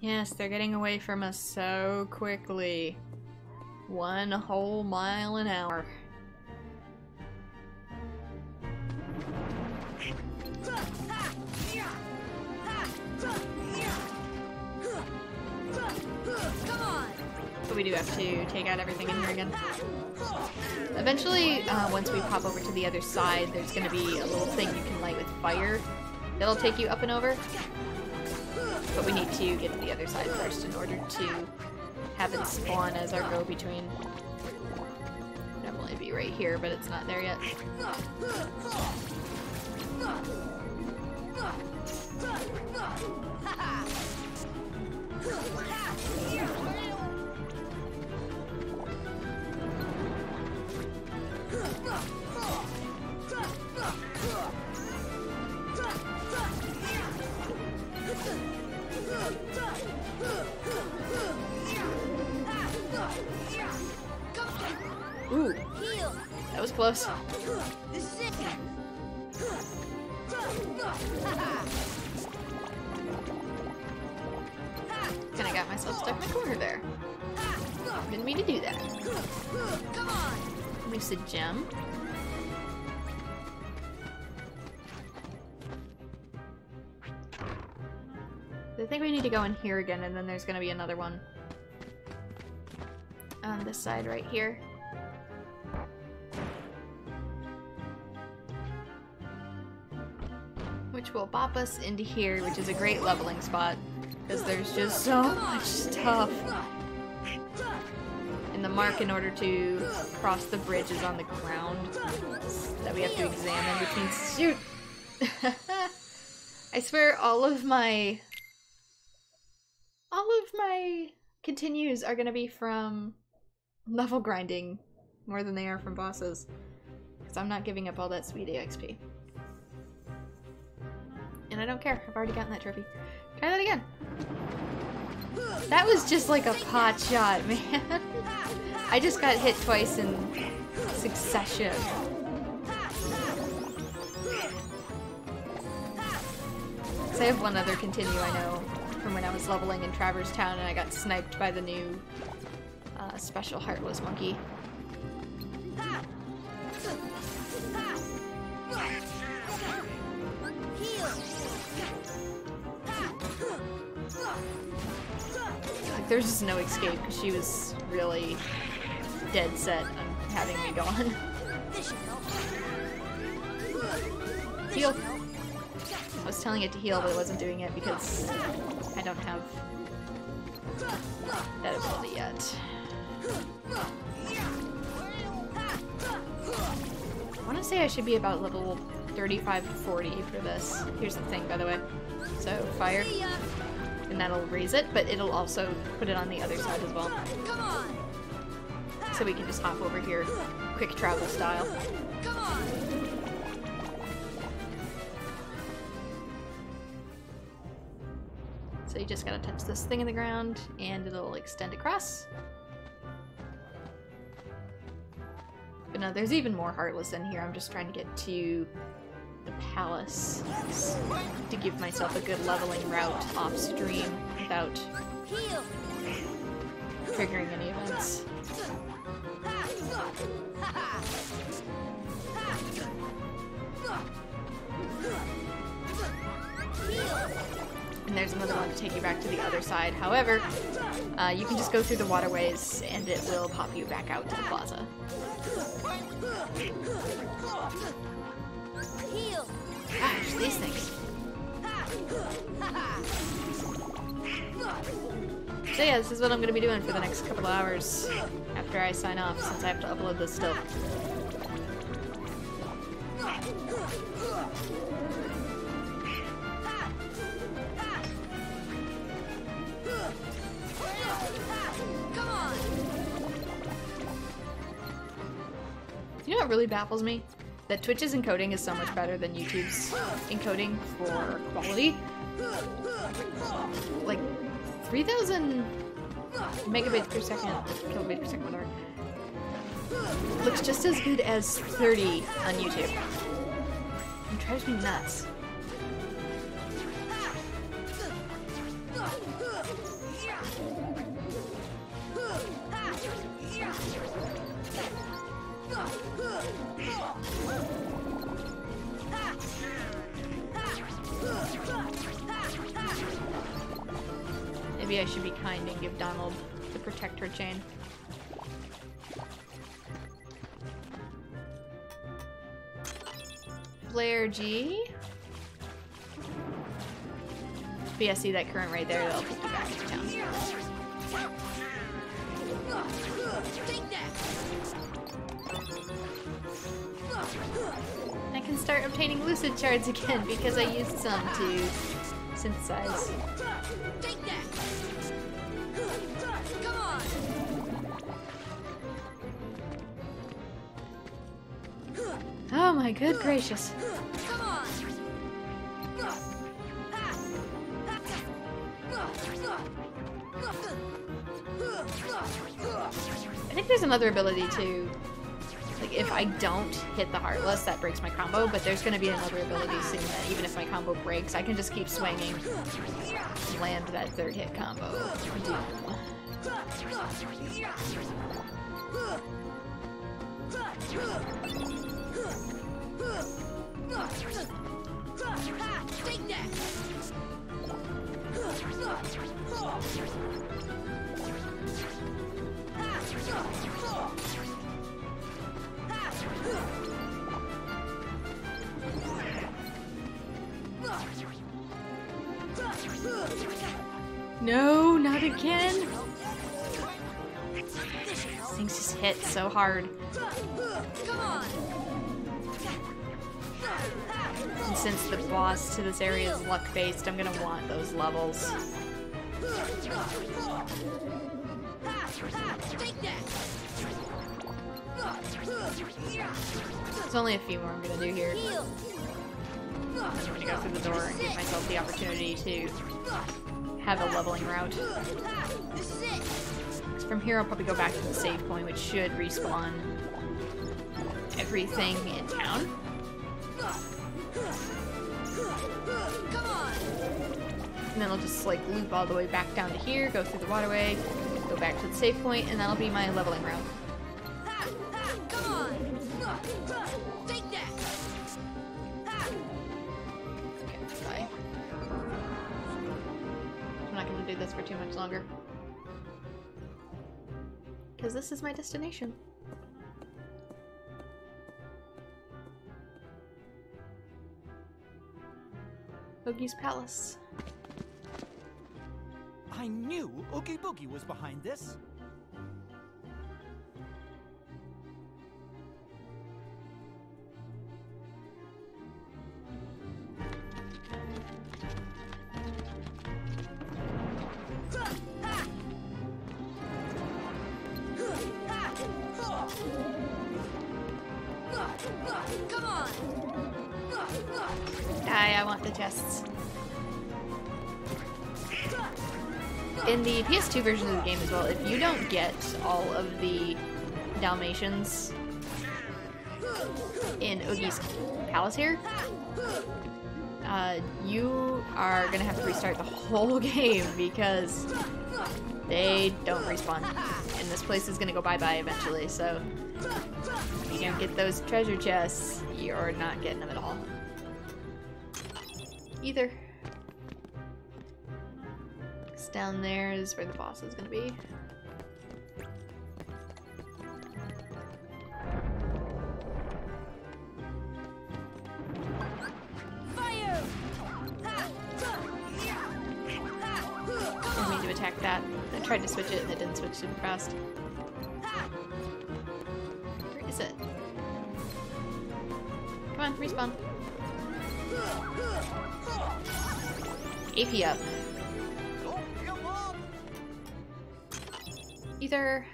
Yes, they're getting away from us so quickly. 1 whole mile an hour. But we do have to take out everything in here again. Eventually, once we pop over to the other side, there's going to be a little thing you can light with fire that'll take you up and over. But we need to get to the other side first in order to have it spawn as our go-between. Normally it'd be right here, but it's not there yet. Ooh, that was close. Kinda got myself stuck in the corner there. Didn't mean to do that. Lucid gem. I think we need to go in here again, and then there's gonna be another one on this side right here. Which will bop us into here, which is a great leveling spot, because there's just so much stuff. And the mark in order to cross the bridge is on the ground that we have to examine between— shoot! I swear all of my continues are gonna be from level grinding more than they are from bosses. Because I'm not giving up all that sweet EXP. And I don't care, I've already gotten that trophy. Try that again. That was just like a pot shot, man. I just got hit twice in succession. So I have one other continue I know from when I was leveling in Traverse Town and I got sniped by the new special Heartless Monkey. Like, there's just no escape because she was really dead set on having me gone. Heal. I was telling it to heal, but it wasn't doing it because I don't have that ability yet. I want to say I should be about level 35 to 40 for this. Here's the thing, by the way. So, fire. And that'll raise it, but it'll also put it on the other side as well. So we can just hop over here, quick travel style. So you just gotta touch this thing in the ground, and it'll extend across. But no, there's even more Heartless in here. I'm just trying to get to the Palace to give myself a good leveling route off stream without triggering any events. And there's another one to take you back to the other side. However, you can just go through the waterways and it will pop you back out to the plaza. Gosh, these things. So yeah, this is what I'm going to be doing for the next couple of hours after I sign off, since I have to upload this still. You know what really baffles me? That Twitch's encoding is so much better than YouTube's encoding for quality. Like, 3,000 megabits per second, kilobits per second, whatever. Looks just as good as 30 on YouTube. It drives me nuts. Maybe I should be kind and give Donald the protector chain. Flare G. But yeah, see that current right there? That'll take you back to town. I can start obtaining lucid shards again because I used some to synthesize. Take that. Come on. Oh my good gracious. Come on. I think there's another ability to, like, if I don't hit the Heartless, that breaks my combo, but there's going to be another ability soon that even if my combo breaks, I can just keep swinging and land that third hit combo. Take that. No, not again. These things just hit so hard. And since the boss to this area is luck-based, I'm gonna want those levels. There's only a few more I'm gonna do here. I'm gonna go through the door and give myself the opportunity to have a leveling route. From here I'll probably go back to the save point, which should respawn everything in town. And then I'll just like loop all the way back down to here, go through the waterway, go back to the save point, and that'll be my leveling route. Come on. Take that. Okay, bye. I'm not gonna do this for too much longer. Because this is my destination. Oogie's Palace. I knew Oogie Boogie was behind this. Come on. I want the chests. In the PS2 version of the game as well, if you don't get all of the Dalmatians in Oogie's Palace here, you are gonna have to restart the whole game because they don't respawn. And this place is gonna go bye-bye eventually, so if you don't get those treasure chests, you're not getting them at all. Either. Because down there is where the boss is gonna be. Didn't mean to attack that. I tried to switch it and it didn't switch super fast. Where is it? Come on, respawn. AP up. Ether.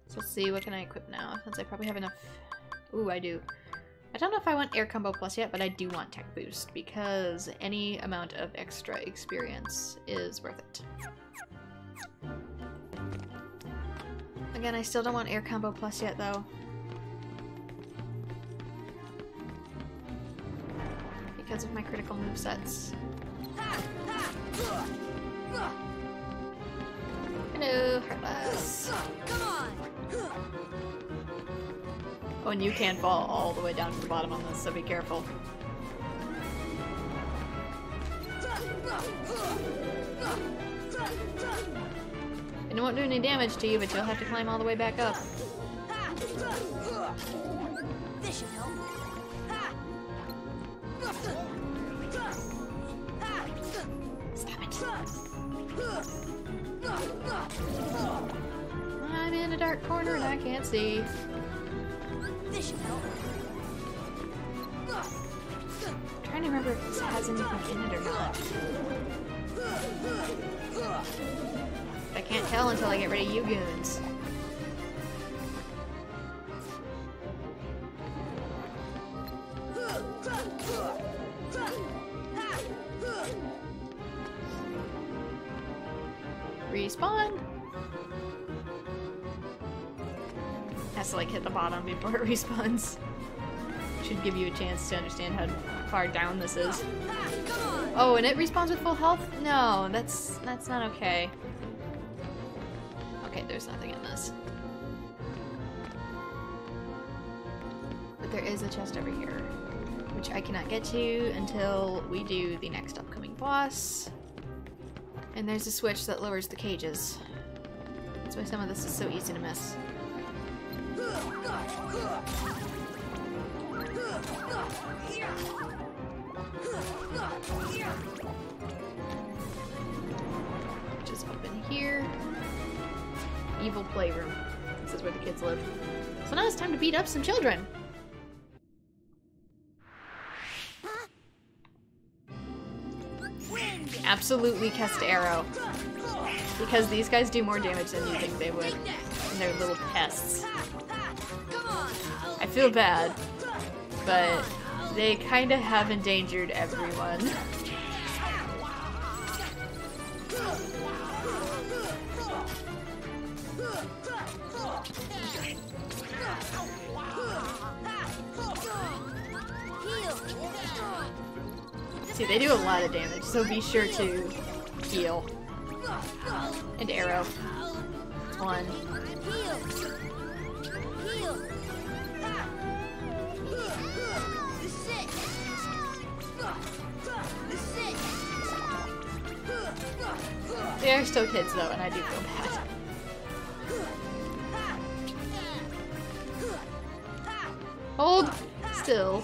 So let's see, what can I equip now? Since I probably have enough. Ooh, I do. I don't know if I want Air Combo Plus yet, but I do want Tech Boost because any amount of extra experience is worth it. Again, I still don't want Air Combo Plus yet, though. Because of my critical movesets. Hello, Heartless. Come on. Oh, and you can fall all the way down to the bottom on this, so be careful. And it won't do any damage to you, but you'll have to climb all the way back up. This should help. Stop it. I'm in a dark corner and I can't see. This should help. I'm trying to remember if this has anything in it or not. I can't tell until I get rid of you goons. Respawn! Has to like hit the bottom before it respawns. Should give you a chance to understand how far down this is. Oh, and it respawns with full health? No, that's not okay. Okay, there's nothing in this. But there is a chest over here, which I cannot get to until we do the next upcoming boss. And there's a switch that lowers the cages. That's why some of this is so easy to miss. Which is up in here. Evil playroom. This is where the kids live. So now it's time to beat up some children. Absolutely cast arrow. Because these guys do more damage than you think they would. And they're little pests. I feel bad, but they kind of have endangered everyone. See, they do a lot of damage, so be sure to heal. And arrow. One. They are still kids though, and I do feel bad. Hold still.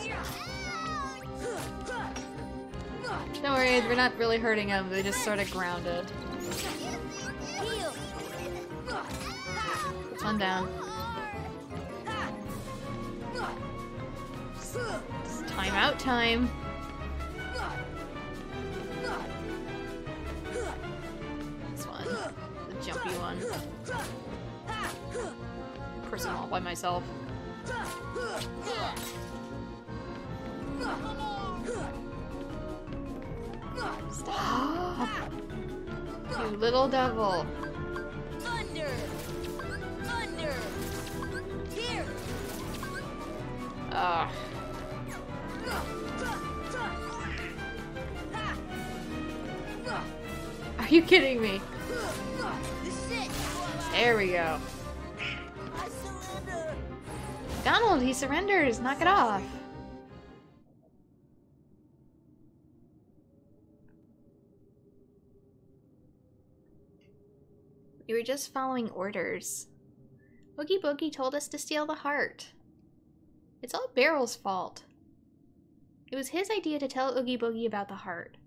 Don't worry, we're not really hurting them, they're just sort of grounded. Put one down. It's timeout time. This one. The jumpy one. Of course I'm all by myself. Stop! You little devil. Thunder! Thunder! Here! Are you kidding me? This is it. There we go. Donald, he surrenders. Knock it off. We were just following orders. Oogie Boogie told us to steal the heart. It's all Barrel's fault. It was his idea to tell Oogie Boogie about the heart.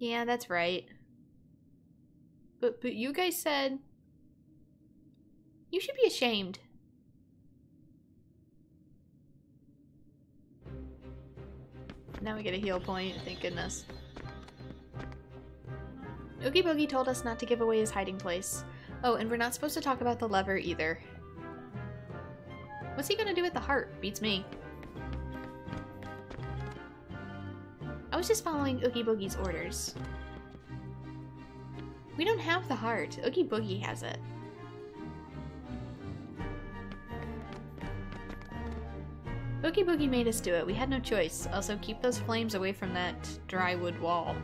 Yeah, that's right. But you guys said... You should be ashamed. Now we get a heal point, thank goodness. Oogie Boogie told us not to give away his hiding place. Oh, and we're not supposed to talk about the lever either. What's he gonna do with the heart? Beats me. I was just following Oogie Boogie's orders. We don't have the heart. Oogie Boogie has it. Oogie Boogie made us do it. We had no choice. Also, keep those flames away from that dry wood wall.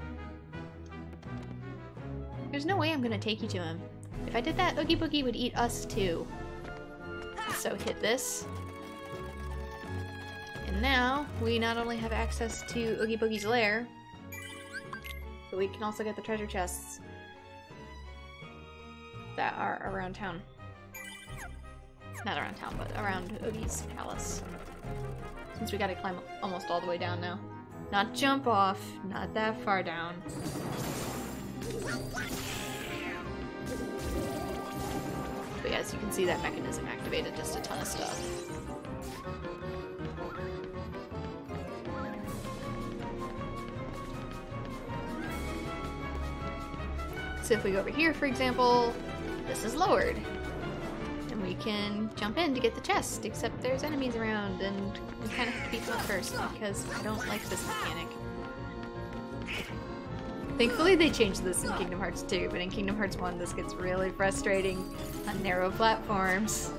There's no way I'm gonna take you to him. If I did that, Oogie Boogie would eat us too. So hit this. And now, we not only have access to Oogie Boogie's lair, but we can also get the treasure chests that are around town. Not around town, but around Oogie's palace. Since we gotta climb almost all the way down now. Not jump off, not that far down. But yeah, as you can see, that mechanism activated just a ton of stuff. So if we go over here, for example, this is lowered. And we can jump in to get the chest, except there's enemies around, and we kind of have to beat them up first, because I don't like this mechanic. Thankfully they changed this in Kingdom Hearts 2, but in Kingdom Hearts 1 this gets really frustrating on narrow platforms.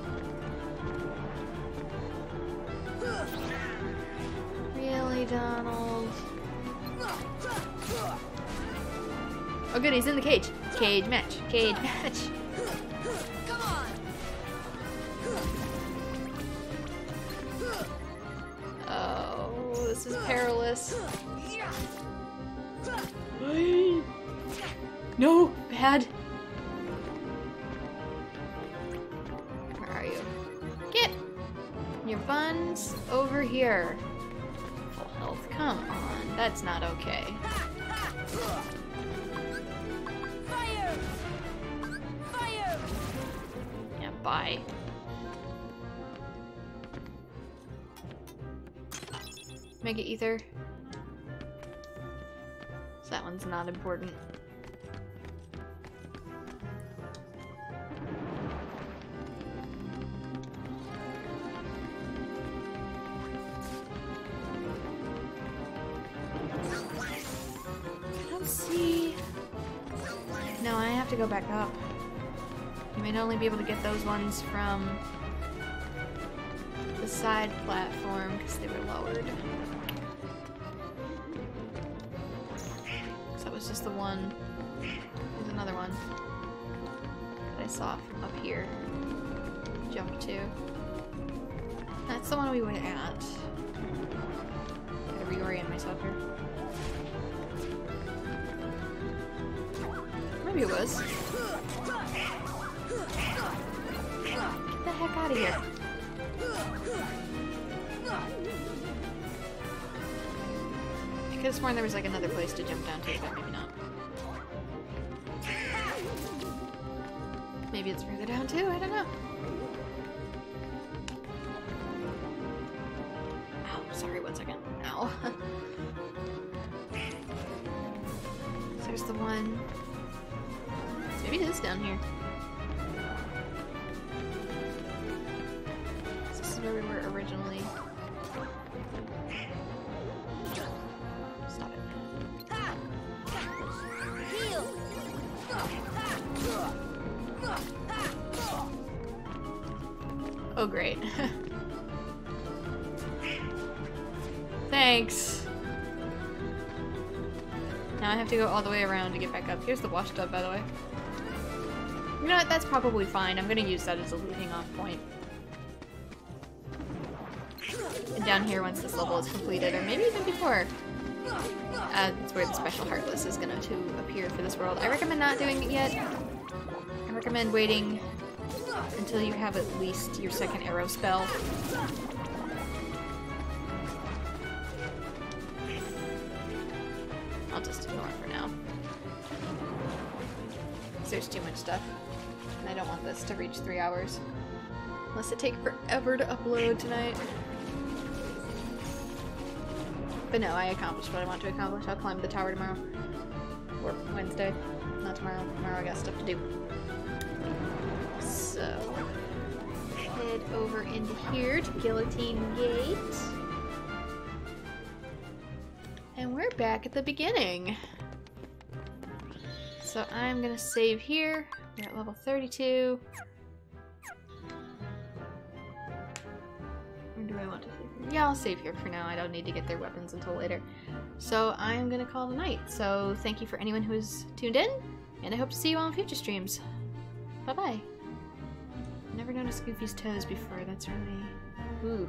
Really, Donald? Oh good, he's in the cage. Cage match. Cage match. Come on. Oh, this is perilous. No, bad. Where are you? Get your buns over here. Full health. Come on, that's not okay. Fire! Fire! Yeah, bye. Mega Ether. So that one's not important. I don't see... No, I have to go back up. You might only be able to get those ones from the side platform because they were lowered. So that was just the one. There's another one that I saw from up here. Jump to. That's the one we went at. Gotta reorient myself here. Maybe it was. Get the heck out of here. I could have sworn there was like another place to jump down to, but maybe not. Maybe it's further down too, I don't know. Ow, sorry, 1 second. Ow. So there's the one. Maybe it is down here. This is where we were originally. Stop it. Heal! Oh, great. Thanks. Now I have to go all the way around to get back up. Here's the wash tub, by the way. You know what? That's probably fine. I'm gonna use that as a leading off point. And down here, once this level is completed, or maybe even before, that's where the special Heartless is gonna appear for this world. I recommend not doing it yet. I recommend waiting until you have at least your second arrow spell. I'll just ignore it for now. Because there's too much stuff. And I don't want this to reach 3 hours. Unless it takes forever to upload tonight. But no, I accomplished what I want to accomplish. I'll climb the tower tomorrow. Or Wednesday. Not tomorrow. Tomorrow I got stuff to do. So, head over into here to Guillotine Gate. And we're back at the beginning. So I'm gonna save here. We're at level 32. Or do I want to save? Yeah, I'll save here for now. I don't need to get their weapons until later. So I'm gonna call it a night. So thank you for anyone who's tuned in, and I hope to see you on future streams. Bye-bye. Never noticed Goofy's toes before. That's really... Ooh.